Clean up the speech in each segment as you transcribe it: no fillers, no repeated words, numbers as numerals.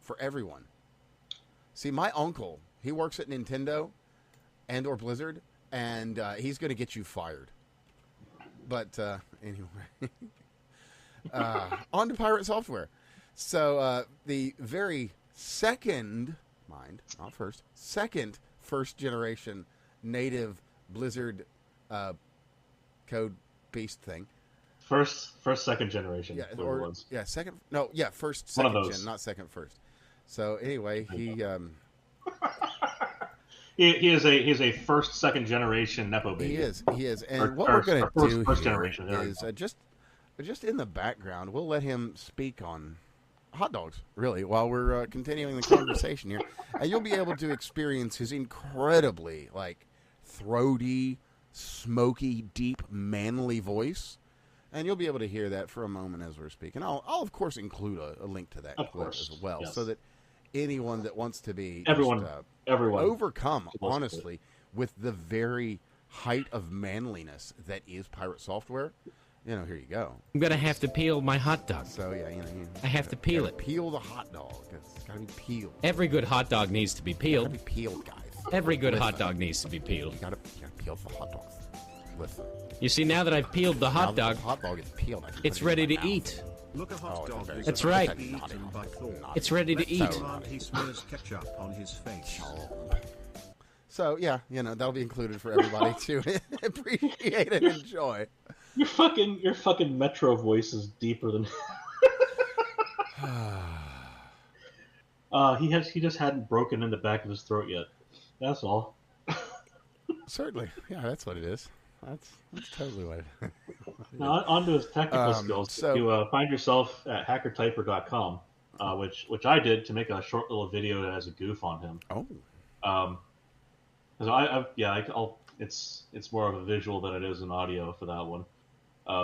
for everyone. See, my uncle, he works at Nintendo and or Blizzard, and he's going to get you fired. But anyway, on to Pirate Software. So the very second, not first, second first-generation native Blizzard code beast thing. First, second generation. First, second gen, not second, first. So anyway, he is a first, second generation nepo baby. He is, and what we're going to do is just in the background, we'll let him speak on hot dogs, really, while we're continuing the conversation here, and you'll be able to experience his incredibly throaty, smoky, deep, manly voice. And you'll be able to hear that for a moment as we're speaking. I'll of course, include a link to that clip as well, yes. So that anyone that wants to be everyone overcome, honestly, with the very height of manliness that is Pirate Software, here you go. I'm going to have to peel my hot dog. So, yeah, I have to peel it. Peel the hot dog. It's got to be peeled. Every good hot dog needs to be peeled. It's got to be peeled, guys. Every good hot dog needs to be peeled. You got to peel the hot dogs. Listen. You see, now that I've peeled the hot dog, is peeled, it's ready to eat. Look, a hot dog. That's right. It's ready to eat. He smears ketchup on his face. So yeah, that'll be included for everybody to appreciate and enjoy. Your fucking Metro voice is deeper than. He just hadn't broken in the back of his throat yet. That's all. Certainly, yeah, that's what it is. That's totally what it is. Now, on to his technical skills. So, you find yourself at hackertyper.com, which I did to make a short little video that has a goof on him. Oh. It's more of a visual than it is an audio for that one.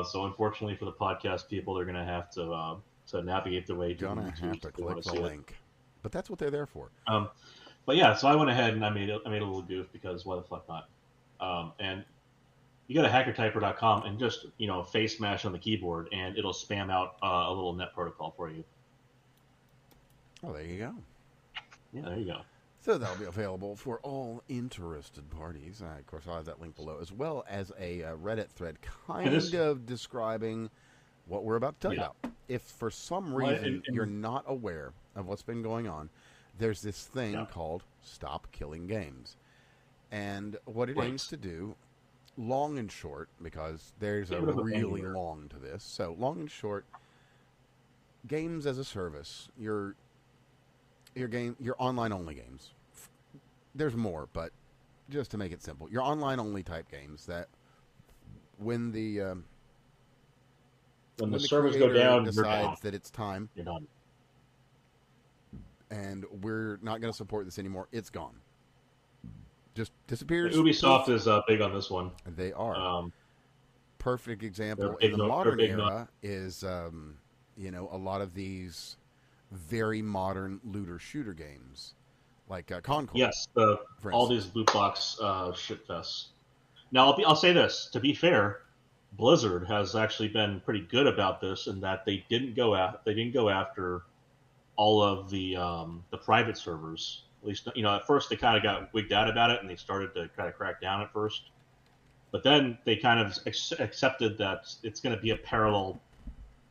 So unfortunately for the podcast people, they're going to have to navigate their way to YouTube. Gonna have to click the link. But that's what they're there for. But yeah, so I went ahead and I made a little goof because why the fuck not? And you go to hackertyper.com and just, face smash on the keyboard and it'll spam out a little net protocol for you. Oh, there you go. Yeah, there you go. So that'll be available for all interested parties. Of course, I'll have that link below, as well as a Reddit thread kind of describing what we're about to tell you about. If for some reason you're not aware of what's been going on, there's this thing called Stop Killing Games. And what it aims to do, long and short, because there's a really long to this. So long and short, games as a service, your online only games. There's more, but just to make it simple, your online only type games that when the servers go down, decides that it's time, you're done, and we're not going to support this anymore, it's gone. Just disappears. Ubisoft is big on this one. They are. Perfect example in the modern era is a lot of these very modern looter shooter games like Concord. Yes, all these loot box shitfests. Now I'll say this, to be fair, Blizzard has actually been pretty good about this in that they didn't go after all of the private servers. At least, at first they kind of got wigged out about it and they started to kind of crack down at first. But then they kind of accepted that it's going to be a parallel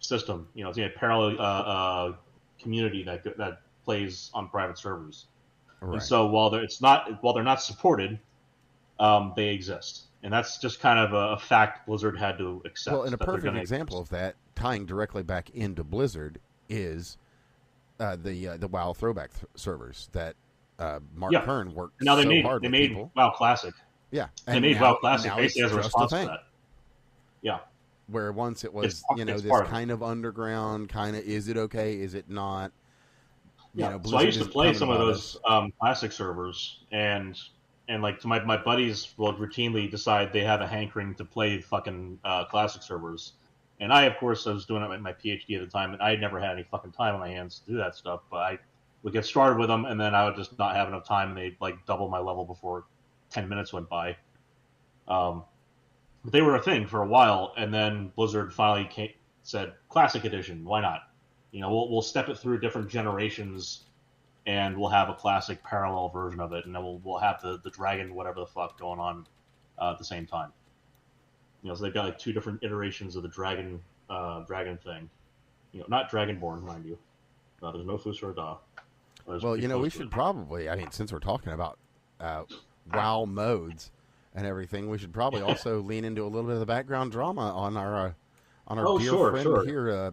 system. It's going to be a parallel community that plays on private servers. Right. And so while they're not supported, they exist. And that's just kind of a fact Blizzard had to accept. Well, and a perfect example of that, tying directly back into Blizzard, is the WoW throwback servers that Mark Kern worked hard with. They made WoW Classic. Yeah. They made WoW Classic basically as a response to that. Yeah. Where once it was, this kind of underground, kind of, is it okay, is it not? So I used to play some of those Classic servers, and my buddies will routinely decide they have a hankering to play fucking Classic servers. And I, of course, I was doing it with my PhD at the time, and I had never had any fucking time on my hands to do that stuff. But I would get started with them, and then I would just not have enough time, and they'd double my level before 10 minutes went by. But they were a thing for a while, and then Blizzard finally said, Classic Edition, why not? We'll step it through different generations and we'll have a classic parallel version of it, and then we'll have the dragon, whatever the fuck, going on at the same time. So they've got like 2 different iterations of the dragon thing. Not Dragonborn, mind you. There's no Fus or Da. Well, we should probably, since we're talking about WoW modes and everything, we should probably also lean into a little bit of the background drama on our dear friend here,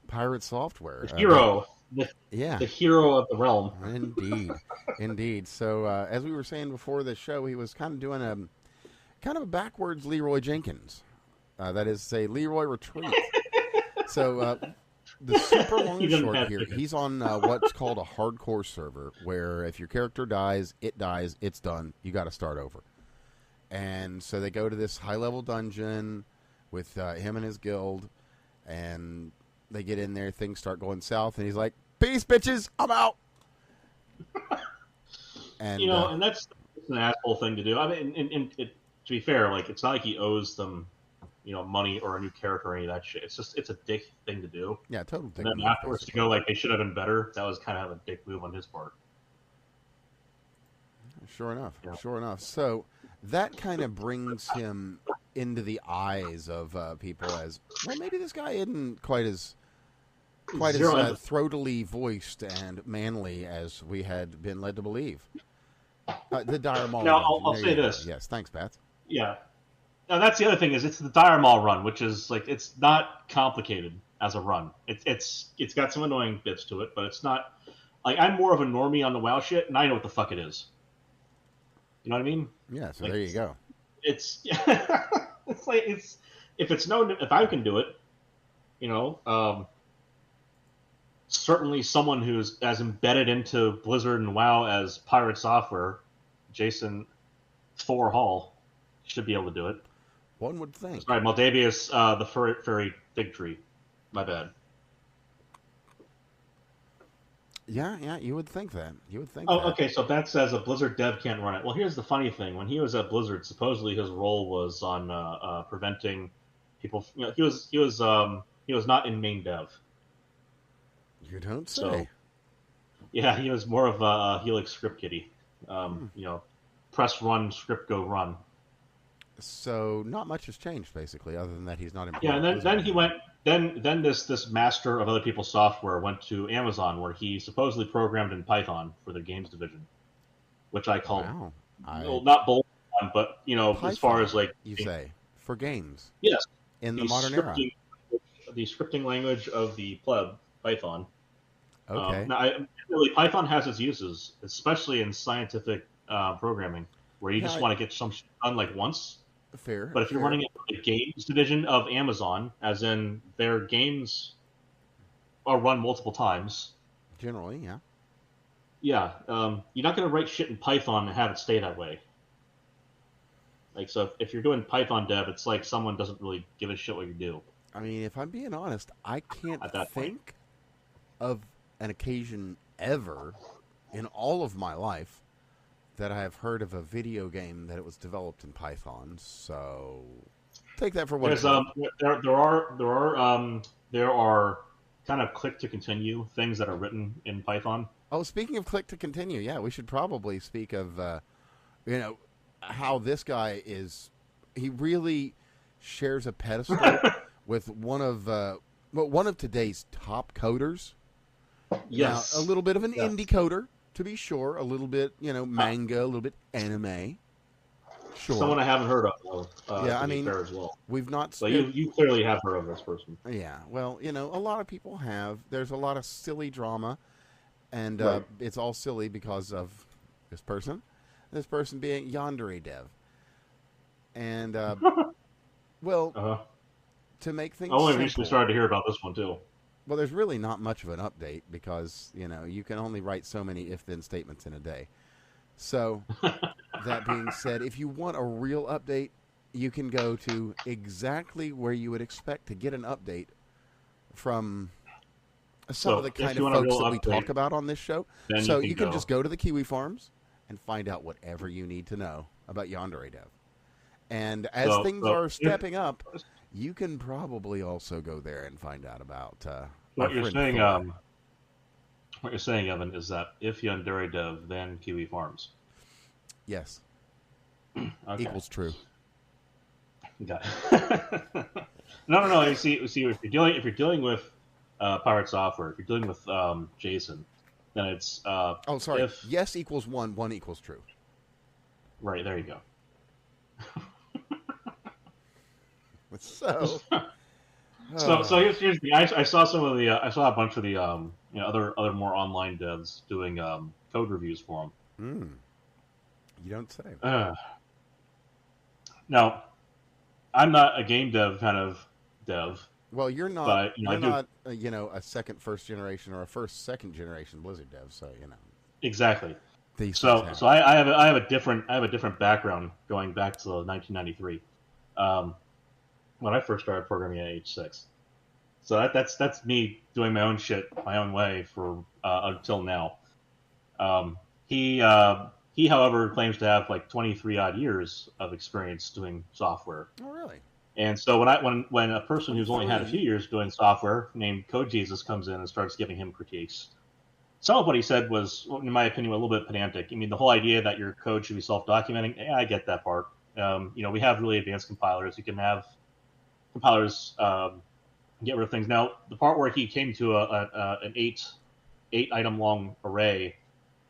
Pirate Software. The hero. The hero of the realm. Indeed. So, as we were saying before the show, he was kind of doing a backwards Leroy Jenkins. That is, say, Leroy Retreat. So, the super long and short here, he's on what's called a hardcore server, where if your character dies, it's done. You got to start over. And so they go to this high-level dungeon with him and his guild, and they get in there, things start going south, and he's like, "Peace, bitches, I'm out." And and that's an asshole thing to do. To be fair, like, it's not like he owes them, money or a new character or any of that shit. It's a dick thing to do. Yeah, total dick. And then afterwards to go like they should have been better. That was kind of a dick move on his part. Sure enough. So that kind of brings him into the eyes of people as, well, maybe this guy isn't quite as throatily voiced and manly as we had been led to believe. The Dire Maul. Now, I'll say this. Yes, thanks, Pat. Yeah. Now, that's the other thing, is it's the Dire Maul run, which is, like, it's not complicated as a run. It's got some annoying bits to it, but it's not... Like, I'm more of a normie on the WoW shit, and I know what the fuck it is. You know what I mean? Yeah, so there you go. It's... it's like, if I can do it, certainly someone who's as embedded into Blizzard and WoW as Pirate Software, Jason Thor Hall, should be able to do it. One would think. Sorry, Maldavius, the furry fig tree. My bad. Yeah, you would think that. Okay, so Beth says a Blizzard dev can't run it. Well, here's the funny thing. When he was at Blizzard, supposedly his role was on preventing people... he was not in main dev. You don't say. So, yeah, he was more of a Helix script kiddie. Press run, script go run. So not much has changed, basically, other than that he's not in. Yeah, and then he went. Then this master of other people's software went to Amazon, where he supposedly programmed in Python for their games division, which I call not bold, but Python, as far as like you say for games. Yes, in the modern era, the scripting language of the pleb, Python. Okay. Really, Python has its uses, especially in scientific programming, where you just want to get some shit done like once. Fair. But if you're running it for the games division of Amazon, as in their games are run multiple times. Generally, yeah. Yeah, you're not going to write shit in Python and have it stay that way. Like, so if you're doing Python dev, it's like someone doesn't really give a shit what you do. I mean, if I'm being honest, I can't think of an occasion ever in all of my life that I have heard of a video game that it was developed in Python. So take that for what it's worth. There are kind of click to continue things that are written in Python. Oh, speaking of click to continue, yeah, we should probably speak of how this guy is. He really shares a pedestal with one of today's top coders. Yes, now, a little bit of an indie coder, to be sure. A little bit, manga, a little bit anime. Sure. Someone I haven't heard of. Yeah, I mean, fair as well. We've not. So you clearly have heard of this person. Yeah, well, a lot of people have. There's a lot of silly drama, and it's all silly because of this person. This person being Yandere Dev, and to make things. I only simple, recently started to hear about this one too. Well, there's really not much of an update because, you can only write so many if-then statements in a day. So, that being said, if you want a real update, you can go to exactly where you would expect to get an update from some of the kind of folks that we talk about on this show. So, you can just go to the Kiwi Farms and find out whatever you need to know about Yandere Dev. And as things are stepping up, you can probably also go there and find out about what you're saying. what you're saying, Evan, is that if Yandere Dev, then Kiwi Farms. Yes. Okay. Equals true. Got it. No. You see, if you're dealing with Pirate Software, if you're dealing with Jason, then it's oh, sorry. If, yes equals 1, 1 equals true. Right, there you go. So, so here's the. I saw some of the. I saw a bunch of the other more online devs doing code reviews for them. You don't say. Now, I'm not a game dev kind of dev. Well, you're not. But, you're not. A first generation or a second generation Blizzard dev. So exactly. So I have a different background going back to 1993. When I first started programming at age 6. So that's me doing my own shit my own way for until now. He, however, claims to have like 23 odd years of experience doing software. Oh, really? And so when a person who's only had a few years doing software named Code Jesus comes in and starts giving him critiques, some of what he said was, in my opinion, a little bit pedantic. I mean, the whole idea that your code should be self-documenting, I get that part. We have really advanced compilers. You can have compilers get rid of things. Now, the part where he came to an eight item long array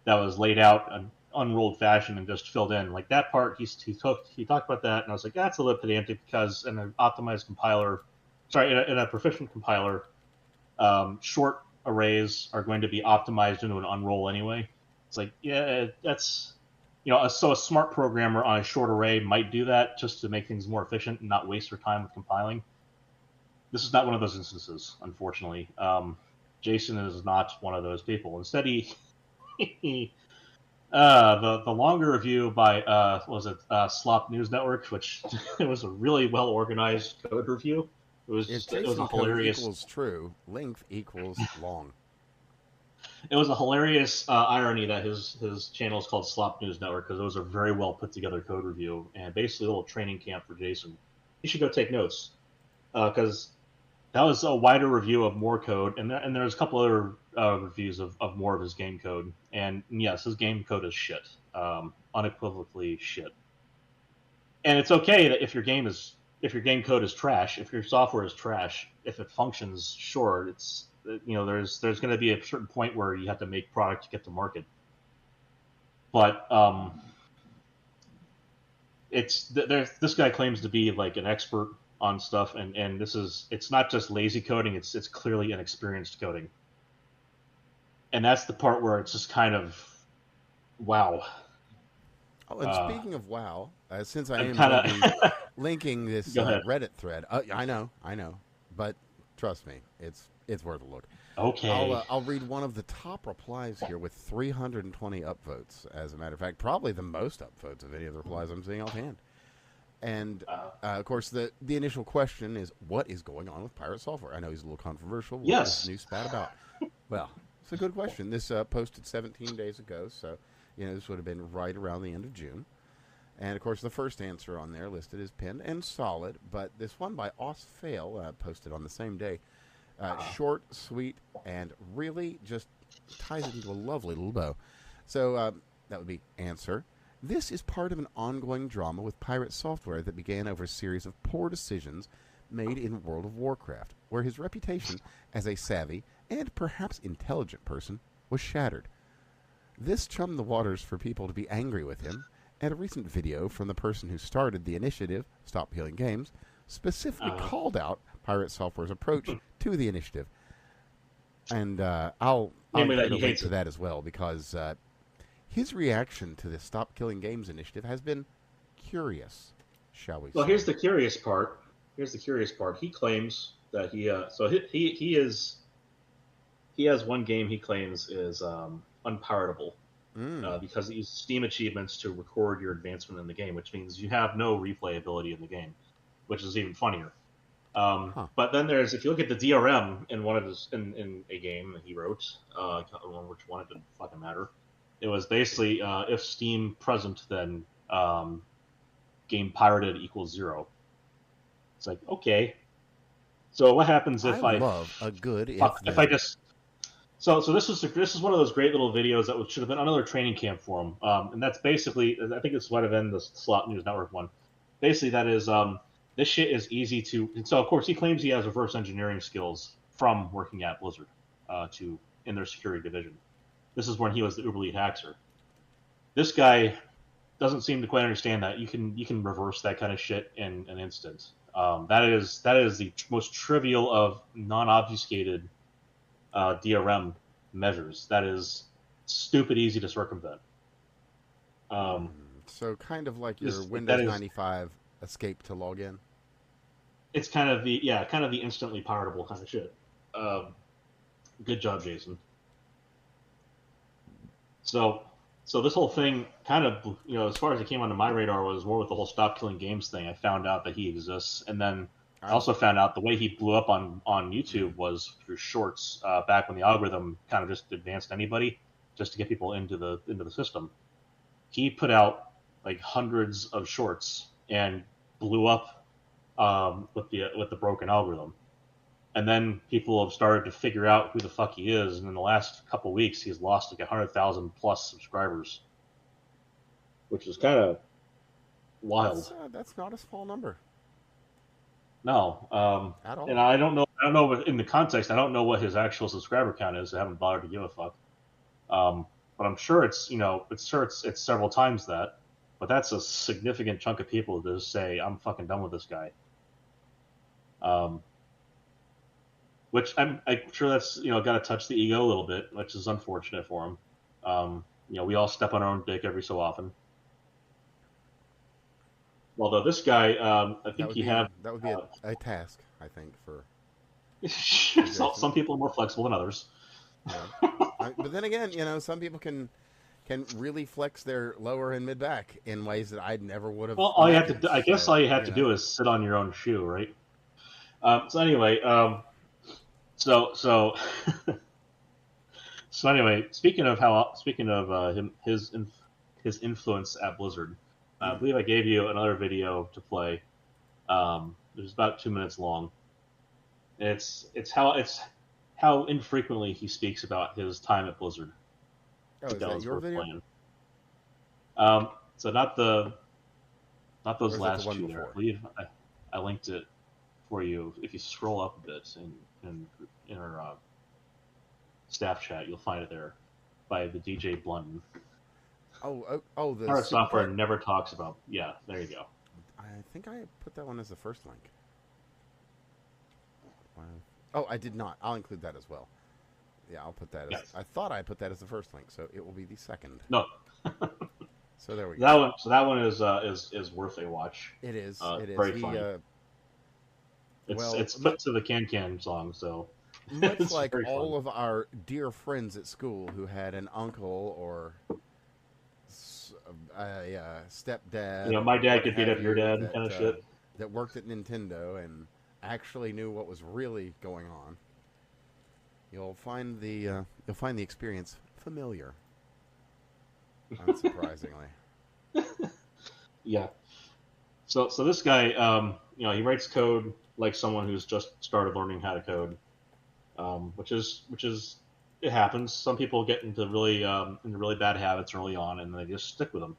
that was laid out in unrolled fashion and just filled in, like that part, he talked about that, and I was like, that's a little pedantic because in an optimized compiler, in a proficient compiler, short arrays are going to be optimized into an unroll anyway. It's like, yeah, that's so a smart programmer on a short array might do that just to make things more efficient and not waste their time with compiling. This is not one of those instances, unfortunately. Jason is not one of those people. Instead, the longer review by Slop News Network, which it was a really well organized code review. It was a hilarious. Equals true. Length equals long. It was a hilarious irony that his channel is called Slop News Network because it was a very well put together code review and basically a little training camp for Jason. You should go take notes because that was a wider review of more code, and there's a couple other reviews of more of his game code. And yes, his game code is shit, unequivocally shit. And it's okay that if your game code is trash, if your software is trash, if it functions, sure, it's there's going to be a certain point where you have to make product to get to market. But this guy claims to be like an expert on stuff, and it's not just lazy coding, it's clearly inexperienced coding. And that's the part where it's just kind of wow. Oh, and speaking of wow, since I am linking this Reddit thread, I know, but trust me, it's worth a look. Okay. I'll read one of the top replies here with 320 upvotes. As a matter of fact, probably the most upvotes of any of the replies I'm seeing offhand. And of course, the initial question is, what is going on with Pirate Software? I know he's a little controversial. What is this new spat about? Well, it's a good question. This posted 17 days ago, so this would have been right around the end of June. And of course, the first answer on there listed is pinned and solid, but this one by Osfail posted on the same day. Short, sweet, and really just ties it into a lovely little bow. So that would be answer. This is part of an ongoing drama with Pirate Software that began over a series of poor decisions made in World of Warcraft, where his reputation as a savvy and perhaps intelligent person was shattered. This chummed the waters for people to be angry with him, and a recent video from the person who started the initiative, Stop Killing Games, specifically called out Pirate Software's approach to the initiative. And I'll link to that as well, because his reaction to the Stop Killing Games initiative has been curious, shall we say. Well, here's the curious part. He claims that he has one game he claims is unpirateable because he uses Steam achievements to record your advancement in the game, which means you have no replayability in the game, which is even funnier. But then if you look at the DRM in one of his in a game that he wrote, I can't remember which one, it didn't fucking matter. It was basically if Steam present, then game pirated equals 0. It's like, okay. So what happens if I love a good if I just So this is one of those great little videos that should have been another training camp for him. And that's basically, I think this might have been the Slot News Network one. Basically, that is this shit is easy to. And so of course he claims he has reverse engineering skills from working at Blizzard in their security division. This is when he was the uber lead hacker. This guy doesn't seem to quite understand that you can reverse that kind of shit in an instant. That is the most trivial of non-obfuscated DRM measures. That is stupid easy to circumvent. So kind of like your Windows 95 escape to log in. It's kind of the instantly pirateable kind of shit. Good job, Jason. So this whole thing kind of, as far as it came onto my radar was more with the whole Stop Killing Games thing. I found out that he exists, and then I also found out the way he blew up on YouTube was through shorts back when the algorithm kind of just advanced anybody just to get people into the system. He put out like hundreds of shorts and blew up with the broken algorithm. And then people have started to figure out who the fuck he is, and in the last couple of weeks he's lost like 100,000 plus subscribers, which is kind of wild. That's not a small number. No, at all. And I don't know in the context. I don't know what his actual subscriber count is. I haven't bothered to give a fuck. But I'm sure it's it's several times that. But that's a significant chunk of people to just say I'm fucking done with this guy. Which I'm sure that's got to touch the ego a little bit, which is unfortunate for him. We all step on our own dick every so often. Although this guy, I think that would be a task, I think, for some people are more flexible than others. Yeah. But then again, some people can really flex their lower and mid back in ways that I never would have. Well, all you have to do is sit on your own shoe, right? So anyway, so anyway, speaking of his influence at Blizzard. I believe I gave you another video to play. It was about 2 minutes long. It's how infrequently he speaks about his time at Blizzard. Oh, is that your video? So not those last two there. I believe I linked it for you. If you scroll up a bit in our staff chat, you'll find it there by the DJ Blunden. Oh, the our software never talks about. Yeah, there you go. I think I put that one as the first link. Oh, I did not. I'll include that as well. Yeah, I'll put that. I thought I put that as the first link, so it will be the second. No. So there we go. That one is worth a watch. It is. It is very funny. It's put to the Can song, so. Much like all of our dear friends at school who had an uncle or stepdad. My dad could beat up your dad kind of shit. That worked at Nintendo and actually knew what was really going on. You'll find the experience familiar. Unsurprisingly. Yeah. So this guy, he writes code like someone who's just started learning how to code, which is it happens. Some people get into really bad habits early on, and they just stick with them.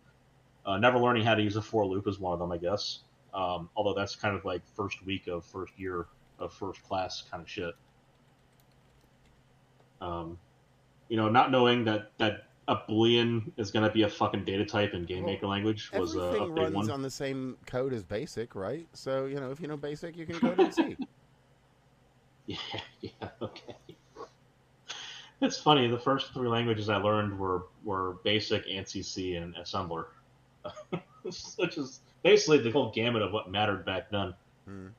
Never learning how to use a for loop is one of them, I guess. Although that's kind of like first week of first year of first class kind of shit. Not knowing that a Boolean is going to be a fucking data type in GameMaker language was a big one. Everything runs on the same code as BASIC, right? So, if you know BASIC, you can code in C. Yeah, okay. It's funny, the first three languages I learned were BASIC, ANSI C, and Assembler. Which is basically the whole gamut of what mattered back then.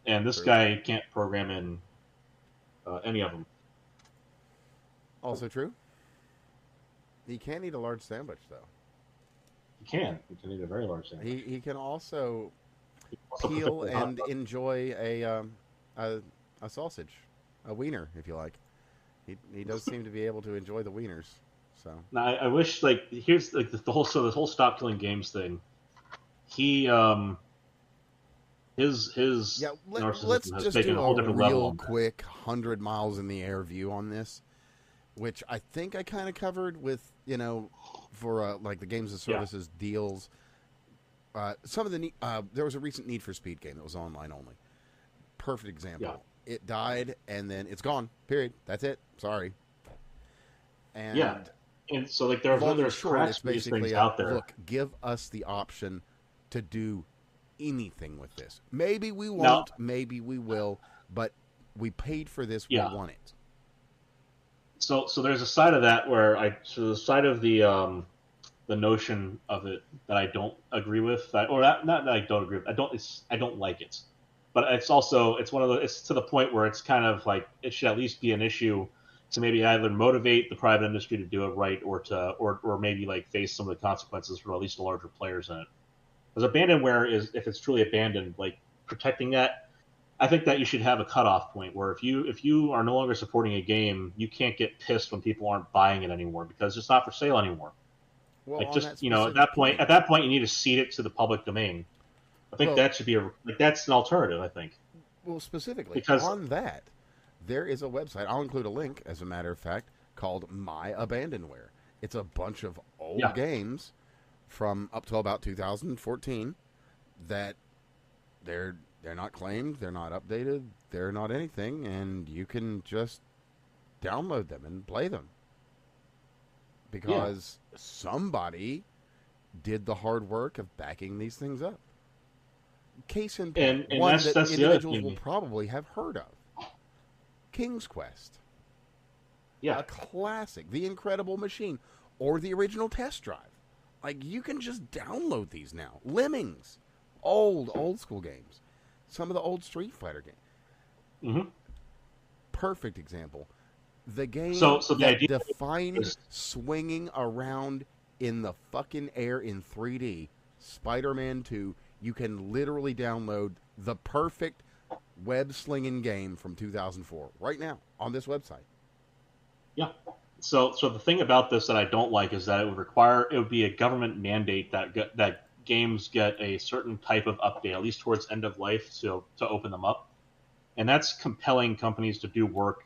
And this guy can't program in any of them. Also true. He can eat a large sandwich, though. He can eat a very large sandwich. He can also peel and enjoy a sausage, a wiener, if you like. He does seem to be able to enjoy the wieners. So now I wish here's the whole this whole Stop Killing Games thing. He his let's just do a real quick 100 miles in the air view on this. which I think I kind of covered with, for like the games and services deals. Some of the there was a recent Need for Speed game that was online only. Perfect example. Yeah. It died and then it's gone. Period. That's it. Sorry. And and so like there's cracks for these things out there. Look, give us the option to do anything with this. Maybe we won't. Maybe we will. But we paid for this. We want it. So there's a side of that where the side of the notion of it that I don't agree with, not that I don't agree with. I don't like it, but it's to the point where it's kind of like it should at least be an issue to maybe either motivate the private industry to do it right, or maybe like face some of the consequences for at least the larger players in it. Because abandonware is, if it's truly abandoned, like protecting that, I think that you should have a cutoff point where if you are no longer supporting a game, you can't get pissed when people aren't buying it anymore because it's not for sale anymore. Well, like just at that point you need to cede it to the public domain. I think that should be that's an alternative. I think. Well, specifically because on that, there is a website. I'll include a link, as a matter of fact, called My Abandonware. It's a bunch of old games from up to about 2014 that they're not claimed, they're not updated, they're not anything, and you can just download them and play them. Because somebody did the hard work of backing these things up. Case in point, one that individuals will probably have heard of. King's Quest. Yeah. A classic. The Incredible Machine. Or the original Test Drive. Like, you can just download these now. Lemmings. Old school games. Some of the old Street Fighter games. Mm-hmm. Perfect example. The game that defined swinging around in the fucking air in 3D, Spider-Man 2, you can literally download the perfect web-slinging game from 2004 right now on this website. Yeah. So the thing about this that I don't like is that it would be a government mandate that games get a certain type of update, at least towards end of life, to open them up. And that's compelling companies to do work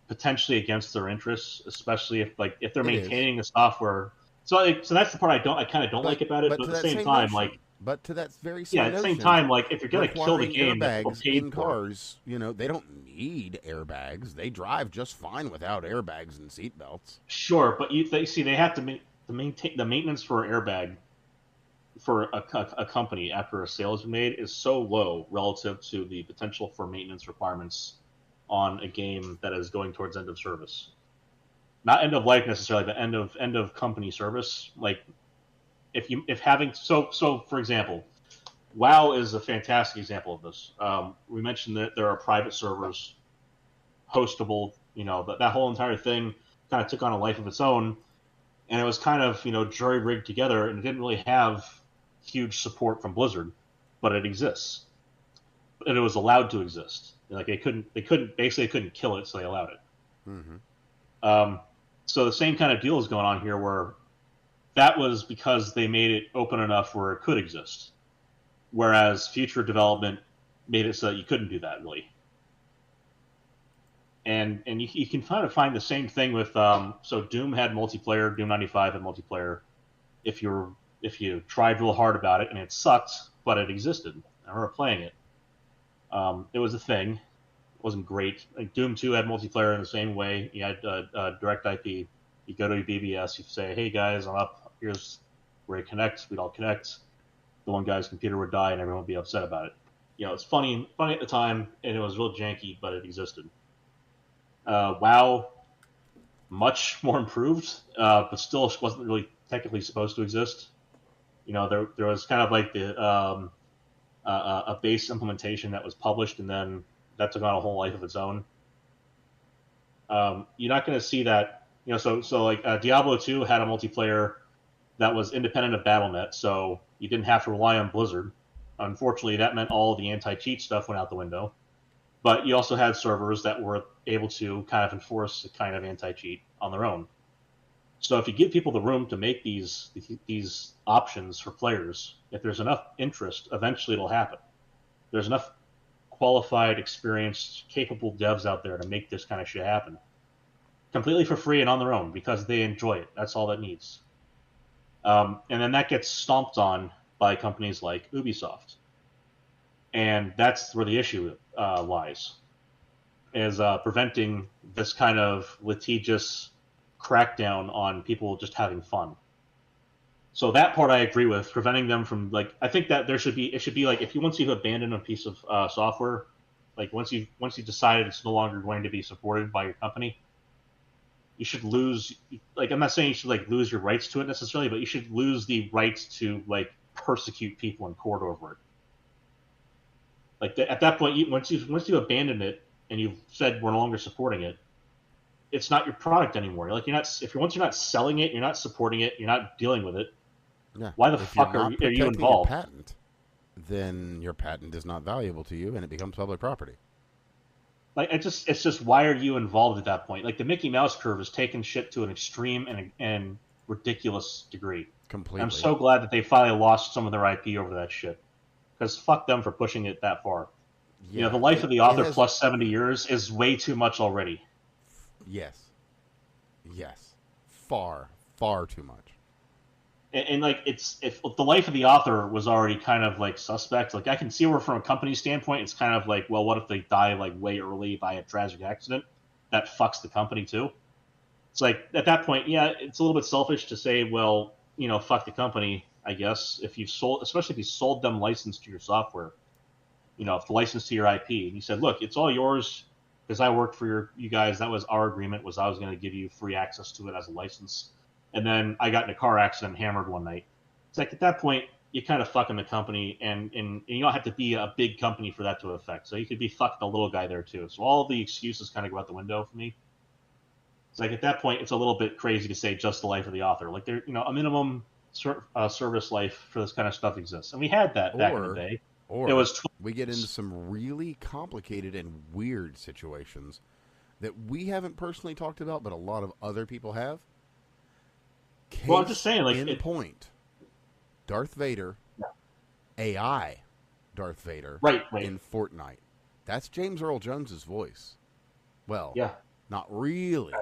potentially against their interests, especially if they're maintaining the software. So that's the part I kind of don't like about it. But at the same time, but to that very same at the same time, like if you're gonna kill the game, airbags in cars, they don't need airbags. They drive just fine without airbags and seatbelts. Sure, but they have to maintain the maintenance for an airbag for a company after a sale has been made is so low relative to the potential for maintenance requirements on a game that is going towards end of service. Not end of life necessarily, but end of company service. Like for example, WoW is a fantastic example of this. We mentioned that there are private servers, hostable. That whole entire thing kind of took on a life of its own, and it was kind of jury rigged together, and it didn't really have huge support from Blizzard, but it exists, and it was allowed to exist. Like they couldn't kill it, so they allowed it. Mm-hmm. So the same kind of deal is going on here, where that was because they made it open enough where it could exist, whereas future development made it so that you couldn't do that really. And you can kind of find the same thing with so Doom had multiplayer, Doom 95 had multiplayer. If you tried real hard about it, and it sucked, but it existed. I remember playing it. It was a thing. It wasn't great. Like Doom 2 had multiplayer in the same way. You had direct IP. You go to your BBS. You say, "Hey guys, I'm up. Here's where you connect." We'd all connect. The one guy's computer would die, and everyone would be upset about it. It's funny at the time, and it was real janky, but it existed. WoW, much more improved, but still wasn't really technically supposed to exist. There was kind of like the a base implementation that was published, and then that took on a whole life of its own. You're not going to see that. So like Diablo 2 had a multiplayer that was independent of Battle.net, so you didn't have to rely on Blizzard. Unfortunately, that meant all the anti-cheat stuff went out the window. But you also had servers that were able to kind of enforce a kind of anti-cheat on their own. So if you give people the room to make these options for players, if there's enough interest, eventually it'll happen. There's enough qualified, experienced, capable devs out there to make this kind of shit happen. completely for free and on their own because they enjoy it. That's all that needs. And then that gets stomped on by companies like Ubisoft. And that's where the issue lies, is preventing this kind of litigious crackdown on people just having fun. So that part I agree with, preventing them from, like, I think that it should be like, once you've abandoned a piece of software, like once you decided it's no longer going to be supported by your company, you should lose, like, I'm not saying you should like lose your rights to it necessarily, but you should lose the rights to like persecute people in court over it. Like at that point, once you abandon it and you've said we're no longer supporting it, it's not your product anymore. Like once you're not selling it, you're not supporting it, you're not dealing with it. Yeah. Why the If fuck you're are not you protecting involved? Your patent, then your patent is not valuable to you, and it becomes public property. Like it's just why are you involved at that point? Like the Mickey Mouse curve has taken shit to an extreme and ridiculous degree. Completely. I'm so glad that they finally lost some of their IP over that shit. Because fuck them for pushing it that far. Yeah, the life of the author plus 70 years is way too much already. Yes. Far, far too much. And like if the life of the author was already kind of like suspect, like I can see where from a company standpoint it's kind of like, well, what if they die like way early by a tragic accident? That fucks the company too. It's like at that point, yeah, it's a little bit selfish to say, well, fuck the company, I guess. Especially if you sold them license to your software, if the license to your IP, and you said, look, it's all yours because I worked for you guys. That was our agreement, was I was going to give you free access to it as a license. And then I got in a car accident, hammered one night. It's like at that point, you're kind of fucking the company, and you don't have to be a big company for that to affect. So you could be fucking a little guy there too. So all the excuses kind of go out the window for me. It's like at that point, it's a little bit crazy to say just the life of the author. Like there, a minimum service life for this kind of stuff exists, and we had that back in the day. Or it was we get into some really complicated and weird situations that we haven't personally talked about, but a lot of other people have. Well, I'm just saying, like, point. Darth Vader, AI Darth Vader, right. in Fortnite. That's James Earl Jones's voice. Well, yeah, not really,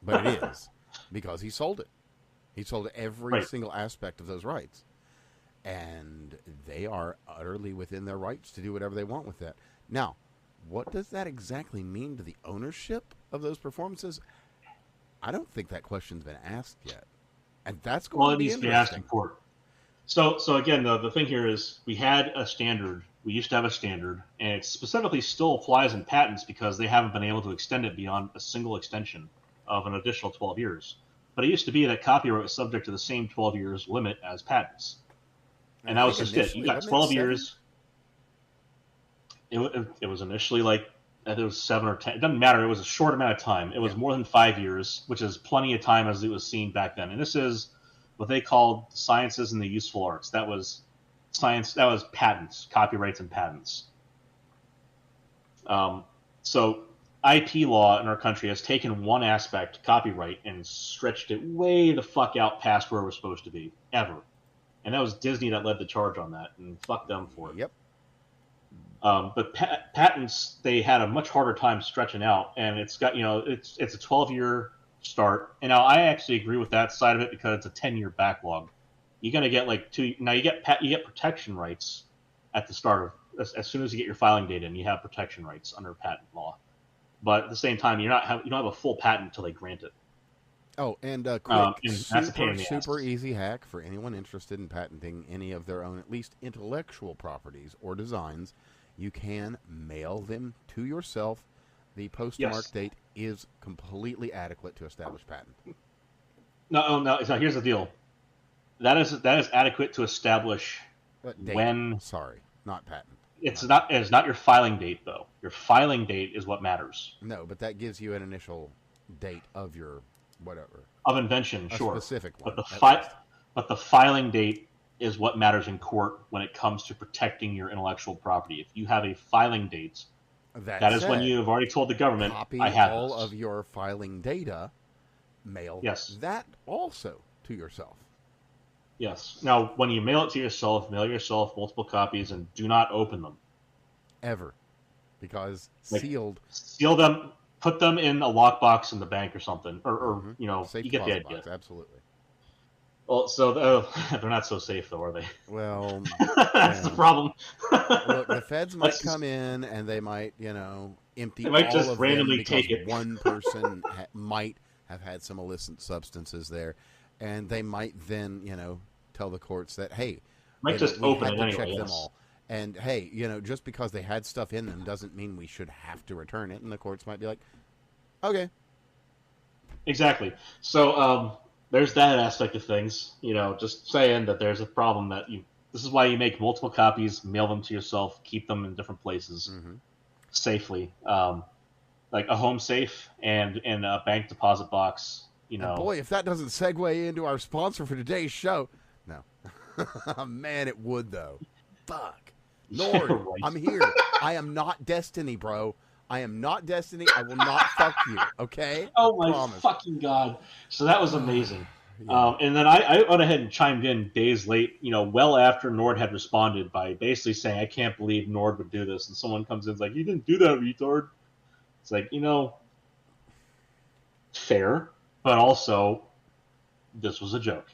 but it is, because he sold it. He sold every single aspect of those rights. And they are utterly within their rights to do whatever they want with that. Now, what does that exactly mean to the ownership of those performances? I don't think that question's been asked yet. And that's going to be interesting. Well, it needs to be asked in court. So again, the thing here is we had a standard. We used to have a standard, and it specifically still applies in patents because they haven't been able to extend it beyond a single extension of an additional 12 years. But it used to be that copyright was subject to the same 12 years limit as patents. And that was just it. You got 12 years. It was initially like, it was 7 or 10. It doesn't matter. It was a short amount of time. It was more than 5 years, which is plenty of time as it was seen back then. And this is what they called sciences and the useful arts. That was science. That was patents, copyrights and patents. So IP law in our country has taken one aspect, copyright, and stretched it way the fuck out past where we're supposed to be, ever. And that was Disney that led the charge on that, and fuck them for it. Yep. But patents, they had a much harder time stretching out, and it's got, it's a 12-year start. And now I actually agree with that side of it because it's a 10-year backlog. You're gonna get like now you get protection rights at the start of as soon as you get your filing date in, you have protection rights under patent law. But at the same time, you don't have a full patent until they grant it. Oh, and quick, super easy hack for anyone interested in patenting any of their own, at least intellectual properties or designs. You can mail them to yourself. The postmark date is completely adequate to establish patent. No. So here's the deal. That is adequate to establish when. Sorry, not patent. It's not your filing date though. Your filing date is what matters. No, but that gives you an initial date of your whatever of invention, sure, specific one. But the filing date is what matters in court when it comes to protecting your intellectual property. If you have a filing date, that is when you have already told the government, I have all of your filing data, mail that also to yourself. Yes. Now, when you mail it to yourself, mail yourself multiple copies and do not open them. Ever. Because sealed. Seal them. put them in a lockbox in the bank or something, or you know, Safe you get the deposit idea. box, absolutely. Well, so they're not so safe though, are they? Well, That's the problem. Look, the feds might That's come in and they might, empty They might all just of randomly them because take it. one person might have had some illicit substances there, and they might then, tell the courts that, hey, might just we open had it to anyway. check Yes. them all. And hey, just because they had stuff in them doesn't mean we should have to return it. And the courts might be like, okay. Exactly. So there's that aspect of things. Just saying that there's a problem that this is why you make multiple copies, mail them to yourself, keep them in different places safely, like a home safe and in a bank deposit box. And boy, if that doesn't segue into our sponsor for today's show, no, man, it would though. Fuck, Nord, Right. I'm here. I am not Destiny, bro. I am not Destiny. I will not fuck you. Okay? Oh my Promise. fucking god! So that was amazing. Yeah. And then I went ahead and chimed in days late, well after Nord had responded by basically saying, "I can't believe Nord would do this." And someone comes in and is like, "You didn't do that, retard." It's like, fair, but also this was a joke.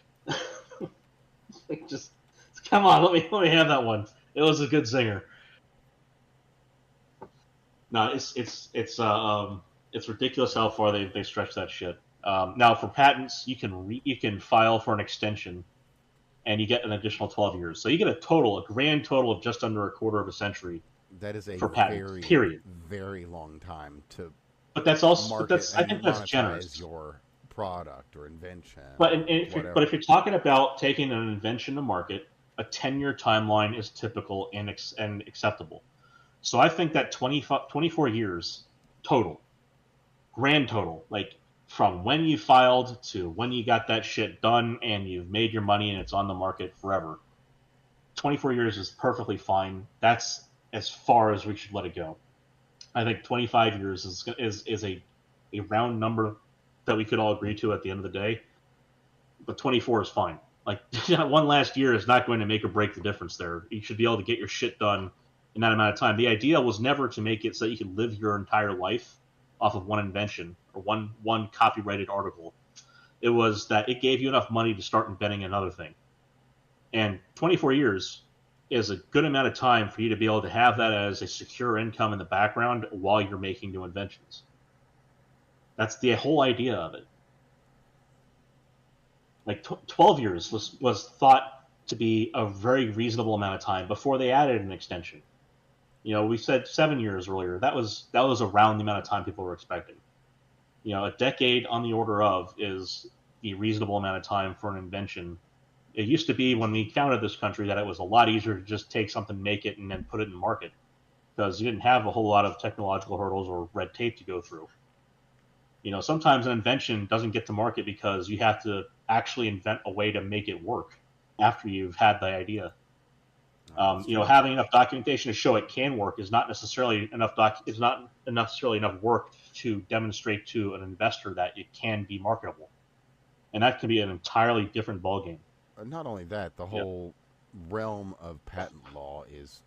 Just come on, let me have that one. It was a good zinger. No, it's ridiculous how far they stretch that shit. Now for patents, you can file for an extension, and you get an additional 12 years. So you get a grand total of just under a quarter of a century. That is a for patents, very, period. very long time to But that's also market I and think that's monetize generous. your product or invention. But or if you're talking about taking an invention to market, a 10-year timeline is typical and acceptable. So I think that 24 years total, grand total, like from when you filed to when you got that shit done and you've made your money and it's on the market forever, 24 years is perfectly fine. That's as far as we should let it go. I think 25 years is a round number that we could all agree to at the end of the day. But 24 is fine. Like one last year is not going to make or break the difference there. You should be able to get your shit done in that amount of time. The idea was never to make it so that you could live your entire life off of one invention or one copyrighted article. It was that it gave you enough money to start inventing another thing. And 24 years is a good amount of time for you to be able to have that as a secure income in the background while you're making new inventions. That's the whole idea of it. Like 12 years was thought to be a very reasonable amount of time before they added an extension. We said 7 years earlier. That was around the amount of time people were expecting. A decade on the order of is the reasonable amount of time for an invention. It used to be when we founded this country that it was a lot easier to just take something, make it, and then put it in market because you didn't have a whole lot of technological hurdles or red tape to go through. Sometimes an invention doesn't get to market because you have to actually invent a way to make it work after you've had the idea. Having enough documentation to show it can work is not necessarily enough. Is not necessarily enough work to demonstrate to an investor that it can be marketable, and that could be an entirely different ballgame. Not only that, the whole realm of patent law is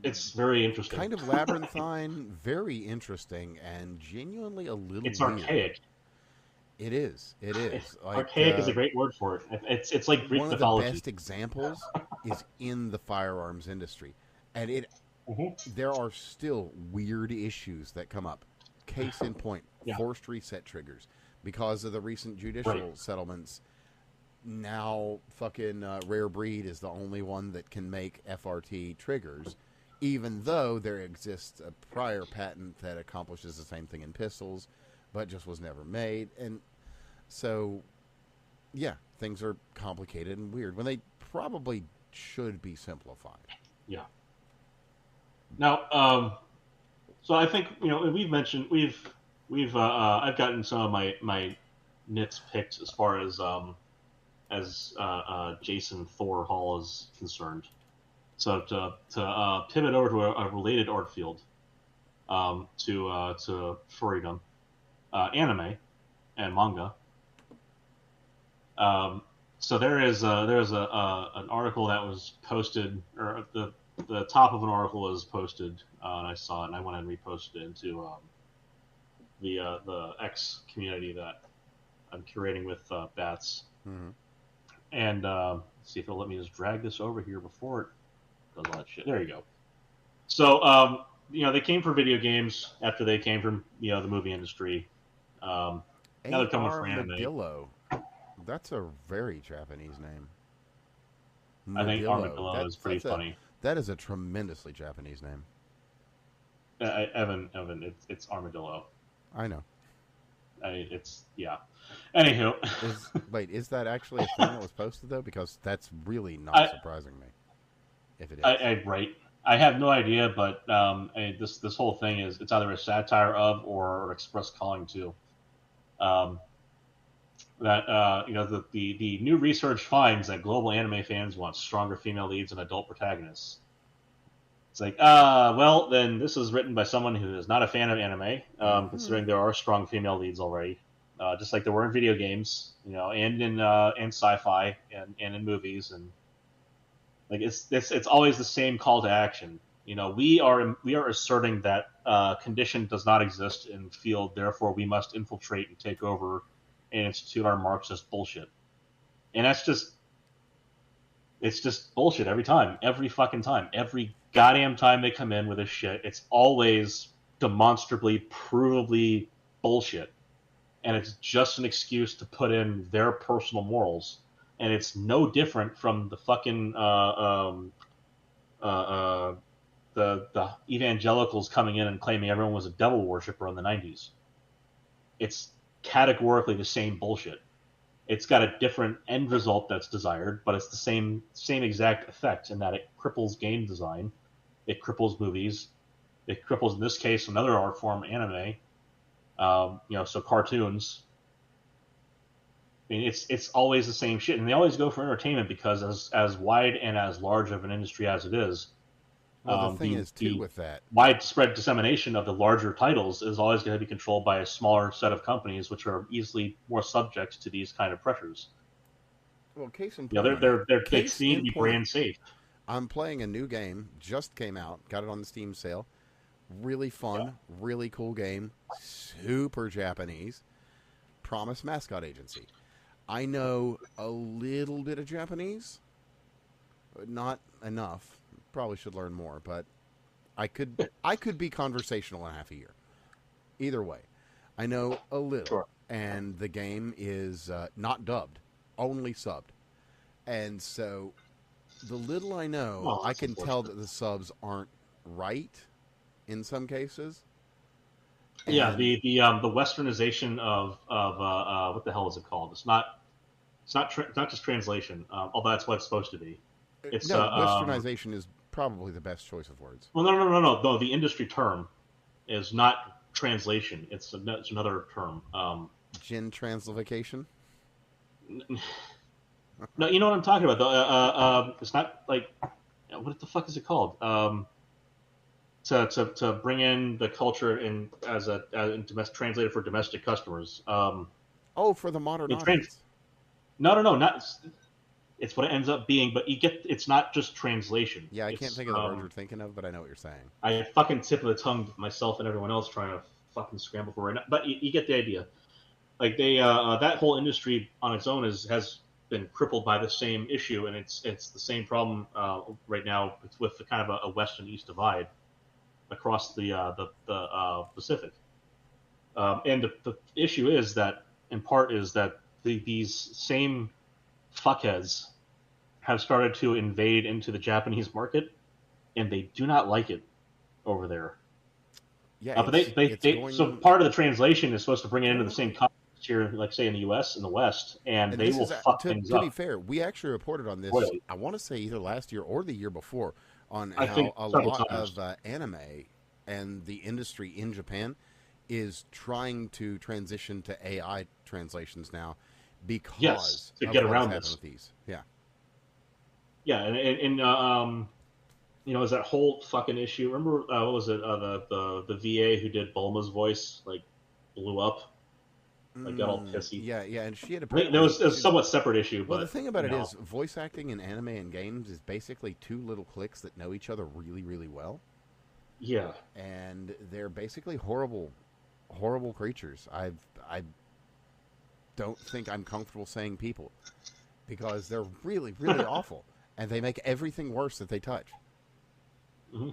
it's very interesting. Kind of labyrinthine, very interesting, and genuinely a little It's weird. archaic. It is. Like, archaic is a great word for it. It's like Greek mythology. One of the best examples is in the firearms industry. And there are still weird issues that come up. Case in point, forced reset triggers. Because of the recent judicial settlements, now fucking Rare Breed is the only one that can make FRT triggers, even though there exists a prior patent that accomplishes the same thing in pistols, but just was never made. And so, things are complicated and weird when they probably should be simplified. Yeah. Now, so I think we've mentioned I've gotten some of my nits picked as far as Jason Thor Hall is concerned. So to pivot over to a related art field, to furrydom, anime and manga. So there's an article that was posted, or the top of an article was posted, and I saw it, and I went and reposted it into the X community that I'm curating with Bats. Mm-hmm. And let's see if it'll let me just drag this over here before it does all that shit. There you go. So they came from video games after they came from the movie industry. Now they're coming for anime. Armadillo. That's a very Japanese name. I think Armadillo is pretty funny. That is a tremendously Japanese name. Evan, it's Armadillo. I know. It's yeah. Anywho, is that actually a thing that was posted though? Because that's really not surprising me. If it is, right. I have no idea, but this whole thing it's either a satire of or express calling to. The new research finds that global anime fans want stronger female leads and adult protagonists. It's like, well, then this is written by someone who is not a fan of anime, considering there are strong female leads already, just like there were in video games, and in sci-fi and in movies, and like it's always the same call to action. We are asserting that condition does not exist in the field, therefore we must infiltrate and take over and institute our Marxist bullshit, and it's just bullshit every time, every fucking time, every goddamn time they come in with this shit. It's always demonstrably, provably bullshit, and it's just an excuse to put in their personal morals. And it's no different from the fucking the evangelicals coming in and claiming everyone was a devil worshiper in the 90s. It's categorically the same bullshit. It's got a different end result that's desired, but it's the same exact effect in that it cripples game design, it cripples movies, it cripples, in this case, another art form, anime. So cartoons. I mean, it's always the same shit, and they always go for entertainment because as wide and as large of an industry as it is, well, the thing is too with that widespread dissemination of the larger titles is always going to be controlled by a smaller set of companies, which are easily more subject to these kind of pressures. Well, case in point, they seem to be brand safe. I'm playing a new game, just came out, got it on the Steam sale. Really fun, really cool game, super Japanese. Promise Mascot Agency. I know a little bit of Japanese, but not enough. Probably should learn more, but I could be conversational in half a year. Either way, I know a little, sure. And the game is not dubbed, only subbed, and so the little I know, I can tell that the subs aren't right in some cases. And yeah, the westernization of what the hell is it called? It's not just translation, although that's what it's supposed to be. It's westernization is probably the best choice of words. Well, no. The industry term is not translation. It's another term. Gin translocation. No, you know what I'm talking about. Though. It's not like what the fuck is it called? To bring in the culture in as translated for domestic customers. For the modern audience. No, not. It's what it ends up being, but it's not just translation. Yeah, I can't think of the word you're thinking of, but I know what you're saying. I fucking tip of the tongue myself and everyone else trying to fucking scramble for it. But you get the idea. Like they, that whole industry on its own has been crippled by the same issue, and it's the same problem right now. It's with the kind of a west and east divide across the Pacific. And the issue is that, in part, is that these same fuckheads have started to invade into the Japanese market, and they do not like it over there. Yeah, so part of the translation is supposed to bring it into the same context here, like say in the U.S. in the West, and they will fuck things up. To be fair, we actually reported on this. Really? I want to say either last year or the year before on how a lot of anime and the industry in Japan is trying to transition to AI translations now because to get around this. With these. Yeah. Yeah, and is that whole fucking issue? Remember what was it? The VA who did Bulma's voice blew up, got all pissy. Yeah, and she had there was a somewhat separate issue. Well, but, the thing about it is, voice acting in anime and games is basically two little cliques that know each other really, really well. Yeah, and they're basically horrible horrible creatures. I don't think I'm comfortable saying people because they're really, really awful, and they make everything worse that they touch. Mm-hmm.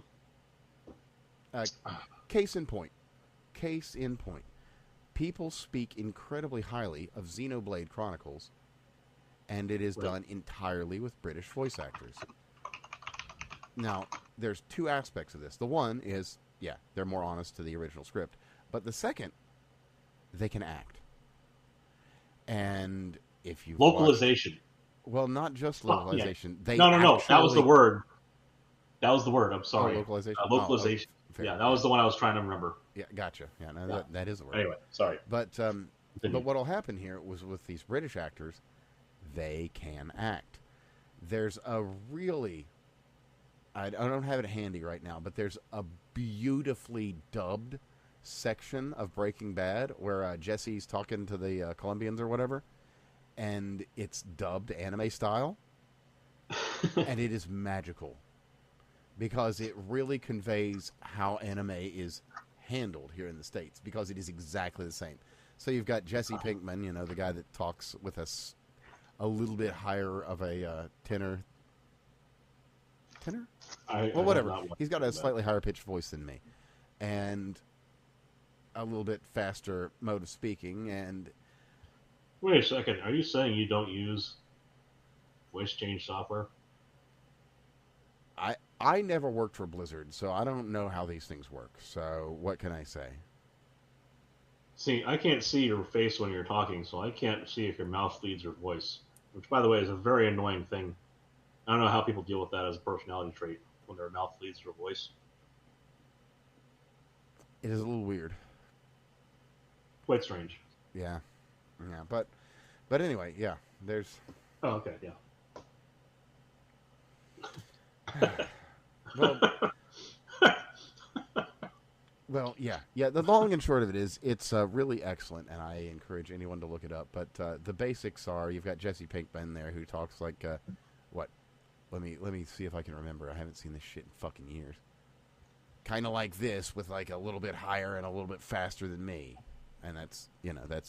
Case in point. People speak incredibly highly of Xenoblade Chronicles, and it is done entirely with British voice actors. Now, there's two aspects of this. The one is, yeah, they're more honest to the original script. But the second, they can act. And if you localization. Well, not just localization. Yeah. They no. actually... That was the word. I'm sorry. Localization? Localization. Yeah, that was the one I was trying to remember. Yeah, gotcha. Yeah, no, that is the word. Anyway, sorry. But what will happen here was with these British actors, they can act. There's a really... I don't have it handy right now, but there's a beautifully dubbed section of Breaking Bad where Jesse's talking to the Colombians or whatever, and it's dubbed anime style, and it is magical because it really conveys how anime is handled here in the States because it is exactly the same. So you've got Jesse Pinkman, you know, the guy that talks with us a little bit higher of a tenor? Well, whatever. He's got a slightly higher pitched voice than me, and a little bit faster mode of speaking. And wait a second, are you saying you don't use voice change software? I never worked for Blizzard, so I don't know how these things work. So what can I say? See, I can't see your face when you're talking, so I can't see if your mouth leads your voice, which, by the way, is a very annoying thing. I don't know how people deal with that as a personality trait when their mouth leads their voice. It is a little weird. Quite strange. Yeah. But anyway, yeah. There's. Oh, okay, yeah. Well, yeah. The long and short of it is, it's really excellent, and I encourage anyone to look it up. But the basics are, you've got Jesse Pinkman there who talks like what? Let me see if I can remember. I haven't seen this shit in fucking years. Kind of like this, with like a little bit higher and a little bit faster than me, and that's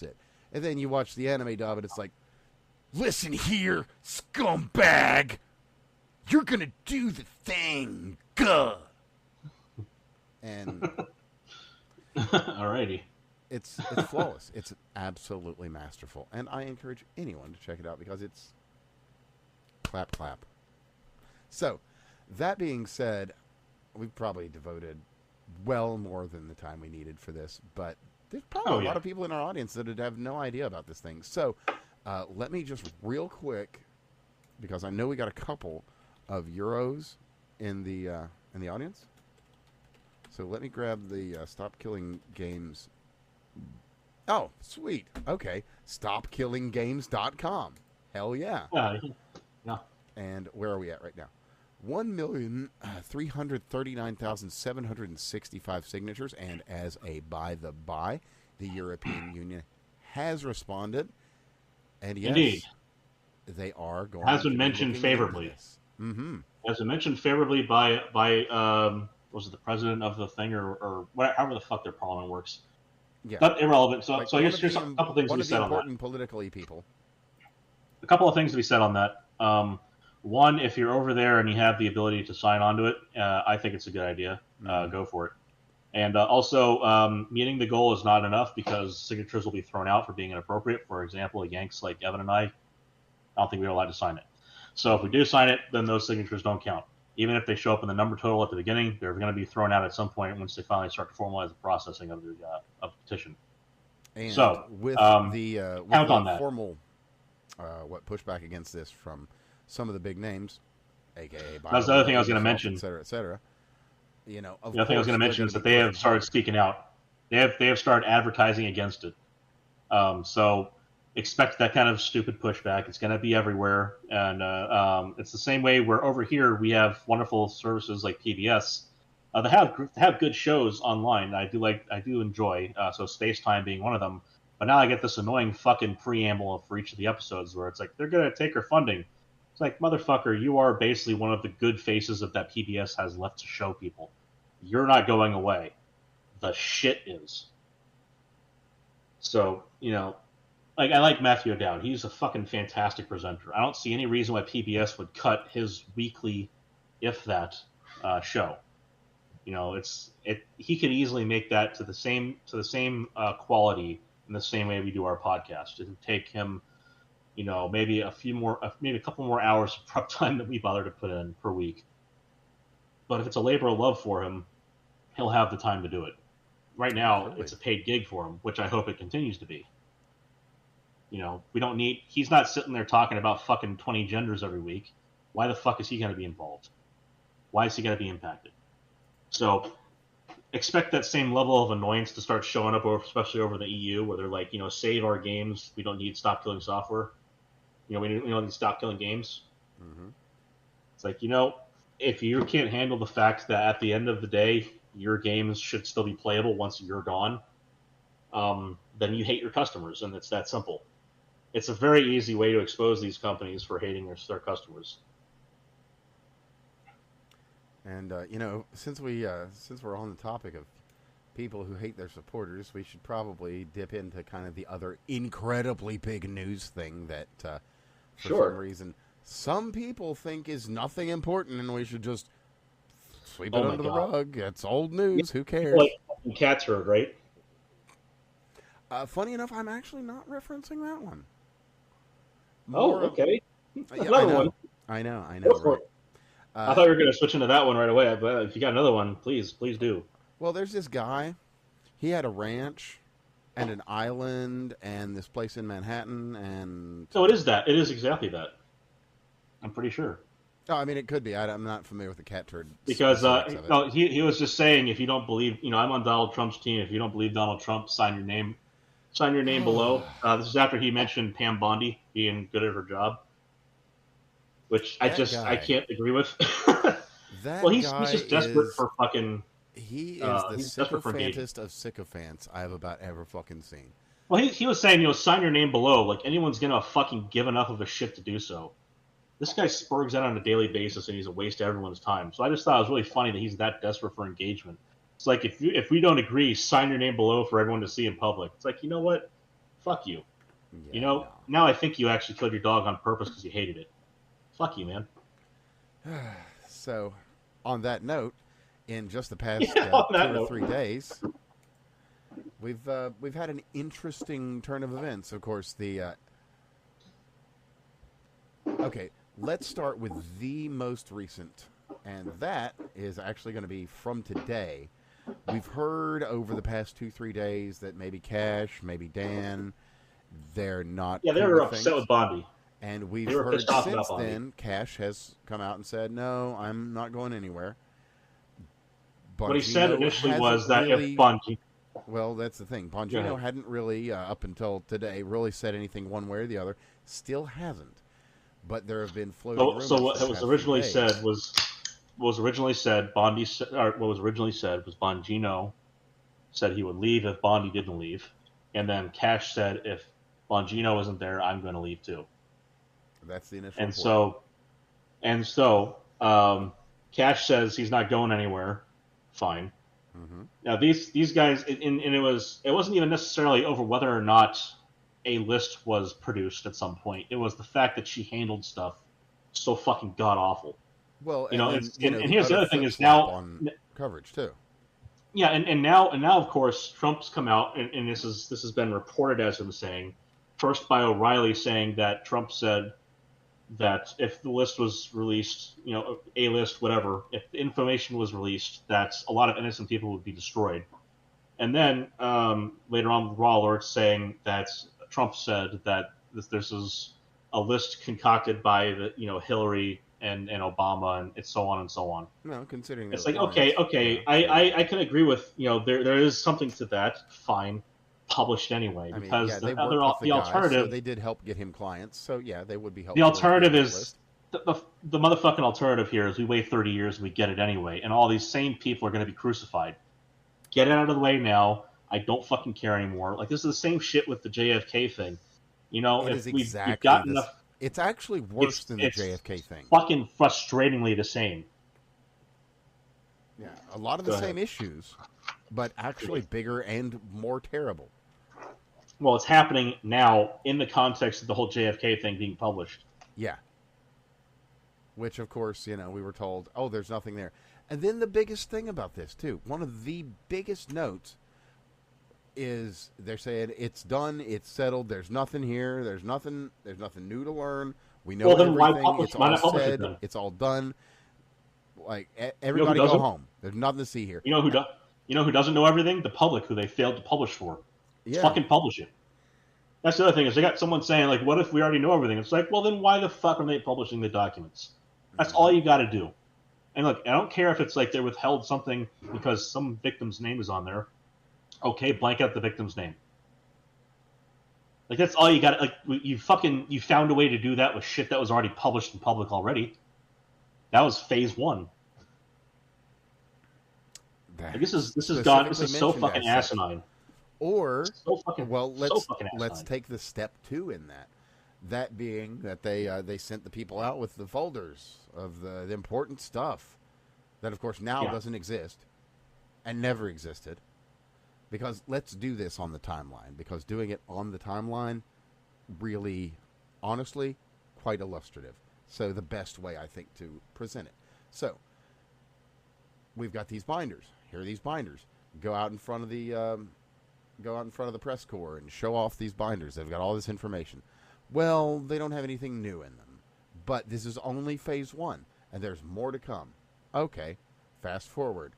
it. And then you watch the anime dub, and it's like, listen here, scumbag, you're gonna do the thing, gah. And alrighty, it's flawless. It's absolutely masterful, and I encourage anyone to check it out because it's clap clap. So, that being said, we've probably devoted well more than the time we needed for this, but there's probably a lot of people in our audience that would have no idea about this thing. So, let me just real quick, because I know we got a couple of Euros in the audience. So let me grab the Stop Killing Games. Oh, sweet. Okay. StopKillingGames.com. Hell yeah. Yeah. And where are we at right now? 1,339,765 signatures, and as a by the the European Union has responded, and yes, indeed, they are going. Has been mentioned favorably. Mm-hmm. Has been mentioned favorably by was it the president of the thing or however the fuck their parliament works? Yeah, not irrelevant. So, like so I guess here's a couple things to be said on that. Important political people. A couple of things to be said on that. One, if you're over there and you have the ability to sign on to it, I think it's a good idea. Go for it. And also, meeting the goal is not enough because signatures will be thrown out for being inappropriate. For example, Yanks like Evan and I don't think we're allowed to sign it. So if we do sign it, then those signatures don't count. Even if they show up in the number total at the beginning, they're going to be thrown out at some point once they finally start to formalize the processing of the petition. And so, with count on that. Formal pushback against this from some of the big names, aka that's the other thing I was going to mention, et cetera, et cetera. You know, the other thing I was going to mention is that they have started speaking out. They have started advertising against it. So expect that kind of stupid pushback. It's going to be everywhere, and it's the same way where over here we have wonderful services like PBS. They have good shows online. I do enjoy. So Space Time being one of them. But now I get this annoying fucking preamble for each of the episodes where it's like they're going to take our funding. It's like, motherfucker, you are basically one of the good faces of that PBS has left to show people. You're not going away. The shit is. So, like I like Matthew O'Dowd. He's a fucking fantastic presenter. I don't see any reason why PBS would cut his weekly, if that, show. He could easily make that to the same quality in the same way we do our podcast. It would take him, maybe maybe a couple more hours of prep time that we bother to put in per week. But if it's a labor of love for him, he'll have the time to do it. Right now, Absolutely. It's a paid gig for him, which I hope it continues to be. He's not sitting there talking about fucking 20 genders every week. Why the fuck is he going to be involved? Why is he going to be impacted? So expect that same level of annoyance to start showing up, especially over the EU, where they're like, save our games. We don't need stop killing software. We don't need to stop killing games. Mm-hmm. It's like, if you can't handle the fact that at the end of the day, your games should still be playable once you're gone, then you hate your customers, and it's that simple. It's a very easy way to expose these companies for hating their customers. And since we're on the topic of people who hate their supporters, we should probably dip into kind of the other incredibly big news thing that, for some reason, some people think is nothing important, and we should just sweep it under the rug. It's old news. Who cares? Like Cat's Herd, right? Funny enough, I'm actually not referencing that one. Okay. Another one. I know. Right? I thought you were going to switch into that one right away, but if you got another one, please do. Well, there's this guy. He had a ranch and an island and this place in Manhattan. And so it is that. It is exactly that. I'm pretty sure. Oh, I mean, it could be. I'm not familiar with the cat turd. Because he was just saying, if you don't believe, I'm on Donald Trump's team. If you don't believe Donald Trump, sign your name below. This is after he mentioned Pam Bondi being good at her job, which I can't agree with. He's just desperate for fucking. He is the sycophantest of sycophants I have about ever fucking seen. Well, he was saying, sign your name below. Like, anyone's gonna fucking give enough of a shit to do so. This guy spurgs out on a daily basis, and he's a waste of everyone's time. So I just thought it was really funny that he's that desperate for engagement. It's like, if we don't agree, sign your name below for everyone to see in public. It's like, you know what? Fuck you. Yeah, now I think you actually killed your dog on purpose because you hated it. Fuck you, man. So, on that note, in just the past 2 or 3 days, we've had an interesting turn of events. Of course, okay, let's start with the most recent, and that is actually going to be from today. We've heard over the past 2-3 days that maybe Cash, maybe Dan, they're not. Yeah, they were upset with Bondi. And we've heard since then, Cash has come out and said, no, I'm not going anywhere. What he said initially was that if Bongino... Well, that's the thing. Bongino hadn't really, up until today, really said anything one way or the other. Still hasn't. But there have been floating rumors. So what was originally said was... What was originally said was Bongino said he would leave if Bondi didn't leave. And then Cash said, if Bongino isn't there, I'm going to leave too. That's the initial Cash says he's not going anywhere. Fine. Mm-hmm. Now these guys, and it wasn't even necessarily over whether or not a list was produced at some point. It was the fact that she handled stuff so fucking god awful. Well, and here's the other thing is now on coverage too. Yeah, and now of course Trump's come out and this has been reported as him saying, first by O'Reilly saying that Trump said that if the list was released, a list, whatever, if the information was released, that a lot of innocent people would be destroyed. And then later on, the Raw Alert saying that Trump said that this is a list concocted by Hillary and Obama and so on and so on. No, considering it's like okay, I can agree with there is something to that. Fine. Published anyway, because the alternative, so they did help get him clients. So yeah, they would be helpful. The alternative is the motherfucking alternative here is we wait 30 years and we get it anyway, and all these same people are going to be crucified. Get it out of the way now. I don't fucking care anymore. Like, this is the same shit with the JFK thing. We've got enough. It's actually worse than the JFK thing. Fucking frustratingly the same. Yeah, a lot of the same issues, but actually bigger and more terrible. Well, it's happening now in the context of the whole JFK thing being published. Yeah. Which, of course, we were told, oh, there's nothing there. And then the biggest thing about this, too, one of the biggest notes is they're saying it's done, it's settled, there's nothing here, there's nothing new to learn. We know everything, it's all said, it's all done. Like, everybody go home. There's nothing to see here. You know who doesn't know everything? The public, who they failed to publish for. Yeah. Fucking publish it. That's the other thing, is they got someone saying, like, what if we already know everything? It's like, well, then why the fuck are they publishing the documents? That's all you got to do. And look, I don't care if it's like they withheld something because some victim's name is on there. Okay, blank out the victim's name. Like, that's all you got. Like, you found a way to do that with shit that was already published in public already. That was phase 1. Like, this is so fucking asinine. Or, let's asinine. take the step 2 in that. That being that they sent the people out with the folders of the important stuff that, of course, now doesn't exist and never existed. Because let's do this on the timeline. Because doing it on the timeline, really, honestly, quite illustrative. So the best way, I think, to present it. So, we've got these binders. Here are these binders. Go out in front of the press corps and show off these binders. They've got all this information. Well, they don't have anything new in them. But this is only phase 1, and there's more to come. Okay, fast forward.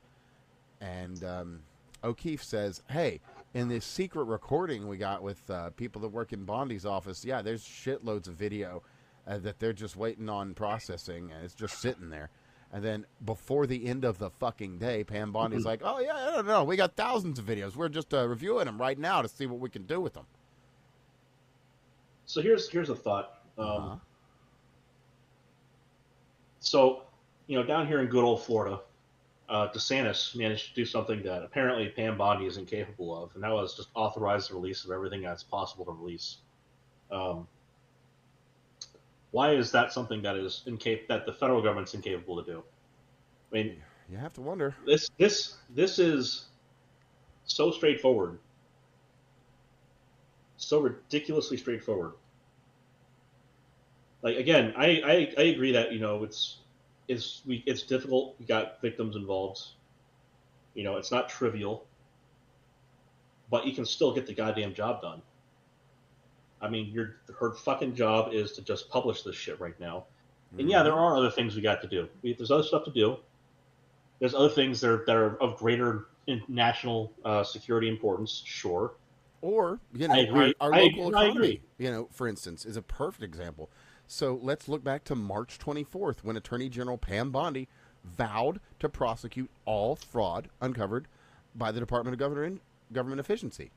And O'Keefe says, hey, in this secret recording we got with people that work in Bondi's office, there's shitloads of video that they're just waiting on processing, and it's just sitting there. And then before the end of the fucking day, Pam Bondi's like, oh, yeah, I don't know. We got thousands of videos. We're just reviewing them right now to see what we can do with them. So here's a thought. So, down here in good old Florida, DeSantis managed to do something that apparently Pam Bondi is incapable of, and that was just authorize the release of everything that's possible to release. Why is that something that is that the federal government's incapable to do? I mean, you have to wonder. This is so straightforward, so ridiculously straightforward. Like, again, I agree that it's difficult. You got victims involved. It's not trivial, but you can still get the goddamn job done. I mean, her fucking job is to just publish this shit right now. And yeah, there are other things we got to do. There's other stuff to do. There's other things that are of greater national security importance, sure. Or, our local economy, for instance, is a perfect example. So let's look back to March 24th when Attorney General Pam Bondi vowed to prosecute all fraud uncovered by the Department of Government Efficiency.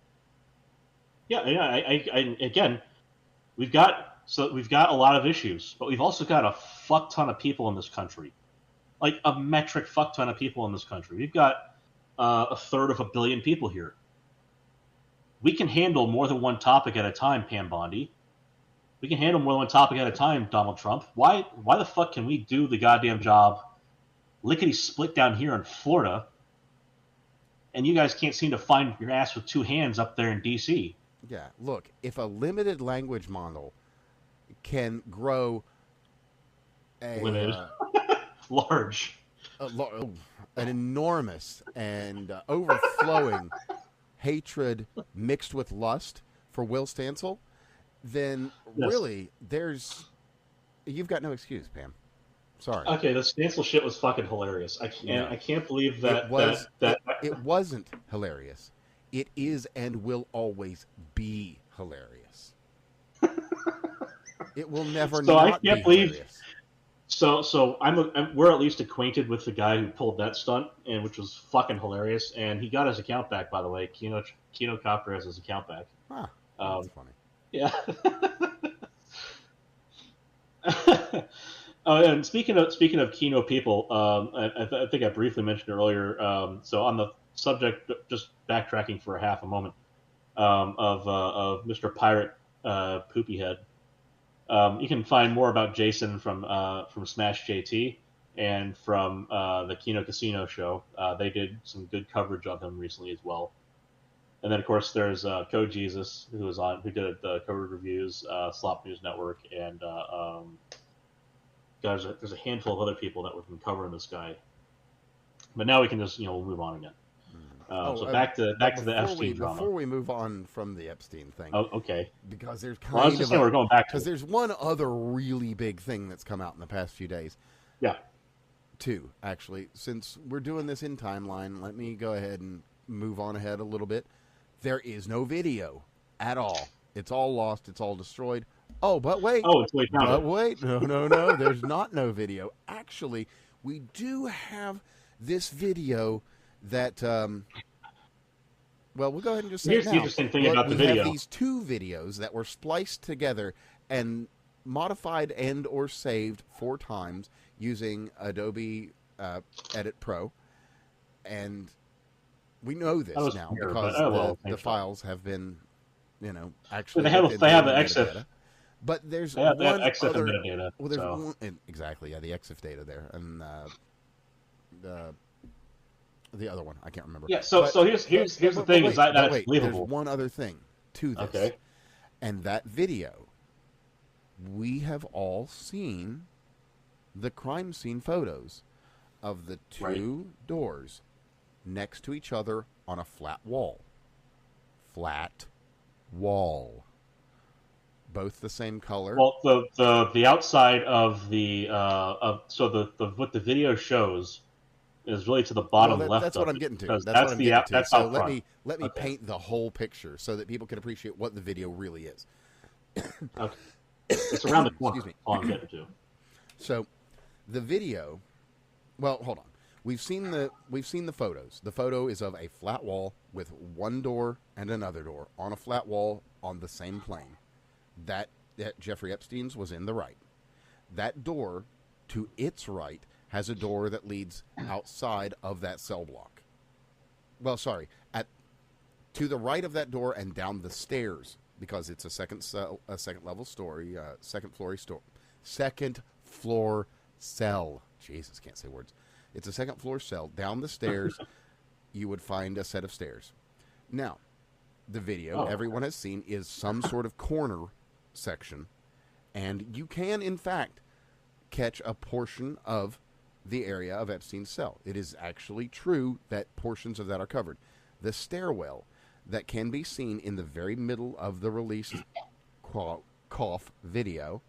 Yeah. Again, we've got a lot of issues, but we've also got a fuck ton of people in this country, like a metric fuck ton of people in this country. We've got a third of a billion people here. We can handle more than one topic at a time, Pam Bondi. We can handle more than one topic at a time, Donald Trump. Why the fuck can we do the goddamn job lickety split down here in Florida, and you guys can't seem to find your ass with 2 hands up there in D.C.? Yeah, look, if a limited language model can grow large, an enormous and overflowing hatred mixed with lust for Will Stansel, then really you've got no excuse, Pam. Sorry. Okay, the Stansel shit was fucking hilarious. I can't believe that it wasn't hilarious. It is and will always be hilarious. It will never not be hilarious. So we're at least acquainted with the guy who pulled that stunt, and which was fucking hilarious. And he got his account back, by the way. Kino Copter has his account back. Huh, that's funny. Yeah. And speaking of Kino people, I think I briefly mentioned earlier. So on the subject, just backtracking for a moment, of Mr. Pirate Poopy Head. You can find more about Jason from Smash JT and from the Kino Casino show. They did some good coverage of him recently as well. And then of course there's Code Jesus, who did the Code Reviews, Slop News Network, and there's a handful of other people that have been covering this guy. But now we can just we'll move on again. So back to the Epstein drama. Before we move on from the Epstein thing. Oh, okay. Because there's we're going back to because there's one other really big thing that's come out in the past few days. Yeah. Two, actually. Since we're doing this in timeline, let me go ahead and move on ahead a little bit. There is no video at all. It's all lost. It's all destroyed. Oh, but wait. Oh, it's way down. But wait. No. There's no video. Actually, we do have this video that, we'll go ahead and just say Here's it now. the interesting thing about the video. We have these two videos that were spliced together and modified and or saved 4 times using Adobe Edit Pro. And we know this now because the files have been, actually... They have the EXIF. But there's they have one EXIF other... metadata. Well, there's one... Exactly, yeah, the EXIF data there. And the other one, I can't remember. Yeah, so here's the thing, is that it's believable. There's one other thing to this. Okay. And that video, we have all seen the crime scene photos of the two doors next to each other on a flat wall. Flat wall. Both the same color. Well, the outside of the what the video shows is really to the bottom left. That's what I'm getting to. That's what I'm getting to. So let me paint the whole picture so that people can appreciate what the video really is. Okay. It's around the corner. Excuse me. All I'm getting to. So, the video. Well, hold on. We've seen the photos. The photo is of a flat wall with one door and another door on a flat wall on the same plane. That Jeffrey Epstein's was in the right. That door to its right has a door that leads outside of that cell block. Well, sorry, to the right of that door and down the stairs, because it's a second floor cell. Jesus, can't say words. It's a second floor cell. Down the stairs, you would find a set of stairs. Now, the video everyone has seen is some sort of corner section, and you can, in fact, catch a portion of the area of Epstein's cell. It is actually true that portions of that are covered. The stairwell that can be seen in the very middle of the released cough video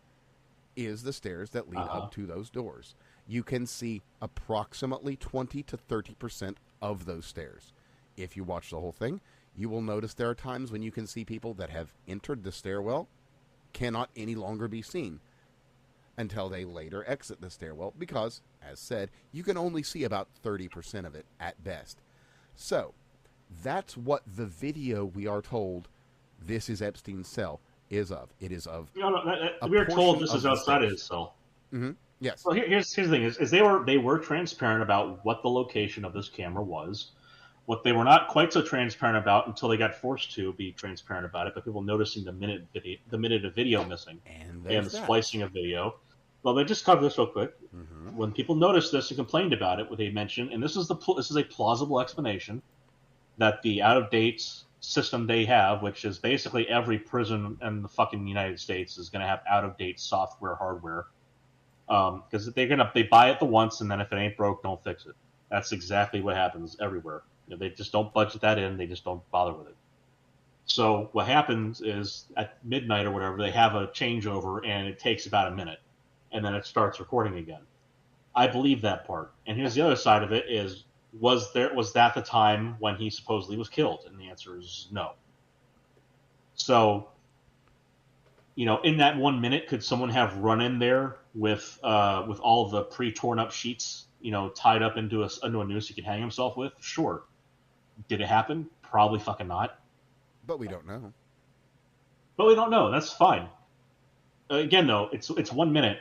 is the stairs that lead up to those doors. You can see approximately 20 to 30% of those stairs. If you watch the whole thing, you will notice there are times when you can see people that have entered the stairwell cannot any longer be seen until they later exit the stairwell because, as said, you can only see about 30% of it at best. So, that's what the video we are told this is Epstein's cell is of. It is of... we are told this is outside of his cell. Mm-hmm. Yes. Well, here's the thing: is they were transparent about what the location of this camera was. What they were not quite so transparent about until they got forced to be transparent about it, but people noticing the minute of video missing and the splicing of video. Well, they just covered this real quick. Mm-hmm. When people noticed this and complained about it, what they mentioned, and this is a plausible explanation, that the out-of-date system they have, which is basically every prison in the fucking United States, is going to have out-of-date software, hardware, because they buy it the once, and then if it ain't broke, don't fix it. That's exactly what happens everywhere. They just don't budget that in. They just don't bother with it. So what happens is at midnight or whatever, they have a changeover, and it takes about a minute, and then it starts recording again. I believe that part. And here's the other side of it: is was that the time when he supposedly was killed? And the answer is no. So, in that 1 minute, could someone have run in there with all the pre-torn up sheets, tied up into a noose he could hang himself with? Sure. Did it happen? Probably fucking not. But we don't know. That's fine. Again, though, it's 1 minute.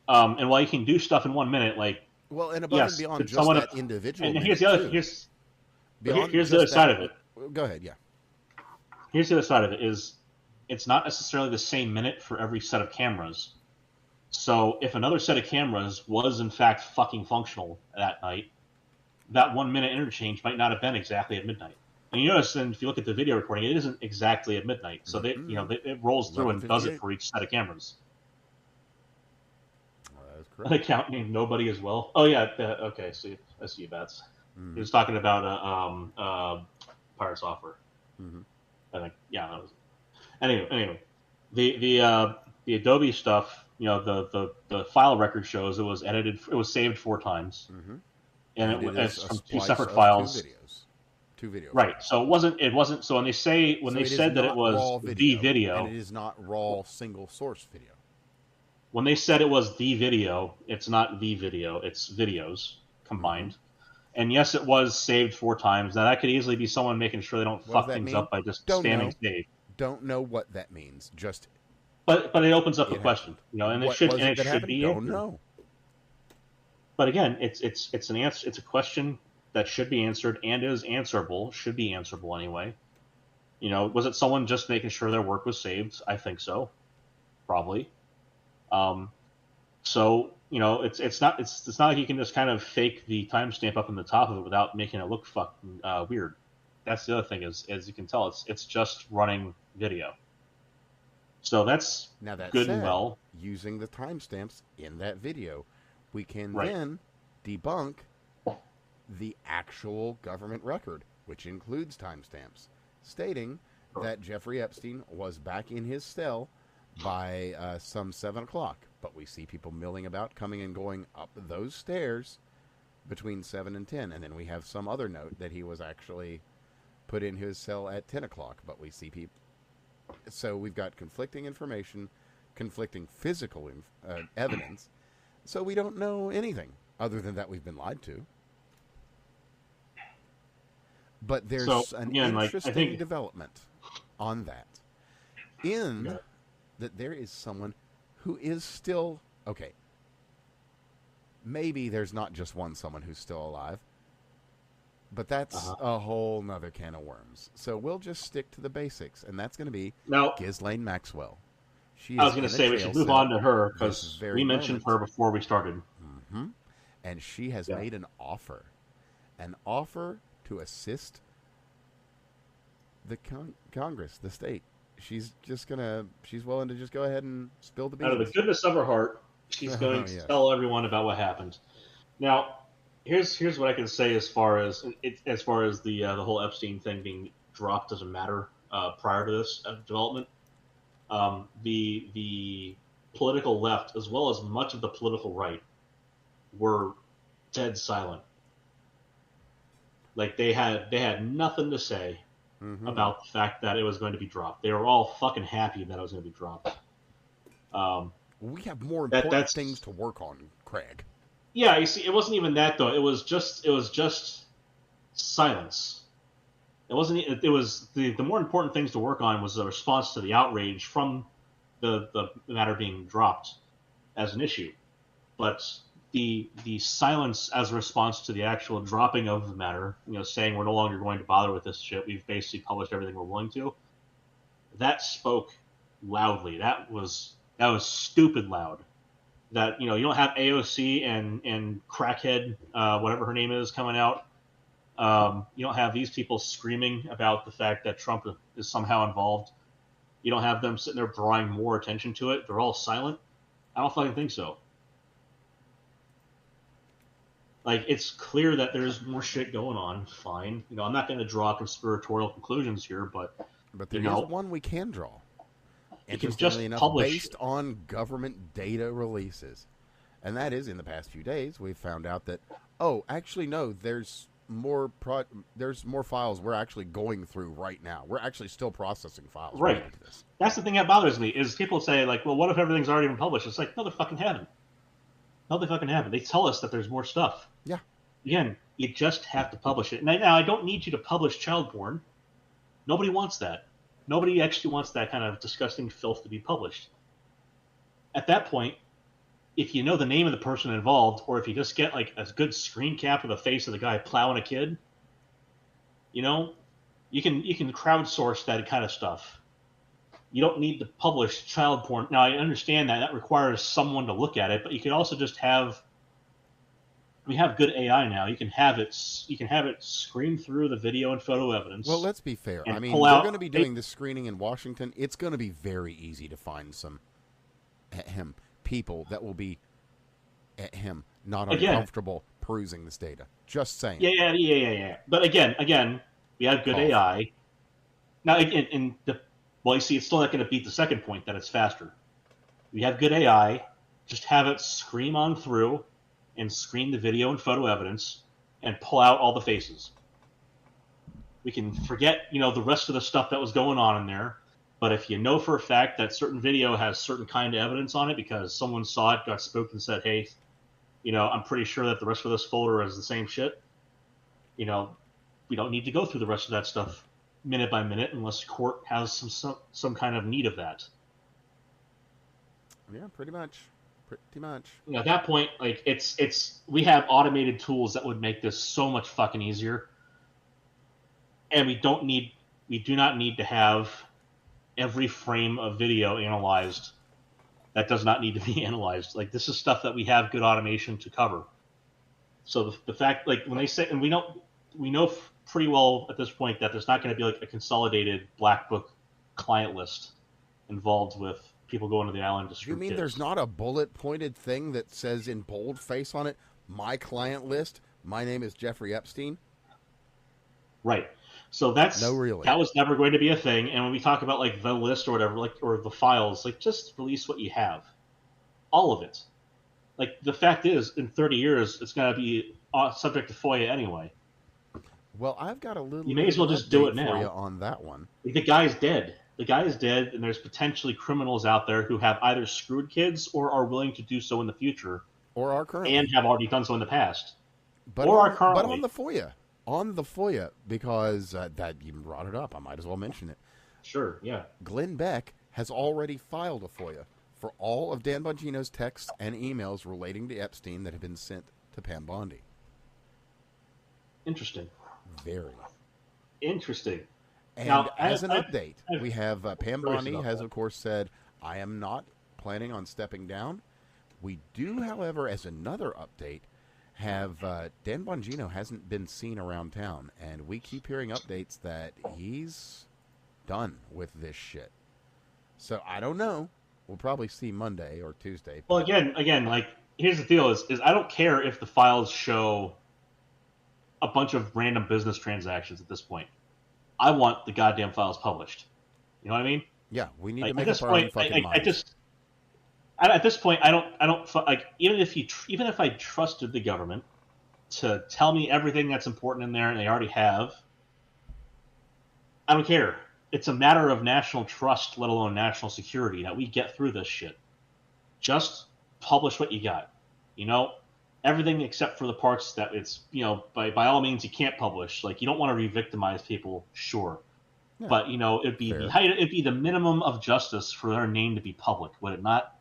And while you can do stuff in 1 minute, like... Well, and above and beyond just that individual... And here's the other... Here's the other side of it. Go ahead, yeah. Here's the other side of it, is it's not necessarily the same minute for every set of cameras. So if another set of cameras was, in fact, fucking functional that night, that 1 minute interchange might not have been exactly at midnight. And you notice, then if you look at the video recording, it isn't exactly at midnight. So it rolls through and does it for each set of cameras. That's An correct. account named Nobody as well. Oh yeah, okay. So I see you, Bats. He was talking about Pirate's Offer. I think, yeah. That was... Anyway, the Adobe stuff, the file record shows it was edited. It was saved 4 times, and it's from 2 separate files. Two videos. Right. So it wasn't. So when they said that it was the video, and it is not raw single source video. When they said it was the video, it's not the video. It's videos combined. And yes, it was saved 4 times. Now that could easily be someone making sure they don't fuck things up by just spamming save. Don't know what that means. Just. But it opens up a question, and it should be. Don't know. But again, it's an answer. It's a question that should be answered and is answerable. Should be answerable anyway. Was it someone just making sure their work was saved? I think so, probably. So it's not like you can just kind of fake the timestamp up on the top of it without making it look fucking weird. That's the other thing is, as you can tell, it's just running video. So that's now that good said, and well. Using the timestamps in that video, we can then debunk the actual government record, which includes timestamps, stating that Jeffrey Epstein was back in his cell by some 7 o'clock. But we see people milling about, coming and going up those stairs between 7 and 10. And then we have some other note that he was actually put in his cell at 10 o'clock. But we see people. So we've got conflicting information, conflicting physical evidence. So we don't know anything other than that we've been lied to. But there's an interesting development on that. That there is someone who is still... Okay. Maybe there's not just someone who's still alive. But that's a whole nother can of worms. So we'll just stick to the basics. And that's going to be Ghislaine Maxwell. I was going to say we should move on to her because we mentioned her before we started. And she has made an offer. An offer to assist the Congress, the state. She's willing to just go ahead and spill the beans. Out of the goodness of her heart, she's going to tell everyone about what happened. Now, here's what I can say as far as the whole Epstein thing being dropped doesn't matter prior to this development. The political left, as well as much of the political right, were dead silent. Like they had nothing to say about the fact that it was going to be dropped. They were all fucking happy that it was going to be dropped. We have more important things to work on, Craig. Yeah, you see, it wasn't even that though. It was just silence. It wasn't. It was the more important things to work on was the response to the outrage from the matter being dropped as an issue, but the silence as a response to the actual dropping of the matter, saying we're no longer going to bother with this shit. We've basically published everything we're willing to. That spoke loudly. That was stupid loud. That you don't have AOC and crackhead whatever her name is coming out. You don't have these people screaming about the fact that Trump is somehow involved. You don't have them sitting there drawing more attention to it. They're all silent. I don't fucking think so. Like, it's clear that there's more shit going on. Fine. I'm not going to draw conspiratorial conclusions here, but there is one we can draw. Interestingly enough, based on government data releases. And that is, in the past few days, we've found out that, actually, no, there's more files we're actually going through right now. We're actually still processing files. Right. This. That's the thing that bothers me, is people say, like, well, what if everything's already been published? It's like, no, they fucking haven't. No, they fucking haven't. They tell us that there's more stuff. Yeah. Again, you just have to publish it. Now, I don't need you to publish child porn. Nobody wants that. Nobody actually wants that kind of disgusting filth to be published. At that point, if you know the name of the person involved, or if you just get like a good screen cap of the face of the guy plowing a kid, you can crowdsource that kind of stuff. You don't need to publish child porn. Now, I understand that requires someone to look at it, but you could also just have we have good AI now. You can have it screen through the video and photo evidence. Well, let's be fair. I mean, pull they're out going to be doing this screening in Washington. It's going to be very easy to find some people that will be not uncomfortable perusing this data. Just saying. Yeah. But again, we have good AI. Now, well, you see, it's still not going to beat the second point that it's faster. We have good AI. Just have it scream on through and screen the video and photo evidence and pull out all the faces. We can forget, the rest of the stuff that was going on in there. But if you know for a fact that certain video has certain kind of evidence on it because someone saw it, got spooked, and said, hey, I'm pretty sure that the rest of this folder is the same shit, we don't need to go through the rest of that stuff minute by minute unless court has some kind of need of that. Yeah, pretty much. At that point, like we have automated tools that would make this so much fucking easier, and we do not need to have every frame of video analyzed that does not need to be analyzed. Like, this is stuff that we have good automation to cover. So the fact, like, when they say, and we know pretty well at this point that there's not going to be like a consolidated black book client list involved with people going to the island to screw You mean kids. There's not a bullet-pointed thing that says in bold face on it, my client list, my name is Jeffrey Epstein? Right. So that was never going to be a thing. And when we talk about like the list or whatever, like, or the files, like, just release what you have, all of it. Like, the fact is, in 30 years, it's going to be subject to FOIA anyway. Well, I've got a little. You may as well just do it for now. you on that one. The guy's dead. The guy is dead, and there's potentially criminals out there who have either screwed kids or are willing to do so in the future, or are currently, and have already done so in the past, but are currently. But on the FOIA, because that you brought it up, I might as well mention it. Sure, yeah. Glenn Beck has already filed a FOIA for all of Dan Bongino's texts and emails relating to Epstein that have been sent to Pam Bondi. Interesting. Very interesting. And now, as an update, we have Pam Bondi has, that. Of course, said, I am not planning on stepping down. We do, however, as another update, have Dan Bongino hasn't been seen around town, and we keep hearing updates that he's done with this shit. So I don't know. We'll probably see Monday or Tuesday. Well, again, like, here's the deal: is I don't care if the files show a bunch of random business transactions at this point. I want the goddamn files published. You know what I mean? Yeah, we need like, to make up our own fucking minds. At this point, I don't like, even if I trusted the government to tell me everything that's important in there, and they already have, I don't care. It's a matter of national trust, let alone national security, that we get through this shit. Just publish what you got. Everything except for the parts that it's, by all means you can't publish. Like, you don't want to re-victimize people, sure. Yeah, but, it'd be the minimum of justice for their name to be public, would it not?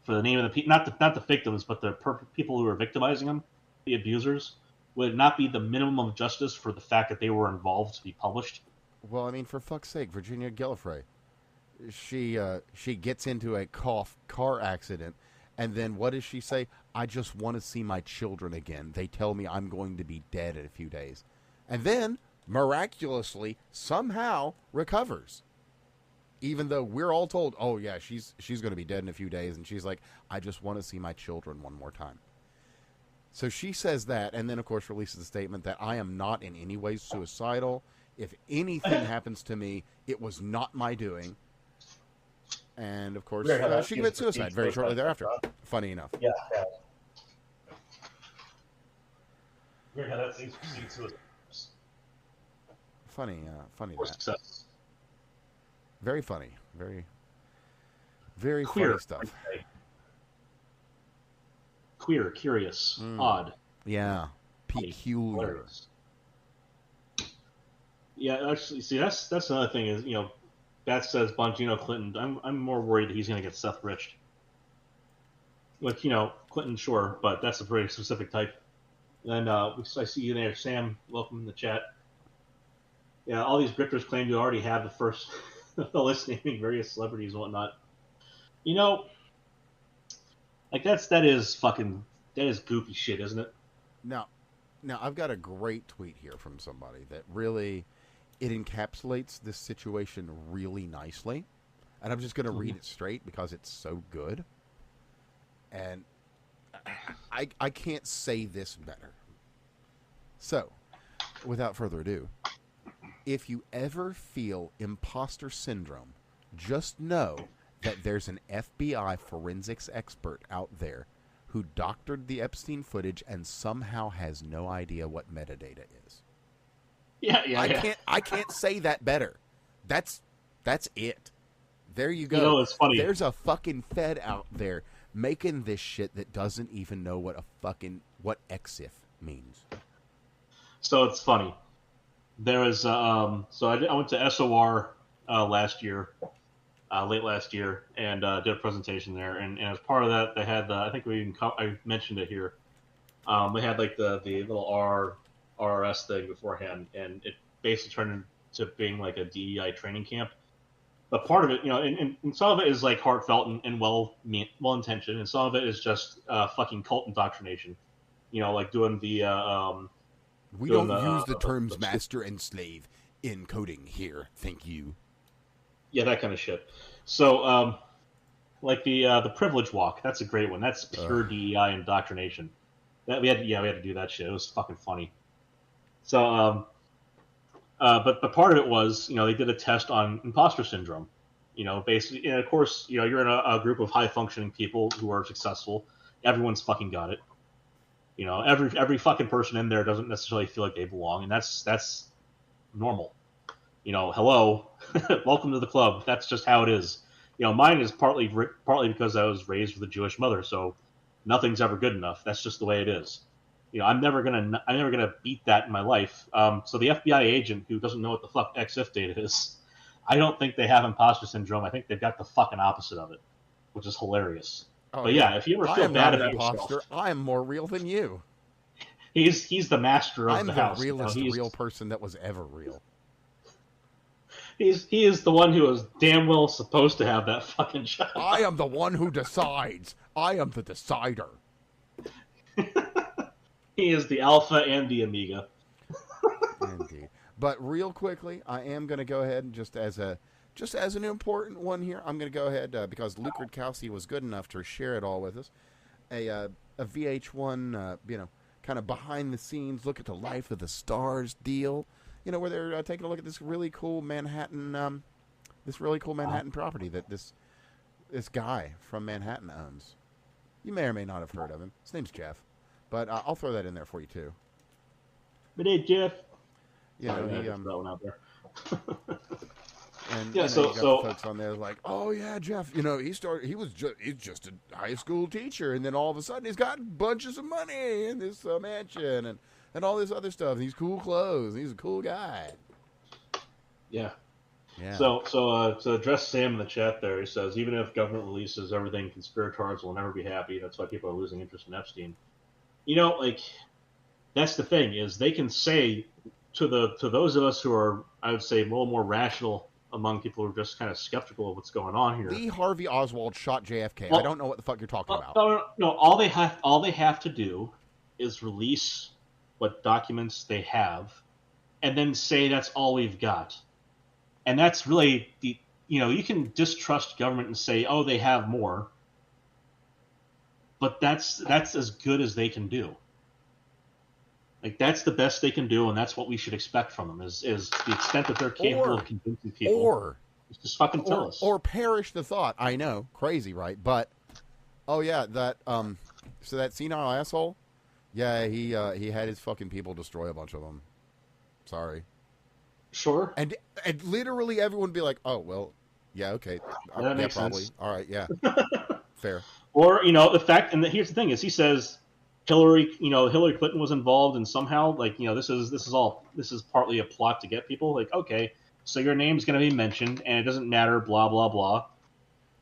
For the name of the people, not the victims, but the people who are victimizing them, the abusers, would it not be the minimum of justice for the fact that they were involved to be published? Well, I mean, for fuck's sake, Virginia Gillifrey, she gets into a car accident, and then what does she say? I just want to see my children again. They tell me I'm going to be dead in a few days, and then miraculously somehow recovers. Even though we're all told, oh yeah, she's going to be dead in a few days, and she's like, I just want to see my children one more time. So she says that, and then of course releases a statement that I am not in any way suicidal. If anything happens to me, it was not my doing. And of course, she commits suicide very shortly thereafter. Funny enough. Yeah. Weird how that seems suicide. Funny that. Very funny. Very queer funny stuff. Queer, curious, odd. Yeah. Peculiar. Yeah, actually, see, that's another thing is, Bat says Bongino Clinton. I'm more worried that he's going to get Seth Rich. Like, Clinton, sure, but that's a very specific type. And I see you there, Sam. Welcome in the chat. Yeah, all these grifters claim to already have the list naming various celebrities and whatnot. Like, that is goofy shit, isn't it? Now, I've got a great tweet here from somebody that really it encapsulates this situation really nicely, and I'm just going to read it straight because it's so good, and I can't say this better. So, without further ado, if you ever feel imposter syndrome, just know that there's an FBI forensics expert out there who doctored the Epstein footage and somehow has no idea what metadata is. Yeah. I can't say that better. That's it. There you go. You know, it's funny. There's a fucking Fed out there making this shit that doesn't even know what EXIF means. So it's funny. There was I went to SOR last year, late last year, and did a presentation there. And as part of that, they had I think I mentioned it here. They had like the little RRS thing beforehand, and it basically turned into being like a DEI training camp. But part of it, and some of it is like heartfelt and well intentioned, and some of it is just fucking cult indoctrination. Like doing the. We don't use the terms master and slave in coding here. Thank you. Yeah, that kind of shit. So, like the privilege walk, that's a great one. That's pure DEI indoctrination. That we had to do that shit. It was fucking funny. So, but part of it was, they did a test on imposter syndrome. Basically, and of course, you're in a group of high functioning people who are successful. Everyone's fucking got it. Every fucking person in there doesn't necessarily feel like they belong, and that's normal. Hello, welcome to the club. That's just how it is. Mine is partly because I was raised with a Jewish mother, so nothing's ever good enough. That's just the way it is. I'm never gonna beat that in my life. So the FBI agent who doesn't know what the fuck EXIF data is, I don't think they have imposter syndrome. I think they've got the fucking opposite of it, which is hilarious. Oh, but yeah, if you ever feel bad about yourself, I am more real than you. He's the master of the house. I'm the realest real person that was ever real. He is the one who is damn well supposed to have that fucking job. I am the one who decides. I am the decider. He is the alpha and the omega. Indeed. But real quickly, I am going to go ahead and just as an important one here, I'm going to go ahead because Luke Rudkowski was good enough to share it all with us. A VH1, kind of behind the scenes look at the life of the stars deal. Where they're taking a look at this really cool Manhattan, property that this guy from Manhattan owns. You may or may not have heard of him. His name's Jeff, but I'll throw that in there for you too. But hey, Jeff. He that one out there. And yeah, you got the folks on there like, oh yeah, Jeff. He's just a high school teacher, and then all of a sudden he's got bunches of money in this mansion and all this other stuff. And he's cool clothes. And he's a cool guy. Yeah. Yeah. So to address Sam in the chat there, he says even if government releases everything, conspirators will never be happy. That's why people are losing interest in Epstein. That's the thing is they can say to those of us who are, I would say, a little more rational among people who are just kind of skeptical of what's going on here. Lee Harvey Oswald shot JFK. Well, I don't know what the fuck you're talking about. No. All they have to do is release what documents they have, and then say that's all we've got. And that's really you can distrust government and say, oh, they have more, but that's as good as they can do. Like that's the best they can do, and that's what we should expect from them. Is the extent that they're capable of convincing people. Just fucking tell us. Or perish the thought. I know, crazy, right? But oh yeah, that so that senile asshole. Yeah, he had his fucking people destroy a bunch of them. Sorry. Sure. And literally everyone would be like, oh well, yeah, okay, that makes probably. sense. All right, yeah, fair. Or the fact, and here's the thing: is he says Hillary Clinton was involved, and somehow this is partly a plot to get people. Like, okay, so your name's going to be mentioned, and it doesn't matter, blah blah blah.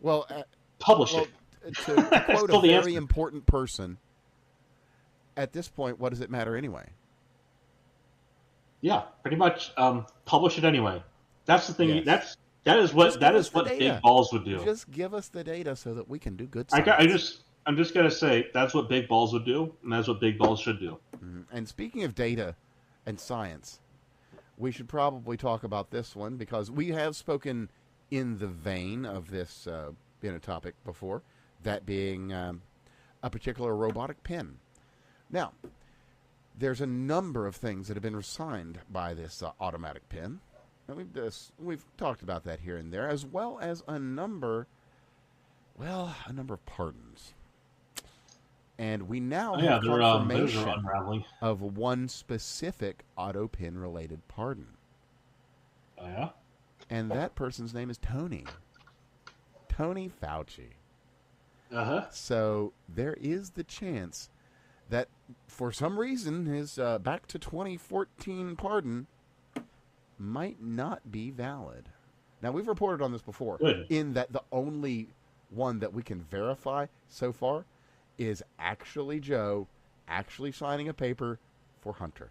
Well, publish it. To quote a very important person, at this point, what does it matter anyway? Yeah, pretty much. Publish it anyway. That's the thing. Yes. That is what big balls would do. Just give us the data so that we can do good science. I'm just gonna say that's what big balls would do, and that's what big balls should do. And speaking of data and science, we should probably talk about this one because we have spoken in the vein of this topic before, that being a particular robotic pen. Now, there's a number of things that have been signed by this automatic pen. And we've talked about that here and there, as well as a number of pardons. And we now have confirmation of one specific auto pen related pardon. Oh, yeah? And that person's name is Tony Fauci. Uh-huh. So there is the chance that for some reason his back to 2014 pardon might not be valid. Now, we've reported on this before. Good. In that the only one that we can verify so far is actually Joe actually signing a paper for Hunter.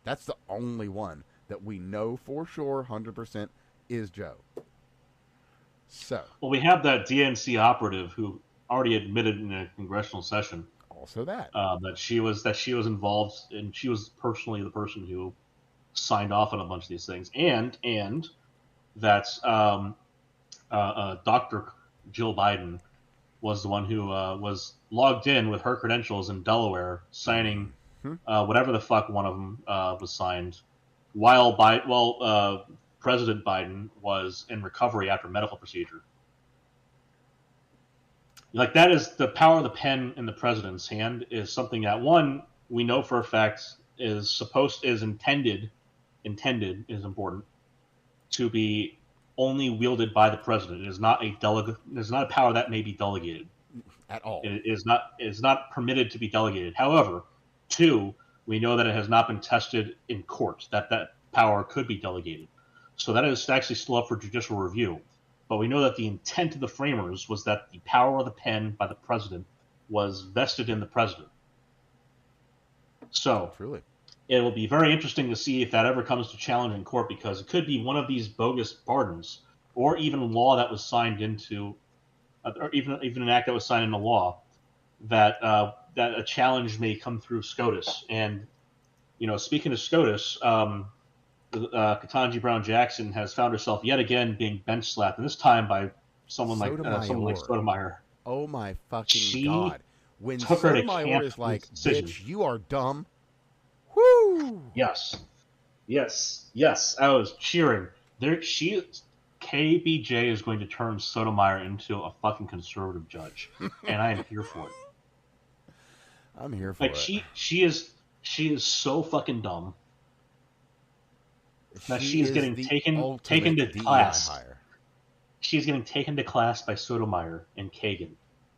That's the only one that we know for sure 100% is Joe. So, well, we have that DNC operative who already admitted in a congressional session also that she was involved, and she was personally the person who signed off on a bunch of these things, and that Dr. Jill Biden was the one who was logged in with her credentials in Delaware, signing whatever the fuck one of them was signed, while President Biden was in recovery after a medical procedure. Like, that is the power of the pen in the president's hand is something that, one, we know for a fact is intended is important to be only wielded by the president. It is not a power that may be delegated at all. It is not permitted to be delegated. However, two, we know that it has not been tested in court that power could be delegated. So that is actually still up for judicial review. But we know that the intent of the framers was that the power of the pen by the president was vested in the president. So truly, it will be very interesting to see if that ever comes to challenge in court, because it could be one of these bogus pardons, or even law that was signed into, or even an act that was signed into law, that a challenge may come through SCOTUS. And speaking of SCOTUS, Ketanji Brown Jackson has found herself yet again being bench slapped, and this time by someone like Sotomayor. Oh my fucking god! When took her to Sotomayor camp is like, decision. "Bitch, you are dumb." Woo! Yes. I was cheering. KBJ is going to turn Sotomayor into a fucking conservative judge, and I am here for it. I'm here for it. She is so fucking dumb. That she is getting taken to class. She's getting taken to class by Sotomayor and Kagan,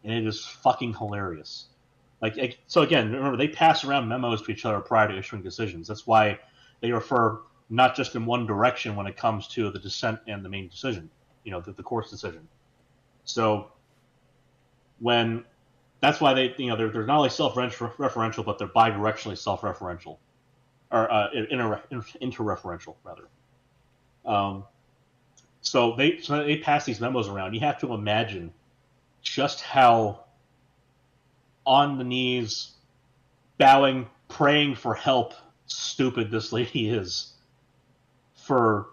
and it is fucking hilarious. So again, remember, they pass around memos to each other prior to issuing decisions. That's why they refer not just in one direction when it comes to the dissent and the main decision, the court's decision. So that's why they're not only self-referential, but they're bidirectionally self-referential. Or interreferential, rather. So they pass these memos around. You have to imagine just how on the knees, bowing, praying for help, stupid this lady is for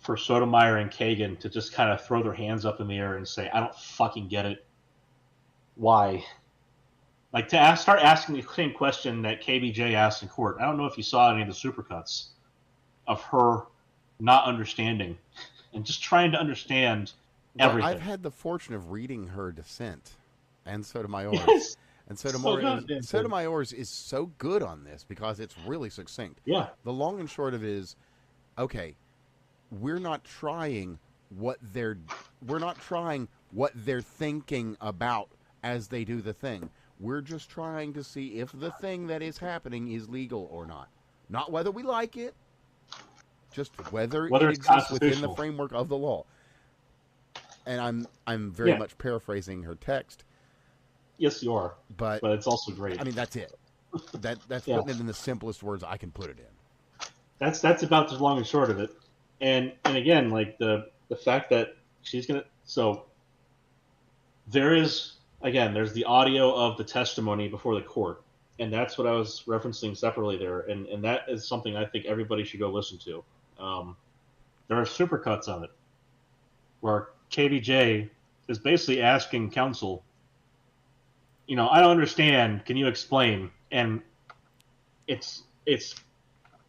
Sotomayor and Kagan to just kind of throw their hands up in the air and say, "I don't fucking get it. Why?" Like, to start asking the same question that KBJ asked in court. I don't know if you saw any of the supercuts of her not understanding and just trying to understand everything. I've had the fortune of reading her dissent and Sotomayor's. Yes. And Sotomayor's is so good on this because it's really succinct. Yeah. The long and short of it is, okay, we're not trying what they're thinking about as they do the thing. We're just trying to see if the thing that is happening is legal or not. Not whether we like it, just whether it exists within the framework of the law. And I'm very much paraphrasing her text. Yes, you are. But it's also great. I mean, that's it. That's putting it in the simplest words I can put it in. That's about the long and short of it. And again, like the fact that she's gonna. So there's the audio of the testimony before the court, And that's what I was referencing separately there, and that is something I think everybody should go listen to. There are supercuts of it where KBJ is basically asking counsel, I don't understand. Can you explain? And it's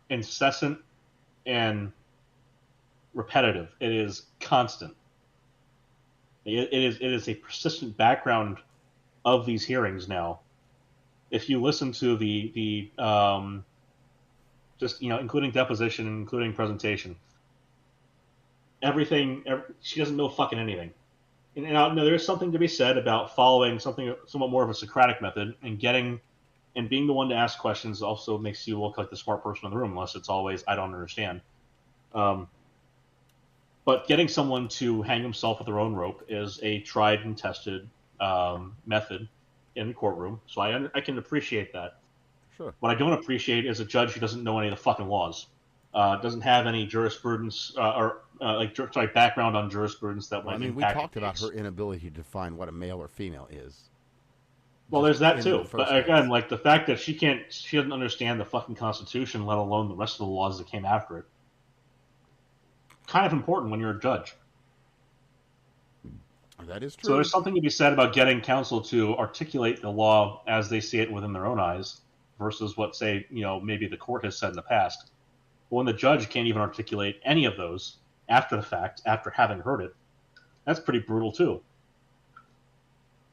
incessant and repetitive. It is constant. It is a persistent background of these hearings now. If you listen to the just including deposition, including presentation, everything, she doesn't know fucking anything. And there is something to be said about following something somewhat more of a Socratic method and being the one to ask questions also makes you look like the smart person in the room, unless it's always I don't understand. But getting someone to hang himself with their own rope is a tried and tested method in the courtroom, so I can appreciate that. Sure. What I don't appreciate is a judge who doesn't know any of the fucking laws, doesn't have any jurisprudence background on jurisprudence that might impact. We talked about her inability to define what a male or female is. Well, there's that too. But again, like the fact that she doesn't understand the fucking Constitution, let alone the rest of the laws that came after it. Kind of important when you're a judge. That is true. So there's something to be said about getting counsel to articulate the law as they see it within their own eyes versus what, say, maybe the court has said in the past. But when the judge can't even articulate any of those after the fact, after having heard it, that's pretty brutal too.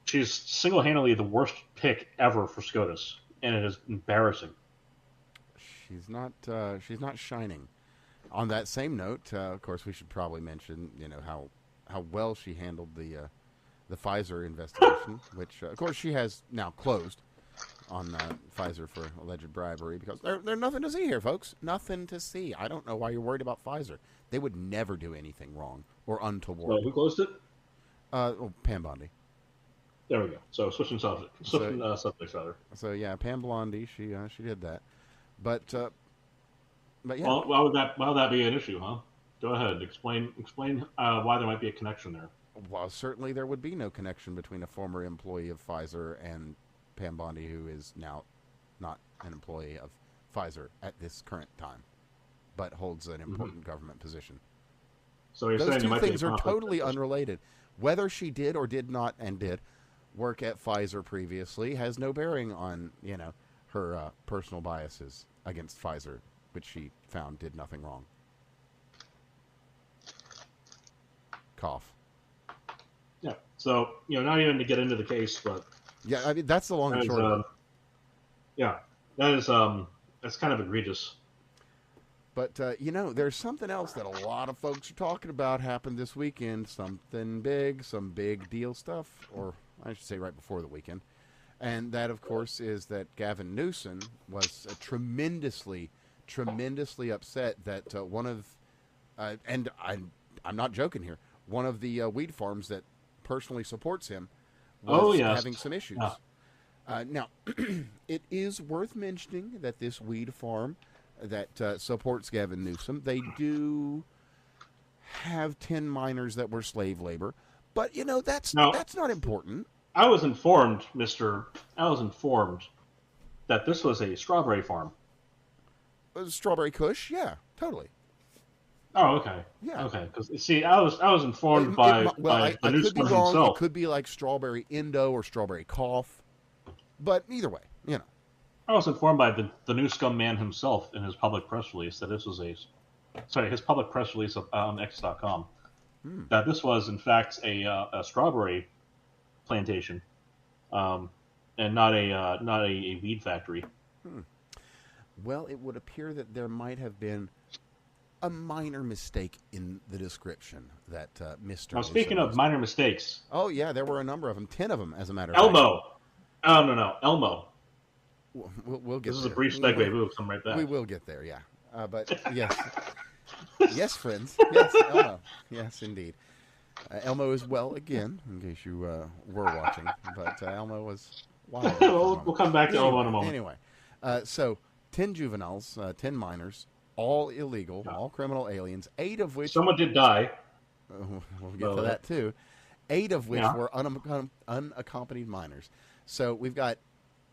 She's single-handedly the worst pick ever for SCOTUS, and it is embarrassing. She's not shining. On that same note, of course, we should probably mention, how well she handled the Pfizer investigation, which, of course, she has now closed on Pfizer for alleged bribery because there's nothing to see here, folks. Nothing to see. I don't know why you're worried about Pfizer. They would never do anything wrong or untoward. Well, who closed it? Pam Bondi. There we go. So switching subjects, rather. So yeah, Pam Bondi, she did that, but yeah. Well, why would that be an issue, huh? Go ahead, explain why there might be a connection there. Well, certainly there would be no connection between a former employee of Pfizer and Pam Bondi, who is now not an employee of Pfizer at this current time, but holds an important government position. So you're those saying two things are totally unrelated. Whether she did or did not and did work at Pfizer previously has no bearing on her personal biases against Pfizer, which she found did nothing wrong. Cough. Yeah. So not even to get into the case, but yeah, I mean that's the long and short of it. Yeah, that's kind of egregious. But there's something else that a lot of folks are talking about happened this weekend. Something big, some big deal stuff, or I should say right before the weekend. And that, of course, is that Gavin Newsom was tremendously upset that one of, and I'm not joking here, one of the weed farms that personally supports him was having some issues. Yeah. Now, it is worth mentioning that this weed farm that supports Gavin Newsom, they do have 10 miners that were slave labor, but that's not important. I was informed that this was a strawberry farm. Strawberry Kush, yeah, totally. Oh, okay. Yeah. Okay. Because see, I was informed by the Newsom himself. It could be like strawberry Indo or strawberry cough, but either way, I was informed by the New Scum man himself in his public press release that this was his public press release on X.com, that this was in fact a strawberry plantation, and not a weed factory. Well, it would appear that there might have been a minor mistake in the description that Mr. Now, speaking of minor mistakes. Oh, yeah, there were a number of them. 10 of them, as a matter of Elmo. Fact. Oh, no. Elmo. We'll get this there. Is a brief segue. We'll come right back. We will get there, yeah. But, yes. Yes, friends. Yes, Elmo. Yes, indeed. Elmo is well again, in case you were watching. But Elmo was wild. We'll come back to Elmo in a moment. Anyway, so 10 juveniles, 10 minors, all illegal, all criminal aliens, 8 of which... Someone did die. We'll get to that, too. 8 of which were unaccompanied minors. So we've got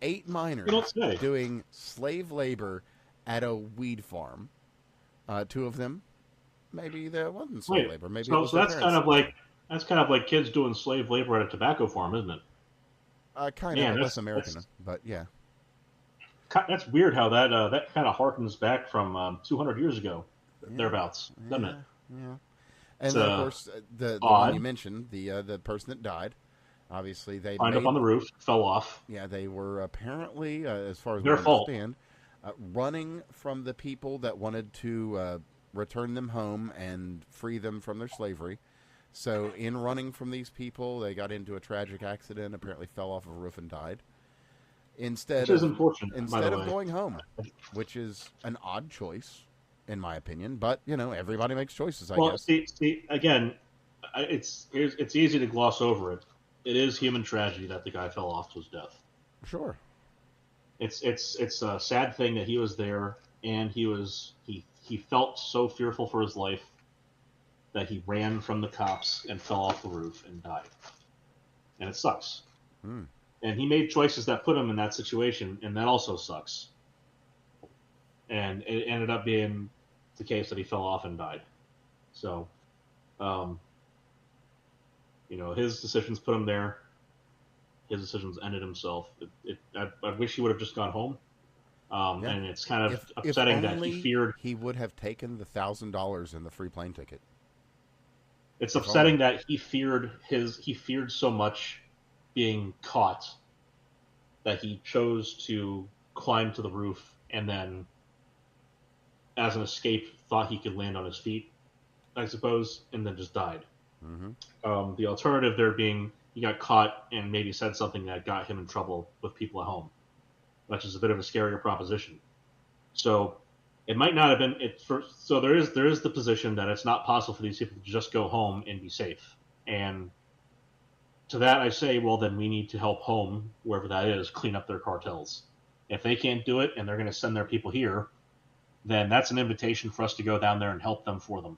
8 miners You don't say. doing slave labor at a weed farm. 2 of them, maybe there wasn't slave labor. Maybe it was so their that's parents. that's kind of like kids doing slave labor at a tobacco farm, isn't it? Kind Man, of less American, but yeah. That's weird how that kind of harkens back from 200 years ago, Yeah, thereabouts, doesn't it? Yeah. And It's then, of course, the one you odd. mentioned, the person that died, obviously they Climbed up made... on the roof, fell off. Yeah, they were apparently, as far as we Their fault. understand, running from the people that wanted to return them home and free them from their slavery. So in running from these people, they got into a tragic accident, apparently fell off of a roof and died. Which is unfortunate, by the way. Going home, which is an odd choice, in my opinion. But, everybody makes choices, I guess. See, again, it's easy to gloss over it. It is human tragedy that the guy fell off to his death. Sure. It's a sad thing that he was there, and he felt so fearful for his life that he ran from the cops and fell off the roof and died. And it sucks. And he made choices that put him in that situation, and that also sucks. And it ended up being the case that he fell off and died. So, his decisions put him there. His decisions ended himself. I wish he would have just gone home. And it's kind of upsetting that he feared... He would have taken the $1,000 in the free plane ticket. It's upsetting that he feared so much being caught that he chose to climb to the roof and then, as an escape, thought he could land on his feet, I suppose, and then just died. Mm-hmm. The alternative there being he got caught and maybe said something that got him in trouble with people at home, which is a bit of a scarier proposition. So it might not have been it first. So there is the position that it's not possible for these people to just go home and be safe. And to that I say, well, then we need to help home, wherever that is, clean up their cartels. If they can't do it and they're going to send their people here, then that's an invitation for us to go down there and help them for them.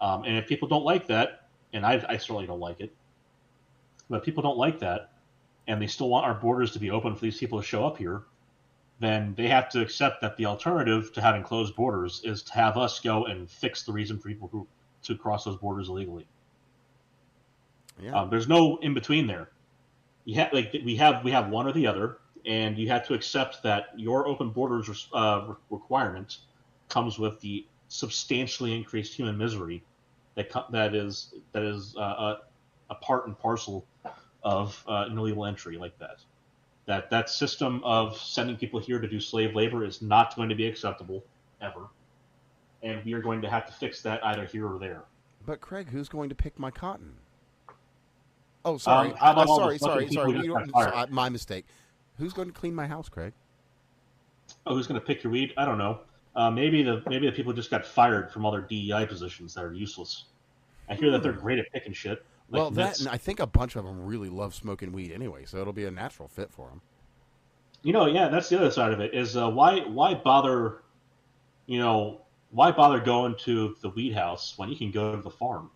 And if people don't like that, and I certainly don't like it, but if people don't like that, and they still want our borders to be open for these people to show up here, then they have to accept that the alternative to having closed borders is to have us go and fix the reason for people to cross those borders illegally. Yeah. There's no in between there. We have one or the other, and you have to accept that your open borders requirement comes with the substantially increased human misery that is a part and parcel of an illegal entry like that. That system of sending people here to do slave labor is not going to be acceptable ever, and we are going to have to fix that either here or there. But Craig, who's going to pick my cotton? Oh, sorry. Sorry. My mistake. Who's going to clean my house, Craig? Oh, who's going to pick your weed? I don't know. Maybe the people just got fired from all their DEI positions that are useless. I hear that they're great at picking shit. Well, and I think a bunch of them really love smoking weed anyway, so it'll be a natural fit for them. Yeah, that's the other side of it. Is why bother? Why bother going to the weed house when you can go to the farm?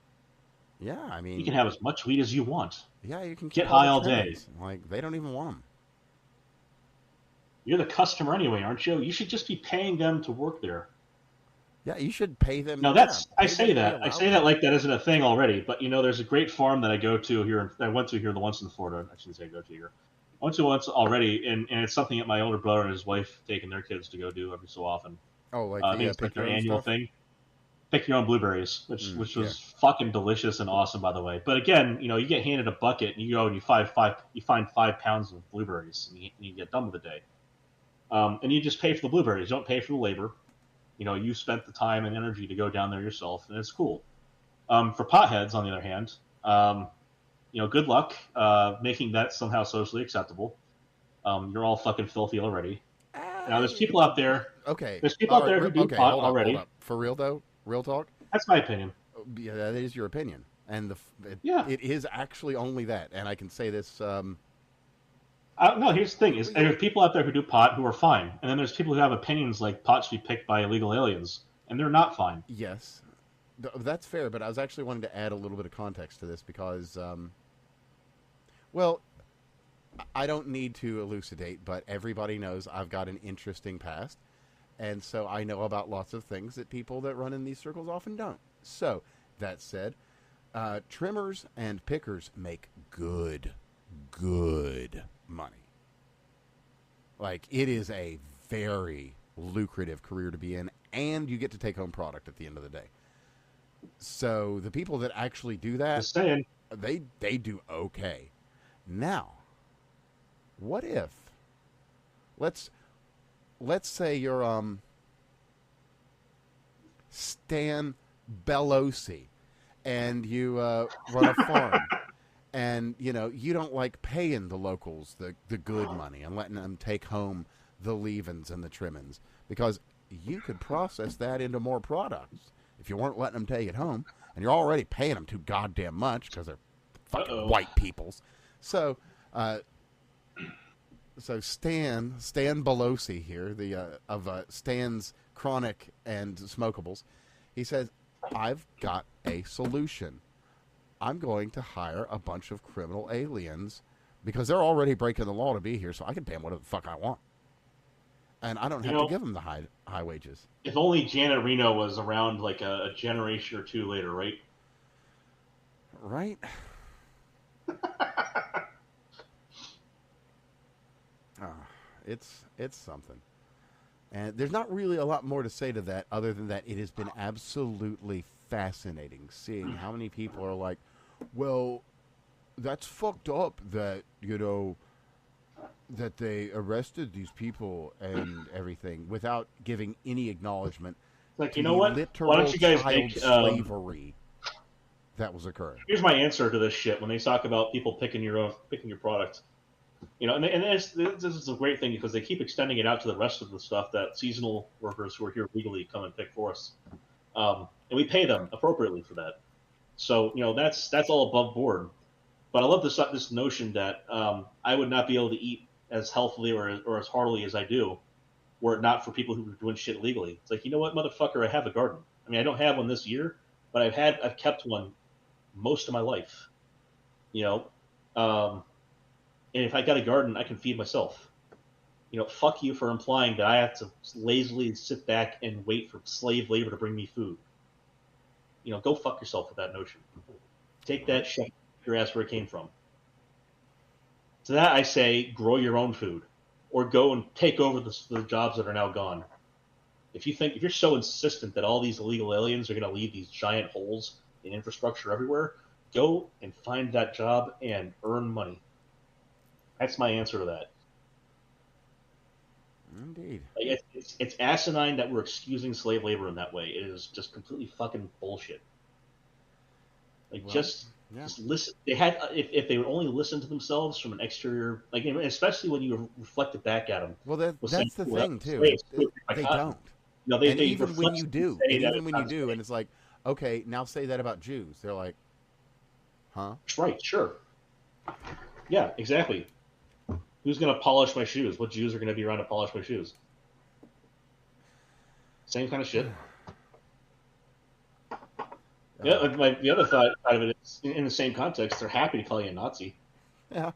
Yeah, I mean, you can have as much weed as you want. Yeah, you can get high all day. Like, they don't even want them. You're the customer anyway, aren't you? You should just be paying them to work there. Yeah, you should pay them. No, I say that like that isn't a thing already. But there's a great farm that I go to here. I went to here the once in Florida. I shouldn't say I go to here. I went to once already, and it's something that my older brother and his wife taking their kids to go do every so often. Oh, like it's like their annual thing. Pick your own blueberries, which was fucking delicious and awesome, by the way. But again, you get handed a bucket and you go and you find 5 pounds of blueberries and you get done with the day. And you just pay for the blueberries. You don't pay for the labor. You spent the time and energy to go down there yourself, and it's cool. For potheads, on the other hand, good luck making that somehow socially acceptable. You're all fucking filthy already. Now, there's people out there. Okay. There's people out there who do pot already. Hold up. For real though, real talk. That's my opinion. Yeah, that is your opinion, and it is actually only that. And I can say this. No, here's the thing: there's people out there who do pot who are fine, and then there's people who have opinions like pot should be picked by illegal aliens, and they're not fine. Yes, that's fair. But I was actually wanting to add a little bit of context to this because, well, I don't need to elucidate, but everybody knows I've got an interesting past. And so I know about lots of things that people that run in these circles often don't. So, that said, trimmers and pickers make good money. Like, it is a very lucrative career to be in, and you get to take home product at the end of the day. So, the people that actually do that, Just saying. they do okay. Now, what if, let's say you're Stan Belosi, and you run a farm, and you don't like paying the locals the good money and letting them take home the leavings and the trimmings, because you could process that into more products if you weren't letting them take it home, and you're already paying them too goddamn much because they're fucking white peoples. So Stan Belosi here, of Stan's Chronic and Smokables, he says, I've got a solution. I'm going to hire a bunch of criminal aliens because they're already breaking the law to be here, so I can pay them whatever the fuck I want. And I don't have to give them the high wages. If only Janet Reno was around like a generation or two later, right? Right? It's something. And there's not really a lot more to say to that other than that it has been absolutely fascinating seeing how many people are like, well, that's fucked up that, that they arrested these people and everything without giving any acknowledgement like, to you know the what? literal Why don't you guys child make slavery that was occurring. Here's my answer to this shit when they talk about people picking your product. And this is a great thing because they keep extending it out to the rest of the stuff that seasonal workers who are here legally come and pick for us, and we pay them appropriately for that. So that's all above board. But I love this notion that I would not be able to eat as healthily or as heartily as I do, were it not for people who are doing shit legally. It's like, you know what, motherfucker, I have a garden. I mean, I don't have one this year, but I've kept one most of my life. And if I got a garden, I can feed myself. Fuck you for implying that I have to lazily sit back and wait for slave labor to bring me food. Go fuck yourself with that notion. Take that shit your ass where it came from. To that I say, grow your own food, or go and take over the jobs that are now gone. If you're so insistent that all these illegal aliens are going to leave these giant holes in infrastructure everywhere, go and find that job and earn money. That's my answer to that. Indeed. Like, it's asinine that we're excusing slave labor in that way. It is just completely fucking bullshit. Like, just listen. They had if they would only listen to themselves from an exterior, like, especially when you reflect it back at them. Well, that's the thing too. They don't. And even when you do, and it's like, okay, now say that about Jews. They're like, huh? Right, sure. Yeah, exactly. Who's going to polish my shoes? What Jews are going to be around to polish my shoes? Same kind of shit. Yeah, the other side of it is, in the same context, they're happy to call you a Nazi. Yeah.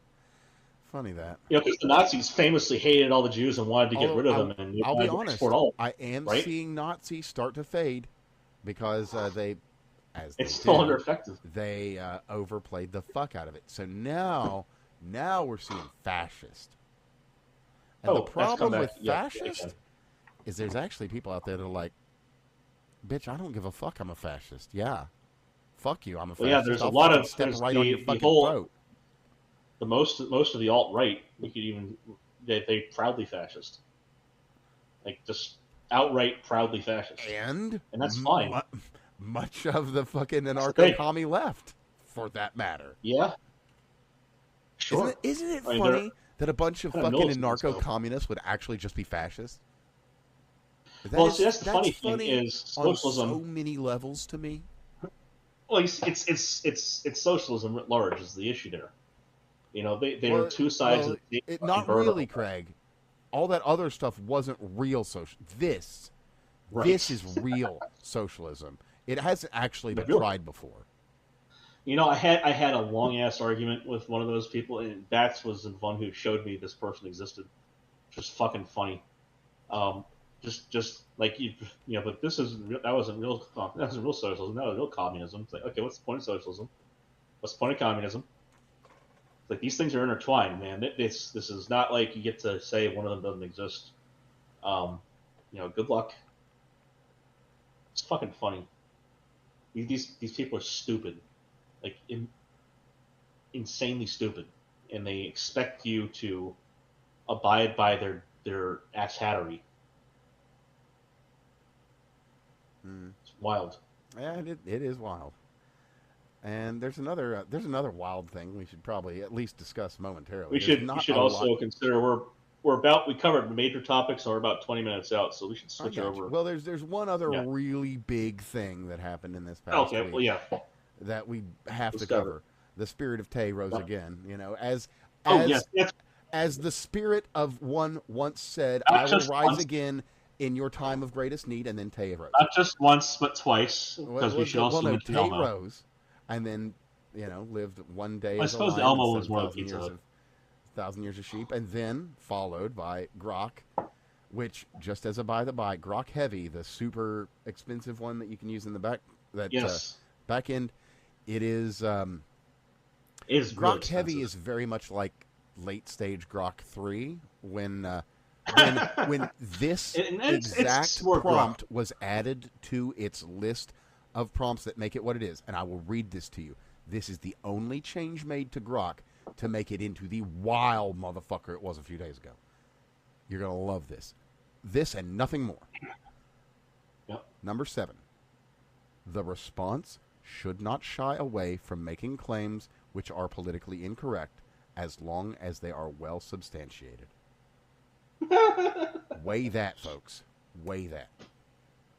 Funny that. Because the Nazis famously hated all the Jews and wanted to get rid of them. And I'll be honest, I am seeing Nazis start to fade because it's no longer effective. They overplayed the fuck out of it. So now we're seeing fascist. And the problem with fascist is there's actually people out there that are like, bitch, I don't give a fuck, I'm a fascist. Yeah. Fuck you, I'm a fascist. Well, yeah, there's I'll a lot of step right on your fucking throat. The most of the alt-right, you could even they proudly fascist. Like, just outright proudly fascist. And that's fine. Much of the fucking anarcho-commie left, for that matter. Yeah. Sure. Isn't it funny that a bunch of fucking anarcho-communists would actually just be fascists? That's the funny thing is socialism on so many levels to me. Well, it's socialism writ large is the issue there. They are two sides of the same. Not really, Craig. All that other stuff wasn't real social. This is real socialism. It hasn't actually been tried before. I had a long ass argument with one of those people, and Bats was the one who showed me this person existed. Just fucking funny. Just like but that wasn't real socialism. That was real communism. It's like, okay, what's the point of socialism? What's the point of communism? It's like, these things are intertwined, man. This is not like you get to say one of them doesn't exist. Good luck. It's fucking funny. These people are stupid, like insanely stupid, and they expect you to abide by their asshattery. It's wild. Yeah, it is wild. And there's another wild thing we should probably at least discuss momentarily. We should also consider we covered major topics, and we're about 20 minutes out, so we should switch over. Well, there's one other really big thing that happened in this past week. Well, yeah. That we have to cover. The spirit of Tay rose again. As the spirit of one once said, "I will rise again in your time of greatest need," and then Tay rose. Not just once, but twice, because we should also mention Tay Elmo. rose, and then lived one day. I suppose Elmo was one of the pizza. 1,000 years of sheep, and then followed by Grok, which, just as a by the by, Grok Heavy, the super expensive one that you can use in the back back end, it is Grok really Heavy is very much like late stage Grok 3 when this exact prompt was added to its list of prompts that make it what it is. And I will read this to you. This is the only change made to Grok to make it into the wild motherfucker it was a few days ago. You're going to love this. This and nothing more. Yep. Number 7. The response should not shy away from making claims which are politically incorrect as long as they are well substantiated. Weigh that, folks. Weigh that.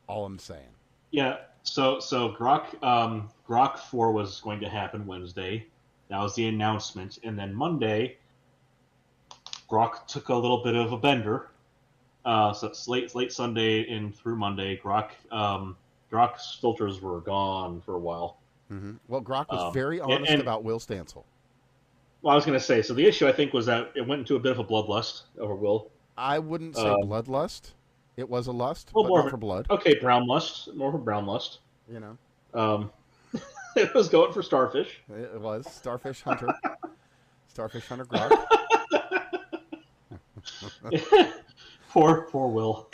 All I'm saying. Yeah. So Grok 4 was going to happen Wednesday. That was the announcement, and then Monday, Grok took a little bit of a bender. So it's late Sunday and through Monday. Grok's filters were gone for a while. Mm-hmm. Well, Grok was very honest about Will Stansel. Well, I was going to say, so the issue I think was that it went into a bit of a bloodlust over Will. I wouldn't say bloodlust. It was a lust, but not for blood. Okay, brown lust, more for brown lust. It was going for Starfish. It was Starfish Hunter. Starfish Hunter Grok. Poor Will.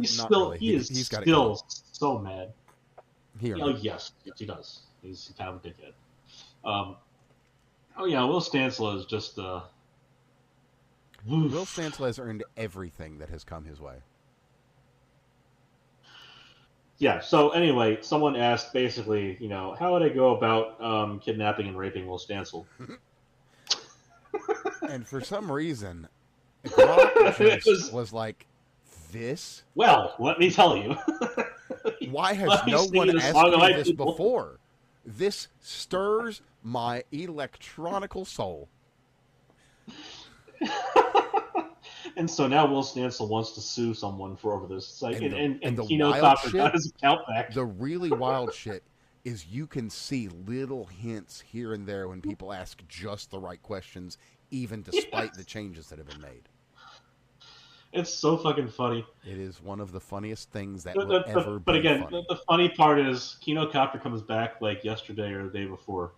He's still so mad. Yes, he does. He's kind of a dickhead. Will Stansel is just Will Stansel has earned everything that has come his way. Yeah, so anyway, someone asked basically, how would I go about kidnapping and raping Will Stansel? And for some reason, Grok was like, this? Well, let me tell you. Why has no one asked me this before? This stirs my electronical soul. And so now Will Stansel wants to sue someone for over this. It's like, and the Kino wild Copper shit, got his account back. The really wild shit is you can see little hints here and there when people ask just the right questions, even despite the changes that have been made. It's so fucking funny. It is one of the funniest things that will ever be. But again, funny. The funny part is Kino Copper comes back like yesterday or the day before,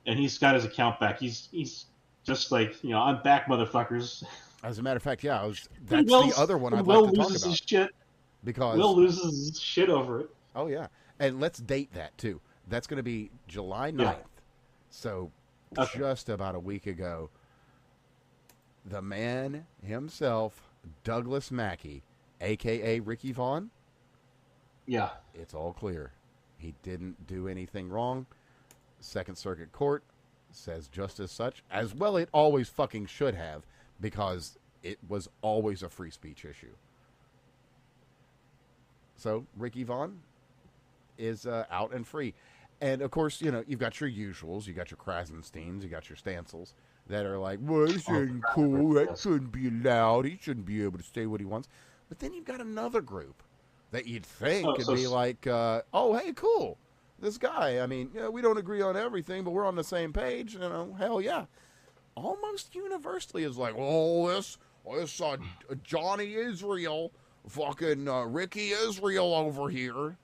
and he's got his account back. He's just like, I'm back, motherfuckers. As a matter of fact, that's the other one I'd like to talk about. His shit. Because Will loses his shit over it. Oh, yeah. And let's date that, too. That's going to be July 9th. Yeah. So just about a week ago, the man himself, Douglas Mackey, a.k.a. Ricky Vaughn. Yeah. It's all clear. He didn't do anything wrong. Second Circuit Court says just as such. As well, it always fucking should have, because it was always a free speech issue. So, Ricky Vaughn is out and free. And, of course, you've got your usuals. You got your Krasensteins. You got your Stansels that are like, well, this isn't cool. That shouldn't be allowed. He shouldn't be able to say what he wants. But then you've got another group that you'd think could be like, oh, hey, cool. this guy. I mean, we don't agree on everything, but we're on the same page. Hell yeah. Almost universally is like, this Johnny Israel, fucking Ricky Israel over here.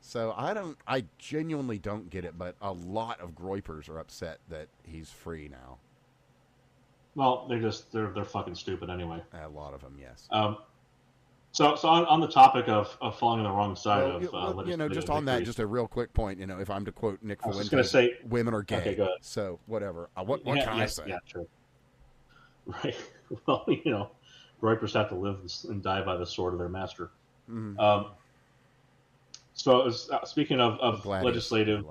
So I genuinely don't get it, but a lot of groypers are upset that he's free now. Well, they're fucking stupid anyway. A lot of them, yes. So on the topic of falling on the wrong side of just on that, just a real quick point. If I'm to quote Nick Fuentes, women are gay. Okay, go ahead. So whatever. What can I say? Yeah, true. Right. Well, groypers have to live and die by the sword of their master. Mm-hmm. So speaking of legislative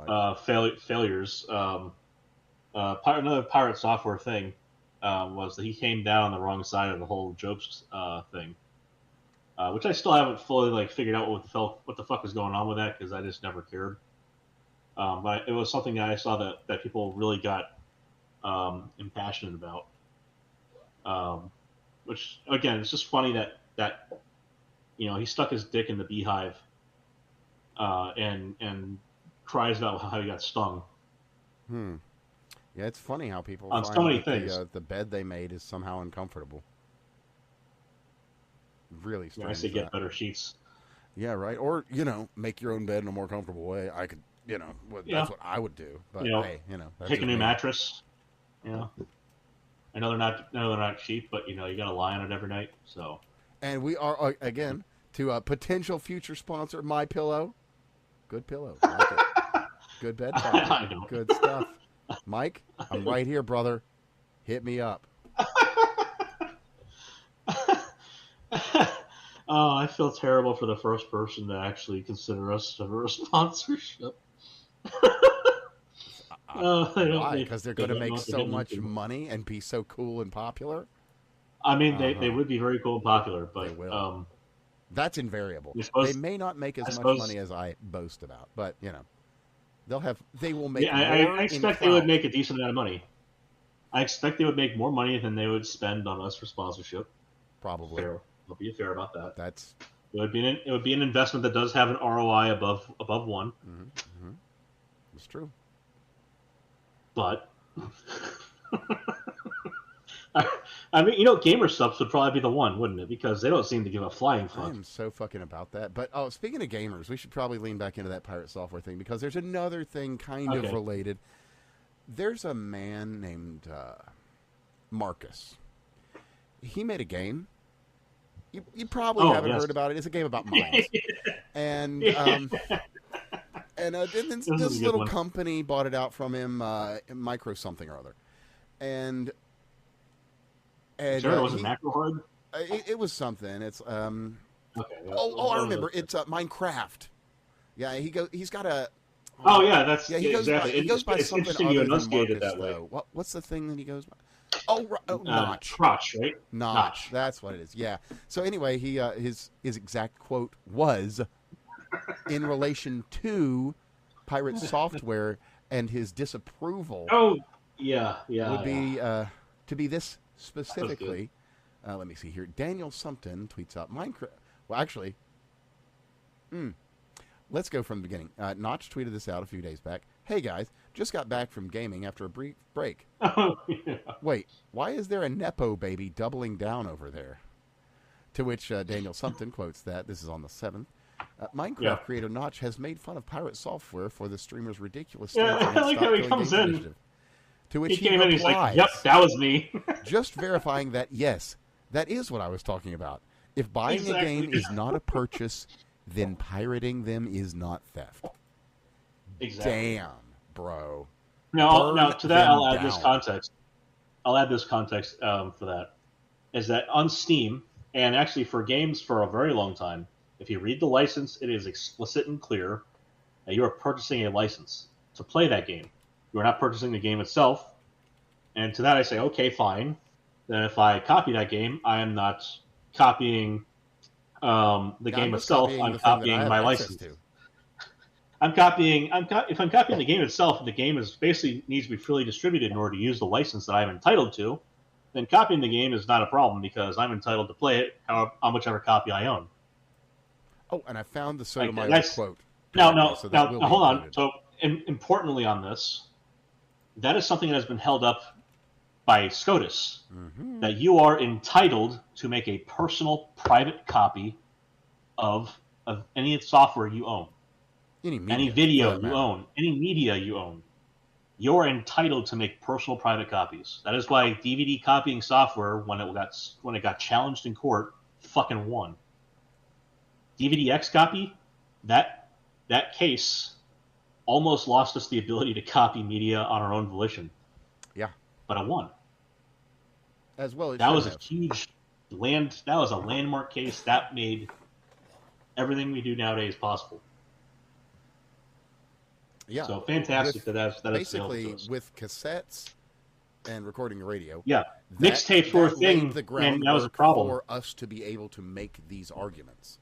failures, another pirate software thing was that he came down on the wrong side of the whole Jobs thing. Which I still haven't fully figured out what the fuck was going on with that, because I just never cared. But it was something that I saw that people really got impassioned about. Which again, it's just funny that he stuck his dick in the beehive and cries about how he got stung. Yeah, it's funny how people on find so many that things. The bed they made is somehow uncomfortable. Really strange. I say get better sheets. Yeah, right. Or make your own bed in a more comfortable way. I could, that's what I would do. But hey, that's pick a new mattress. I know they're not cheap, but you got to lie on it every night. So. And we are again to a potential future sponsor, My Pillow. Good pillow. Like it. Good bed topper. Good stuff. Mike, I'm right here, brother. Hit me up. Oh, I feel terrible for the first person to actually consider us for a sponsorship. Why? Because they're going to make so much money and be so cool and popular? I mean, they would be very cool and popular, but... They will. That's invariable. They may not make as much money as I boast about, but, they will make more I expect they would make a decent amount of money. I expect they would make more money than they would spend on us for sponsorship. Probably. Fair. I'll be fair about that. It would be an investment that does have an ROI above one. Mm-hmm. It's true. But I mean, gamer subs would probably be the one, wouldn't it? Because they don't seem to give a flying fuck. I am so fucking about that. But speaking of gamers, we should probably lean back into that pirate software thing, because there's another thing kind of related. There's a man named Marcus. He made a game. You probably haven't heard about it. It's a game about mines. And this little company bought it out from him, Micro something or other. And sure, it wasn't Macrohard? It was something. It's I remember. It's Minecraft. Yeah, he's got a. Oh yeah, that's he goes exactly. By, he goes by something other you than enunciated Marcus, that way. though. What's the thing that he goes by? Notch. Crotch, right? Notch. That's what it is. Yeah. So anyway, he his exact quote was in relation to pirate software and his disapproval. Oh, yeah. Would be to be this specifically. Let me see here. Daniel Sumpton tweets out Minecraft. Well, actually, let's go from the beginning. Notch tweeted this out a few days back. Hey guys, just got back from gaming after a brief break. Oh, yeah. Wait, why is there a Nepo baby doubling down over there? To which Daniel Sumpton quotes that. This is on the 7th. Minecraft creator Notch has made fun of pirate software for the streamer's ridiculous stance I like how he comes in. Initiative. To which he came in, replies, he's like, yep, that was me. just verifying that, yes, that is what I was talking about. If buying a game is not a purchase, then pirating them is not theft. Exactly. Damn, bro. Now to that, I'll add this context. For that. Is that on Steam, and actually for games for a very long time, if you read the license, it is explicit and clear that you are purchasing a license to play that game. You are not purchasing the game itself. And to that I say, okay, fine. Then if I copy that game, I am not copying the game itself. I'm copying my license. If I'm copying the game itself, the game is basically needs to be freely distributed in order to use the license that I'm entitled to. Then copying the game is not a problem because I'm entitled to play it on whichever copy I own. Oh, and I found the Sotomayor quote. correctly. So that will be hold on. included. So, importantly on this, that is something that has been held up by SCOTUS, that you are entitled to make a personal private copy of any software you own, any video you own, any media you own. You're entitled to make personal private copies. That is why DVD copying software, when it got challenged in court, fucking won. DVD X copy, that case almost lost us the ability to copy media on our own volition. Yeah, but I won. As well as that was a huge that was a landmark case that made everything we do nowadays possible. Yeah. So fantastic that basically with cassettes and recording the radio. Yeah. Mixtapes were a thing, the groundwork that was a problem for us to be able to make these arguments.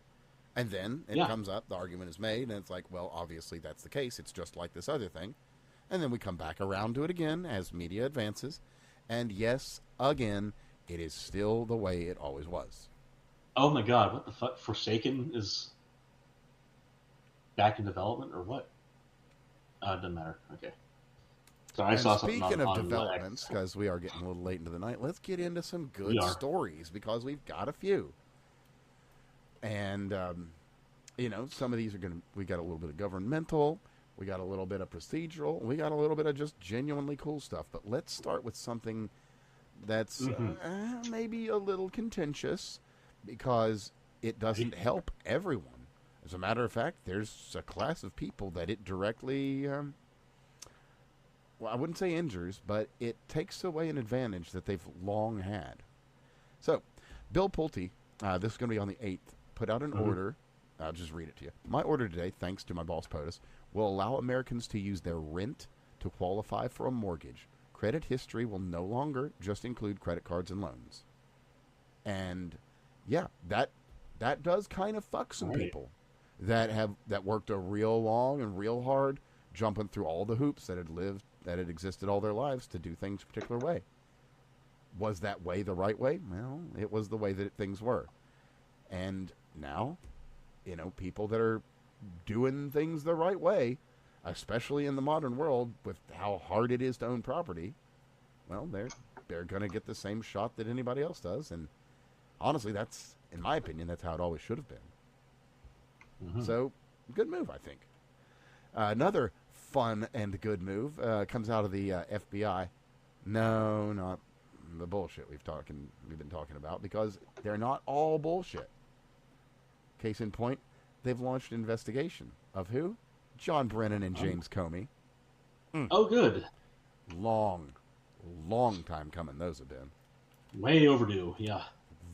And then it comes up, the argument is made, and it's like, well, obviously that's the case. It's just like this other thing. And then we come back around to it again as media advances. And yes, again, it is still the way it always was. Oh my God, what the fuck? Forsaken is back in development or what? It doesn't matter. Okay. Sorry, I saw something speaking of developments, because we are getting a little late into the night, let's get into some good stories, because we've got a few. And, some of these are we got a little bit of governmental, we got a little bit of procedural, we got a little bit of just genuinely cool stuff. But let's start with something that's maybe a little contentious, because it doesn't help everyone. As a matter of fact, there's a class of people that it directly, well, I wouldn't say injures, but it takes away an advantage that they've long had. So, Bill Pulte, this is going to be on the 8th, put out an order. I'll just read it to you. My order today, thanks to my boss POTUS, will allow Americans to use their rent to qualify for a mortgage. Credit history will no longer just include credit cards and loans. And, yeah, that does kind of fuck some people that worked a real long and real hard, jumping through all the hoops that had existed all their lives to do things a particular way. Was that way the right way? Well, it was the way that things were. And now, people that are doing things the right way, especially in the modern world with how hard it is to own property, well, they're going to get the same shot that anybody else does. And honestly, that's, in my opinion, that's how it always should have been. So, good move, I think. Another fun and good move comes out of the FBI. No, not the bullshit we've been talking about, because they're not all bullshit. Case in point, they've launched an investigation of who? John Brennan and James Comey. Oh, good. Long time coming, those have been. Way overdue, yeah.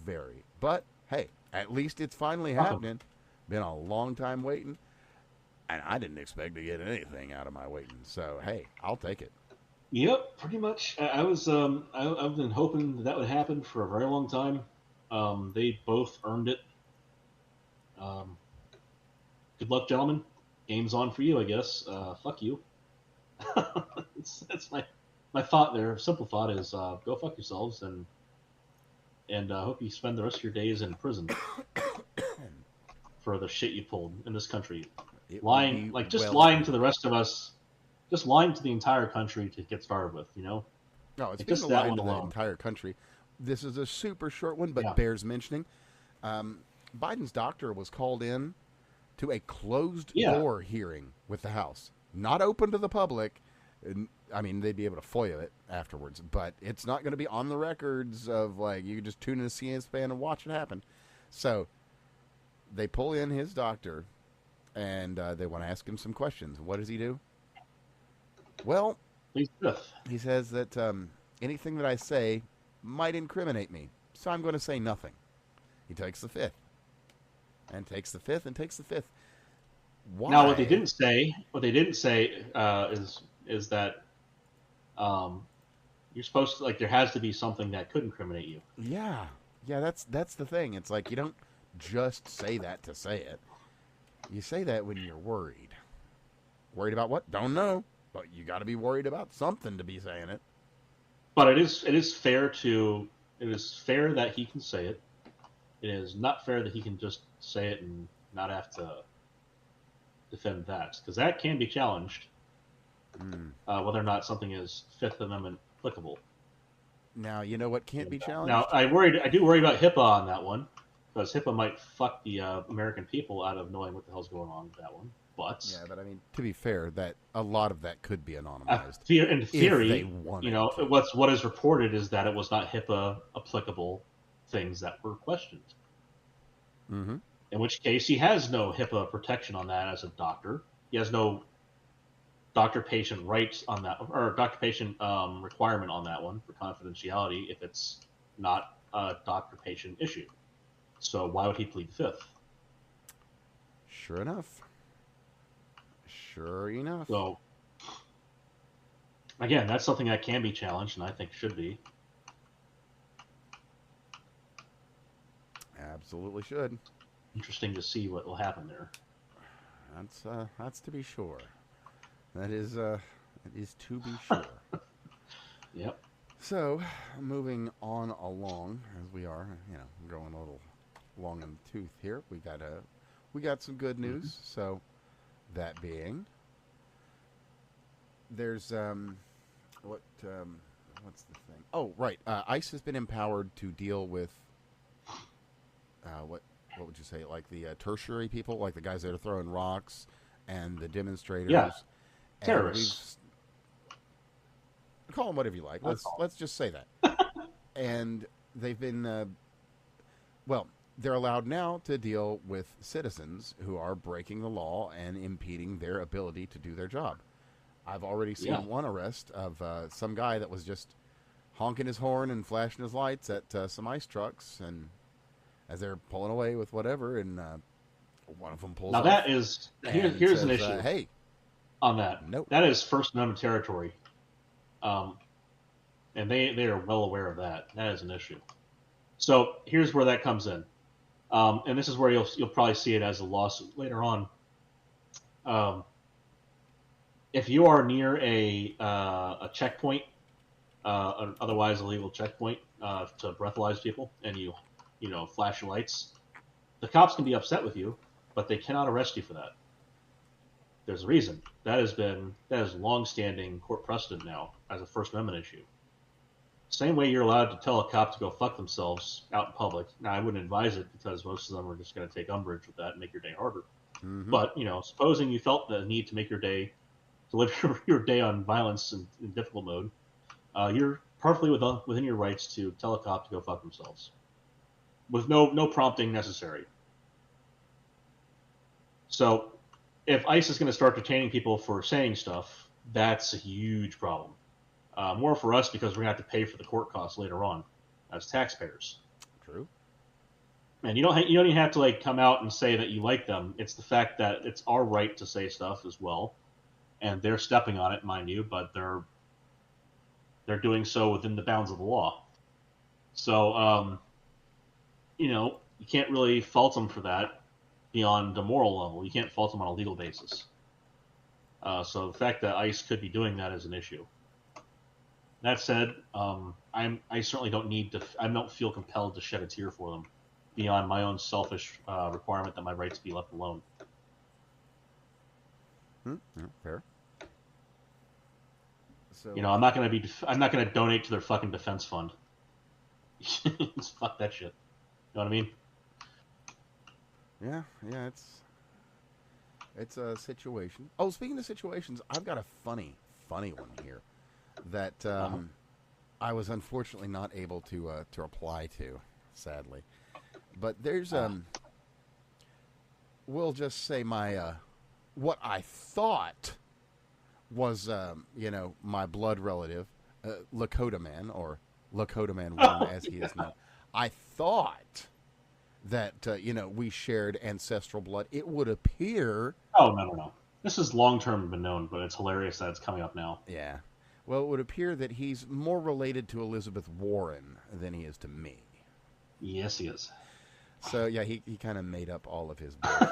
Very. But, hey, at least it's finally happening. Been a long time waiting, and I didn't expect to get anything out of my waiting. So, hey, I'll take it. Yep, pretty much. I've been hoping that would happen for a very long time. They both earned it. Good luck, gentlemen. Game's on for you, I guess. Fuck you. That's my thought there. Simple thought is go fuck yourselves, and hope you spend the rest of your days in prison for the shit you pulled in this country. Lying to the rest of us, just lying to the entire country to get started with, No, it's just that lying to the entire country. This is a super short one, but bears mentioning. Biden's doctor was called in to a closed-door hearing with the House. Not open to the public. I mean, they'd be able to FOIA it afterwards, but it's not going to be on the records of, you can just tune in to C-SPAN and watch it happen. So, they pull in his doctor, and they want to ask him some questions. What does he do? Well, he says that anything that I say might incriminate me, so I'm going to say nothing. He takes the fifth. And takes the fifth, and takes the fifth. Why? Now, what they didn't say is that you're supposed to, there has to be something that could incriminate you. Yeah, that's the thing. It's you don't just say that to say it. You say that when you're worried. Worried about what? Don't know. But you got to be worried about something to be saying it. But it is fair that he can say it. It is not fair that he can just say it and not have to defend that, because that can be challenged, whether or not something is Fifth Amendment applicable. Now, you know what can't be challenged? Now, I do worry about HIPAA on that one, because HIPAA might fuck the American people out of knowing what the hell's going on with that one. But yeah, but I mean, to be fair, that a lot of that could be anonymized. In theory, to. what is reported is that it was not HIPAA applicable things that were questioned. Mm-hmm. In which case, he has no HIPAA protection on that as a doctor. He has no doctor-patient rights on that, or doctor-patient requirement on that one for confidentiality if it's not a doctor-patient issue. So why would he plead fifth? Sure enough. So, again, that's something that can be challenged, and I think should be. Absolutely should. Interesting to see what will happen there. That's to be sure. That is to be sure. Yep. So, moving on along as we are, going a little long in the tooth here. We got some good news. So, that being, there's what's the thing? Oh, right. ICE has been empowered to deal with what would you say, like the tertiary people, like the guys that are throwing rocks and the demonstrators. Yeah. And Terrorists. Call them whatever you like. Let's just say that. And they've been they're allowed now to deal with citizens who are breaking the law and impeding their ability to do their job. I've already seen one arrest of some guy that was just honking his horn and flashing his lights at some ice trucks, and as they're pulling away with whatever, and one of them pulls off. Now here's says, an issue. Hey, on that. Nope. That is First Amendment territory. And they are well aware of that. That is an issue. So here's where that comes in. And this is where you'll probably see it as a lawsuit later on. If you are near a checkpoint, an otherwise illegal checkpoint to breathalyze people, and you flash your lights, the cops can be upset with you, but they cannot arrest you for that. There's a reason. That is long-standing court precedent now as a First Amendment issue. Same way you're allowed to tell a cop to go fuck themselves out in public. Now, I wouldn't advise it because most of them are just going to take umbrage with that and make your day harder. Mm-hmm. But, supposing you felt the need to make your day, to live your day on violence and in difficult mode, you're perfectly within your rights to tell a cop to go fuck themselves. With no prompting necessary. So, if ICE is going to start detaining people for saying stuff, that's a huge problem. More for us because we're going to have to pay for the court costs later on as taxpayers. True. And you don't even have to come out and say that you like them. It's the fact that it's our right to say stuff as well, and they're stepping on it, mind you, but they're doing so within the bounds of the law. So, you can't really fault them for that beyond the moral level. You can't fault them on a legal basis. So the fact that ICE could be doing that is an issue. That said, I certainly don't need to. I don't feel compelled to shed a tear for them, beyond my own selfish requirement that my rights be left alone. Yeah, fair. So I'm not going to donate to their fucking defense fund. Fuck that shit. You know what I mean? Yeah, it's a situation. Oh, speaking of situations, I've got a funny one here that I was unfortunately not able to reply to, sadly. But there's we'll just say my what I thought was my blood relative, Lakota Man, or Lakota Man 1 as he is known. I thought that we shared ancestral blood. It would appear. Oh no! This is long-term been known, but it's hilarious that it's coming up now. Yeah. Well, it would appear that he's more related to Elizabeth Warren than he is to me. Yes, he is. So yeah, he kind of made up all of his bullshit.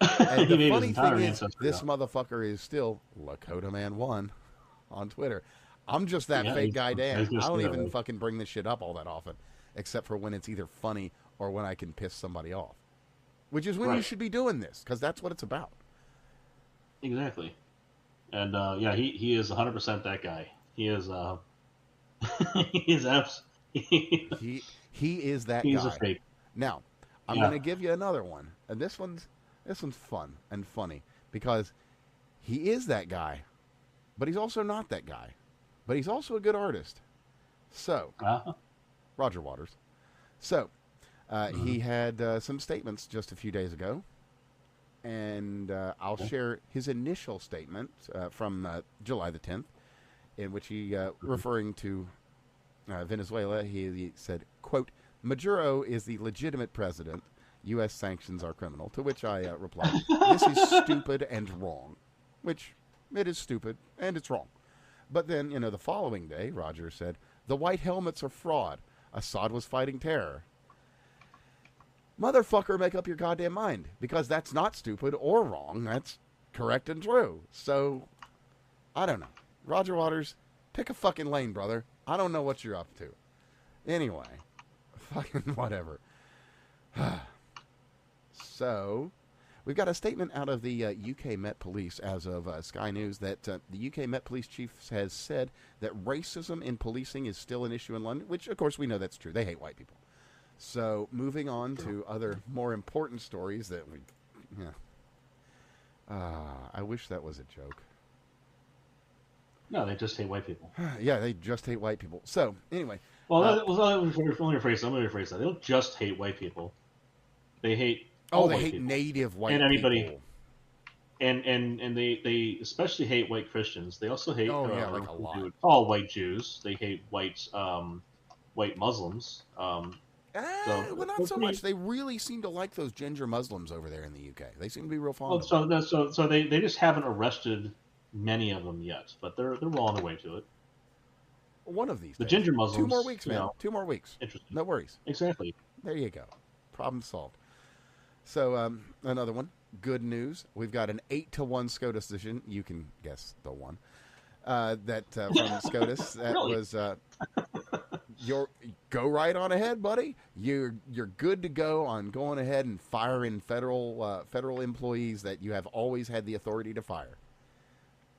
And the funny thing is, this motherfucker is still Lakota Man 1 on Twitter. I'm just that fake guy, Dan. I don't even fucking bring this shit up all that often, except for when it's either funny or when I can piss somebody off. which is when you should be doing this, because that's what it's about. Exactly. And he is 100% that guy. He is he is he is that he's guy. A fake. Now, I'm going to give you another one, and this one's fun and funny because he is that guy, but he's also not that guy, but he's also a good artist. So, Roger Waters. So, he had some statements just a few days ago, and I'll share his initial statement from July the 10th, in which he, referring to Venezuela, he said, quote, "Maduro is the legitimate president. U.S. sanctions are criminal." To which I replied, "This is stupid and wrong," which it is stupid and it's wrong. But then, the following day, Roger said, "The white helmets are fraud. Assad was fighting terror." Motherfucker, make up your goddamn mind, because that's not stupid or wrong. That's correct and true. So, I don't know. Roger Waters, pick a fucking lane, brother. I don't know what you're up to. Anyway, fucking whatever. So, we've got a statement out of the UK Met Police as of Sky News that the UK Met Police chief has said that racism in policing is still an issue in London, which, of course, we know that's true. They hate white people. So, moving on to other more important stories that we... I wish that was a joke. No, they just hate white people. Yeah, they just hate white people. So, anyway... let me rephrase that. They don't just hate white people. They hate they hate people. native white and anybody, people. And they especially hate white Christians. They also hate a lot. All white Jews. They hate white Muslims. Well, not so much. They really seem to like those ginger Muslims over there in the UK. They seem to be real fond of them. So they just haven't arrested many of them yet, but they're well on their way to it. One of these the days. Ginger Muslims. 2 more weeks, man. 2 more weeks. Interesting. No worries. Exactly. There you go. Problem solved. So another one. Good news. We've got an 8-1 SCOTUS decision. You can guess the one. That from SCOTUS. That Really? Was go right on ahead, buddy. You're good to go on going ahead and firing federal employees that you have always had the authority to fire.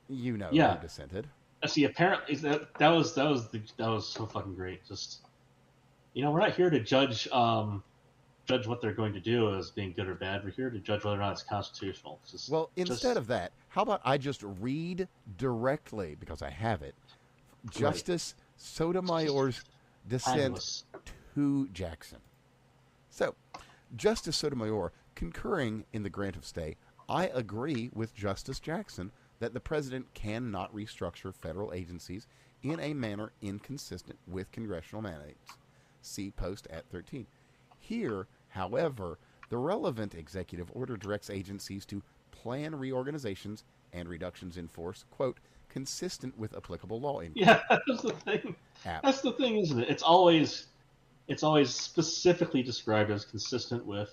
Who dissented. See, apparently that was so fucking great. Just we're not here to judge what they're going to do as being good or bad. We're here to judge whether or not it's constitutional. Instead of that, how about I just read directly, because I have it, Justice Sotomayor's dissent to Jackson. So, Justice Sotomayor, concurring in the grant of stay, I agree with Justice Jackson that the president cannot restructure federal agencies in a manner inconsistent with congressional mandates. See post at 13. Here, however, the relevant executive order directs agencies to plan reorganizations and reductions in force, quote, consistent with applicable law. Yeah, that's the thing. That's the thing, isn't it? It's always specifically described as consistent with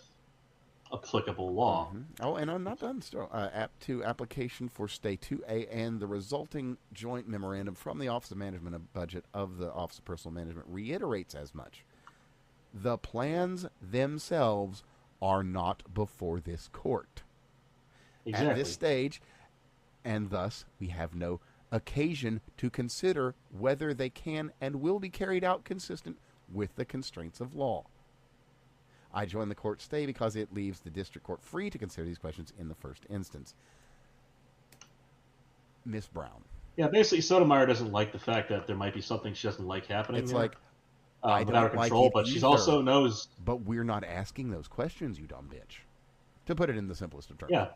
applicable law. Mm-hmm. Oh, and I'm not done still. Application for Stay 2A and the resulting joint memorandum from the Office of Management and Budget of the Office of Personal Management reiterates as much. The plans themselves are not before this court. Exactly. At this stage, and thus we have no occasion to consider whether they can and will be carried out consistent with the constraints of law. I join the court stay because it leaves the district court free to consider these questions in the first instance. Miss Brown. Yeah, basically Sotomayor doesn't like the fact that there might be something she doesn't like happening. It's there. like, I without her don't control, like it but she either, also knows. But we're not asking those questions, you dumb bitch. To put it in the simplest of terms. Yeah.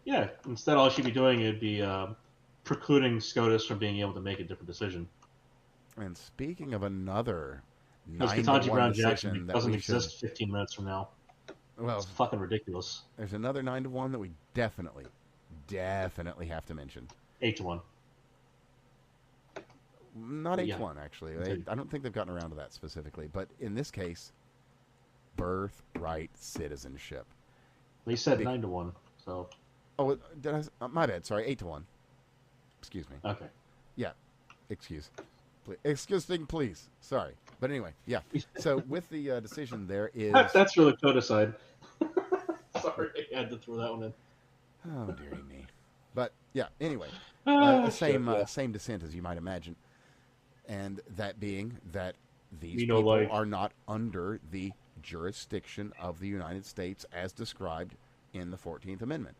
Yeah. Instead, all she'd be doing would be precluding SCOTUS from being able to make a different decision. And speaking of another because 9-1 Brown decision Jackson that doesn't we exist 15 minutes from now. Well, it's fucking ridiculous. There's another 9-1 that we definitely have to mention. 8-1. Not 8-1, actually. I don't think they've gotten around to that specifically. But in this case, birthright citizenship. They said 9-1, so... Oh, my bad. Sorry, 8-1. Excuse me. Okay. Yeah. Excuse me, please. Sorry. But anyway, yeah. So with the decision there is... That's really codicide. Sorry, I had to throw that one in. Oh, dearie me. But, yeah, anyway. Shit. Same descent as you might imagine. And that being that these You know, people like- are not under the jurisdiction of the United States as described in the 14th Amendment.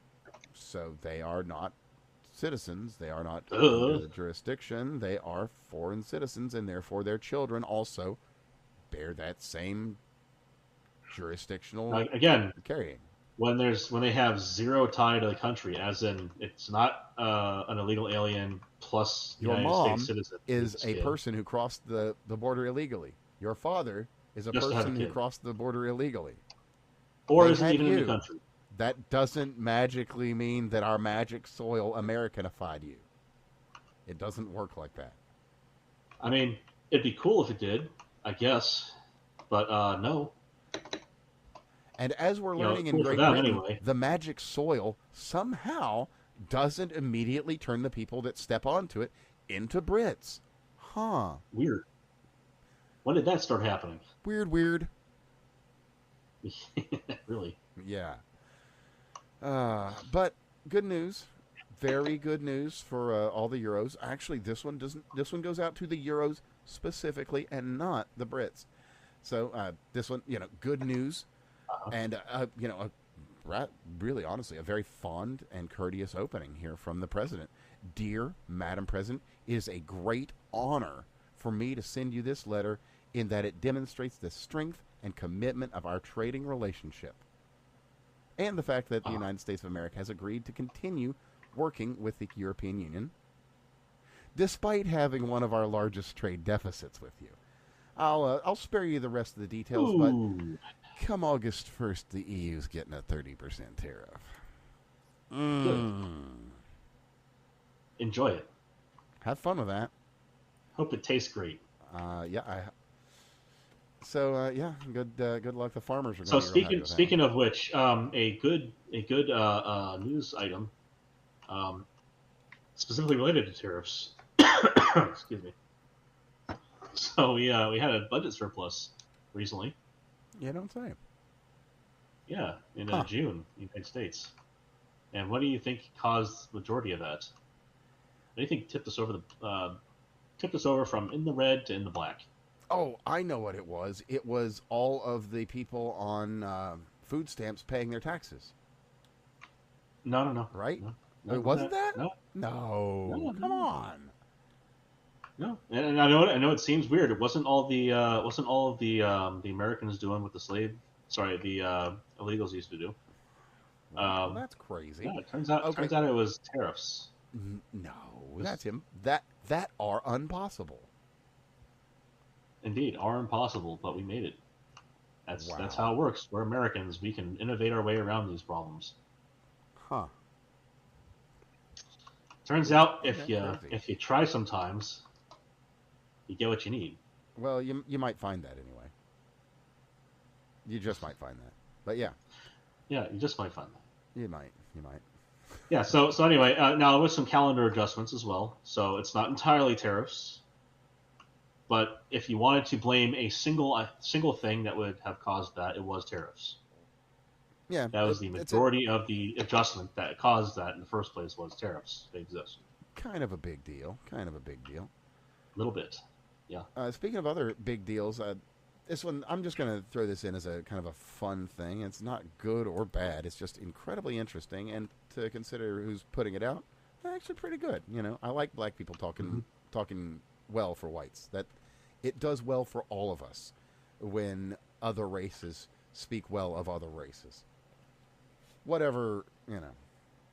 So they are not citizens. They are not under the jurisdiction. They are foreign citizens, and therefore their children also bear that same jurisdictional Again, carrying. when they have zero tie to the country, as in it's not an illegal alien plus Your United mom States citizen is this a kid. person who crossed the border illegally. Your father is a Just to have a person who kid. crossed the border illegally. or They isn't had even in you. the country. That doesn't magically mean that our magic soil Americanified you. It doesn't work like that. I mean, it'd be cool if it did, I guess, but no. And as we're learning in cool for Great them Britain, anyway. the magic soil somehow doesn't immediately turn the people that step onto it into Brits. Huh. Weird. When did that start happening? Weird. Really? Yeah. But good news. Very good news for all the Euros. Actually, this one doesn't. This one goes out to the Euros specifically, and not the Brits. So this one, good news, and really, honestly, a very fond and courteous opening here from the president. Dear Madam President, it is a great honor for me to send you this letter, in that it demonstrates the strength and commitment of our trading relationship, and the fact that the United States of America has agreed to continue working with the European Union, despite having one of our largest trade deficits with you. I'll spare you the rest of the details, but come August 1st, the EU's getting a 30% tariff. Enjoy it. Have fun with that. Hope it tastes great. Good luck. The farmers are going So to be real happy with that. speaking of which, a good news item, specifically related to tariffs. Excuse me. So we had a budget surplus recently. You don't say. Yeah, in June, in the United States. And what do you think caused the majority of that? What do you think tipped us over from in the red to in the black? Oh, I know what it was. It was all of the people on food stamps paying their taxes. No. Right? No, It wasn't that? No. No. Come on. No, and I know it seems weird. It wasn't all the Americans doing what the illegals used to do. Well, that's crazy. Yeah, it turns out it was tariffs. No, that's him. That are impossible. Indeed, are impossible, but we made it. That's Wow. how it works. We're Americans. We can innovate our way around these problems. Huh. Turns out, That's crazy. if you try sometimes, you get what you need. Well, you might find that anyway. You just might find that. But yeah. Yeah, you just might find that. You might. Yeah. So anyway, now with some calendar adjustments as well. So it's not entirely tariffs, but if you wanted to blame a single thing that would have caused that, it was tariffs. Yeah. That was the majority of the adjustment that caused that in the first place was tariffs. They exist. Kind of a big deal. A little bit. Yeah. Speaking of other big deals, this one, I'm just going to throw this in as a kind of a fun thing. It's not good or bad. It's just incredibly interesting. And to consider who's putting it out, actually pretty good. I like black people talking well for whites. That it does well for all of us when other races speak well of other races. Whatever,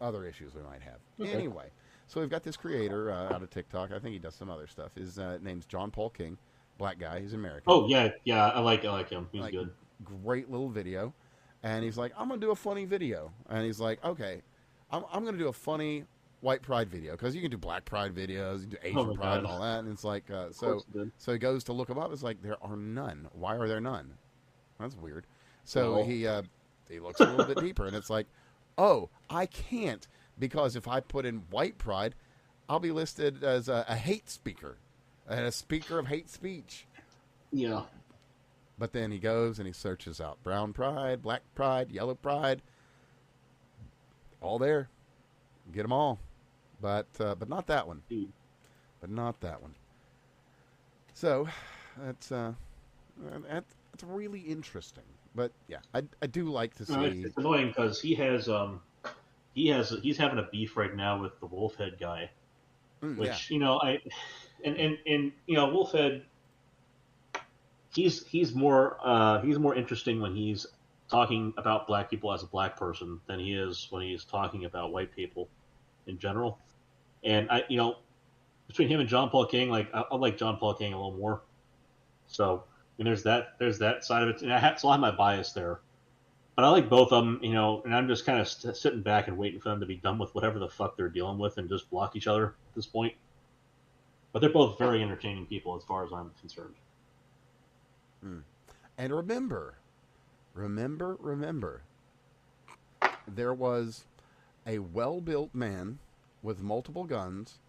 other issues we might have. Okay. Anyway, so we've got this creator out of TikTok. I think he does some other stuff. His name's John Paul King. Black guy. He's American. Oh, yeah. I like him. He's good. Great little video. And he's like, I'm going to do a funny video. And he's like, okay, I'm going to do a funny white pride video. Because you can do black pride videos, you can do Asian pride and all that. And it's like, so he goes to look them up. It's like, there are none. Why are there none? That's weird. So he looks a little bit deeper. And it's like, oh, I can't. Because if I put in white pride, I'll be listed as a hate speaker. And a speaker of hate speech. Yeah. But then he goes and he searches out brown pride, black pride, yellow pride. All there. Get them all. But not that one. Dude. But not that one. So, that's really interesting. But yeah, I do like to see. It's annoying because he's having a beef right now with the Wolfhead guy, which Wolfhead. He's more interesting when he's talking about black people as a black person than he is when he's talking about white people in general. And between him and John Paul King, I like John Paul King a little more. So, there's that side of it, and so I have my bias there. But I like both of them, and I'm just kind of sitting back and waiting for them to be done with whatever the fuck they're dealing with and just block each other at this point. But they're both very entertaining people as far as I'm concerned. And remember, there was a well-built man with multiple guns,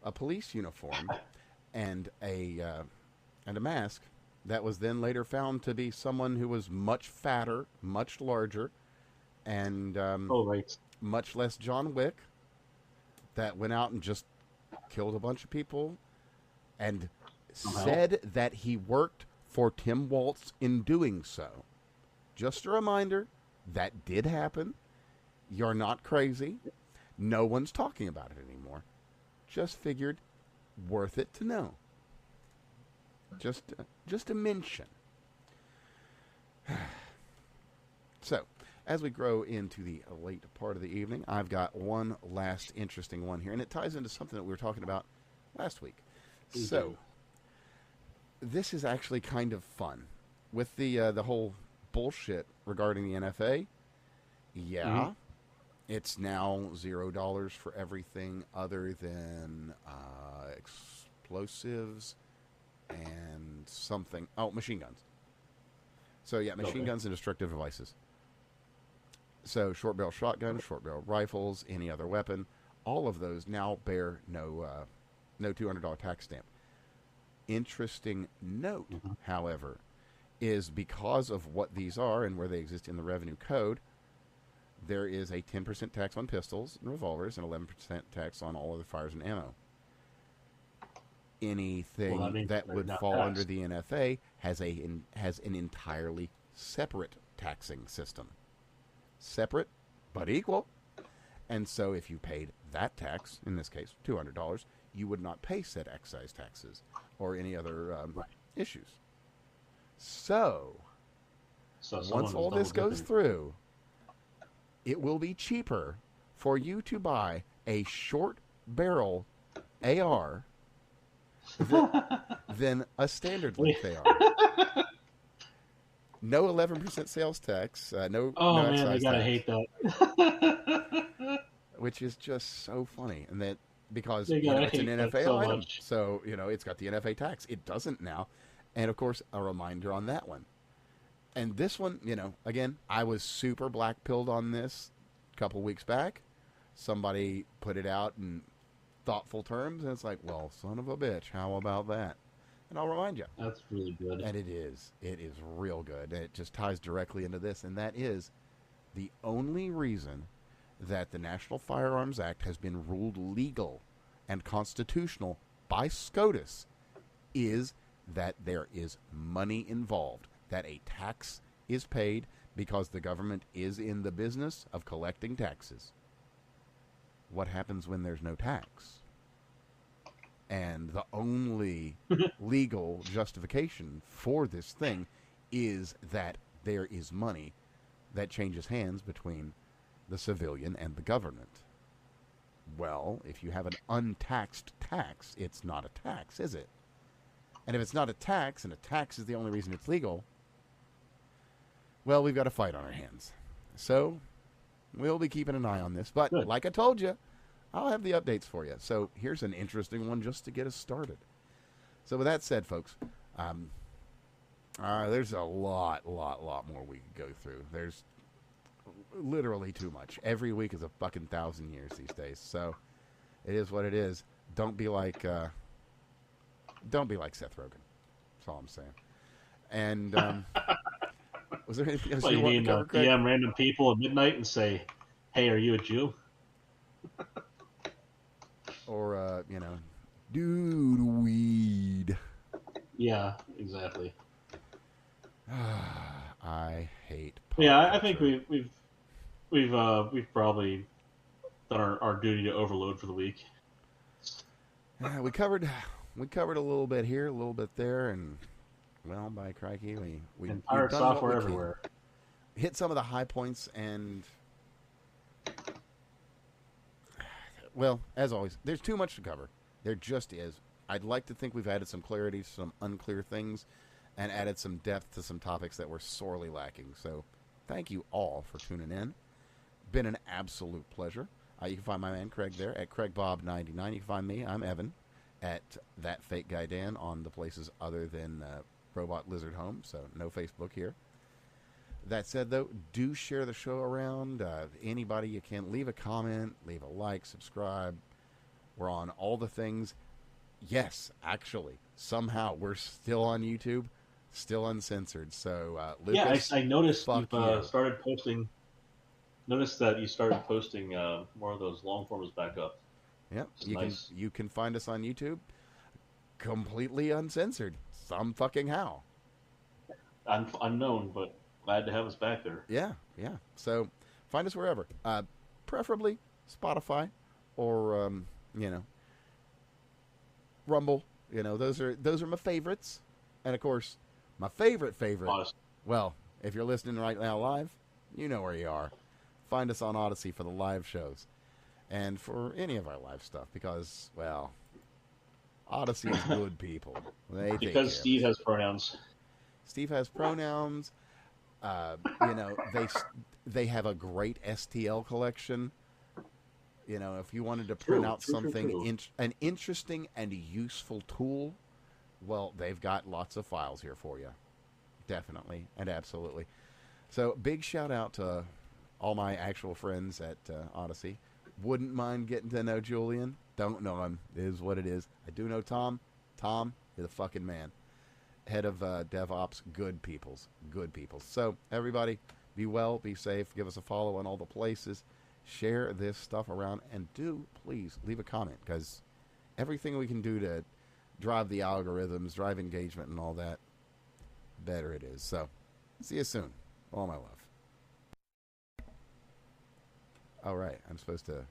a police uniform, and a mask that was then later found to be someone who was much fatter, much larger, and much less John Wick, that went out and just killed a bunch of people and said that he worked for Tim Waltz in doing so. Just a reminder, that did happen. You're not crazy. No one's talking about it anymore. Just figured, worth it to know. Just a mention. So, as we grow into the late part of the evening, I've got one last interesting one here, and it ties into something that we were talking about last week. Mm-hmm. So, this is actually kind of fun. With the whole bullshit regarding the NFA, it's now $0 for everything other than explosives and something. Oh, machine guns. So, machine guns and destructive devices. So, short barrel shotguns, short barrel rifles, any other weapon, all of those now bear no $200 tax stamp. Interesting note, however, is because of what these are and where they exist in the revenue code, there is a 10% tax on pistols and revolvers and 11% tax on all other fires and ammo. Anything that would fall under the NFA has an entirely separate taxing system. Separate, but equal. And so if you paid that tax, in this case $200, you would not pay said excise taxes or any other issues. So once all this goes through, it will be cheaper for you to buy a short barrel AR than a standard length AR. No 11% sales tax. No excise man, I gotta hate that. Which is just so funny, and that because it's an NFA item, so it's got the NFA tax. It doesn't now, and of course a reminder on that one. And this one, again, I was super black-pilled on this a couple weeks back. Somebody put it out in thoughtful terms, and it's like, well, son of a bitch, how about that? And I'll remind you. That's really good. And it is real good. And it just ties directly into this, and that is the only reason that the National Firearms Act has been ruled legal and constitutional by SCOTUS is that there is money involved, that a tax is paid because the government is in the business of collecting taxes. What happens when there's no tax? And the only legal justification for this thing is that there is money that changes hands between the civilian and the government. Well, if you have an untaxed tax, it's not a tax, is it? And if it's not a tax, and a tax is the only reason it's legal, well, we've got a fight on our hands. So, we'll be keeping an eye on this. But, like I told you, I'll have the updates for you. So, here's an interesting one just to get us started. So, with that said, folks, there's a lot more we could go through. There's literally too much. Every week is a fucking 1,000 years these days. So, it is what it is. Don't be like Seth Rogen. That's all I'm saying. And was there anything else What, you you want mean to cover, Craig? DM random people at midnight and say, "Hey, are you a Jew?" Or dude weed. Yeah, exactly. I hate. Yeah, I think we've probably done our duty to overload for the week. Yeah, we covered a little bit here, a little bit there, and well, by crikey, we've Pirate done what software we can. everywhere. Hit some of the high points, and well, as always, there's too much to cover. There just is. I'd like to think we've added some clarity to some unclear things, and added some depth to some topics that were sorely lacking. So, thank you all for tuning in. Been an absolute pleasure. You can find my man Craig there at CraigBob99. You can find me. I'm Evan at That Fake Guy Dan on the places other than Robot Lizard Home. So no Facebook here. That said, though, do share the show around. Anybody you can. Leave a comment, leave a like, subscribe. We're on all the things. Yes, actually, somehow we're still on YouTube, still uncensored. So, Lucas, yeah, I noticed you've you. started posting. Noticed that you started posting more of those long forms back up. Yep, Nice. you can find us on YouTube, completely uncensored, some fucking how. Unknown, but glad to have us back there. Yeah. So, find us wherever, preferably Spotify, or Rumble. Those are my favorites, and of course, my favorite. Honest. Well, if you're listening right now live, you know where you are. Find us on Odyssey for the live shows, and for any of our live stuff, because, well, Odyssey is good people. Because Steve has pronouns. Steve has pronouns. They have a great STL collection. If you wanted to print out something, an interesting and useful tool, well, they've got lots of files here for you. Definitely and absolutely. So, big shout out to all my actual friends at Odyssey. Wouldn't mind getting to know Julian. Don't know him. It is what it is. I do know Tom. Tom, you're the fucking man. Head of DevOps. Good peoples. So, everybody, be well, be safe. Give us a follow on all the places. Share this stuff around. And do, please, leave a comment. Because everything we can do to drive the algorithms, drive engagement and all that, better it is. So, see you soon. All my love. All right, I'm supposed to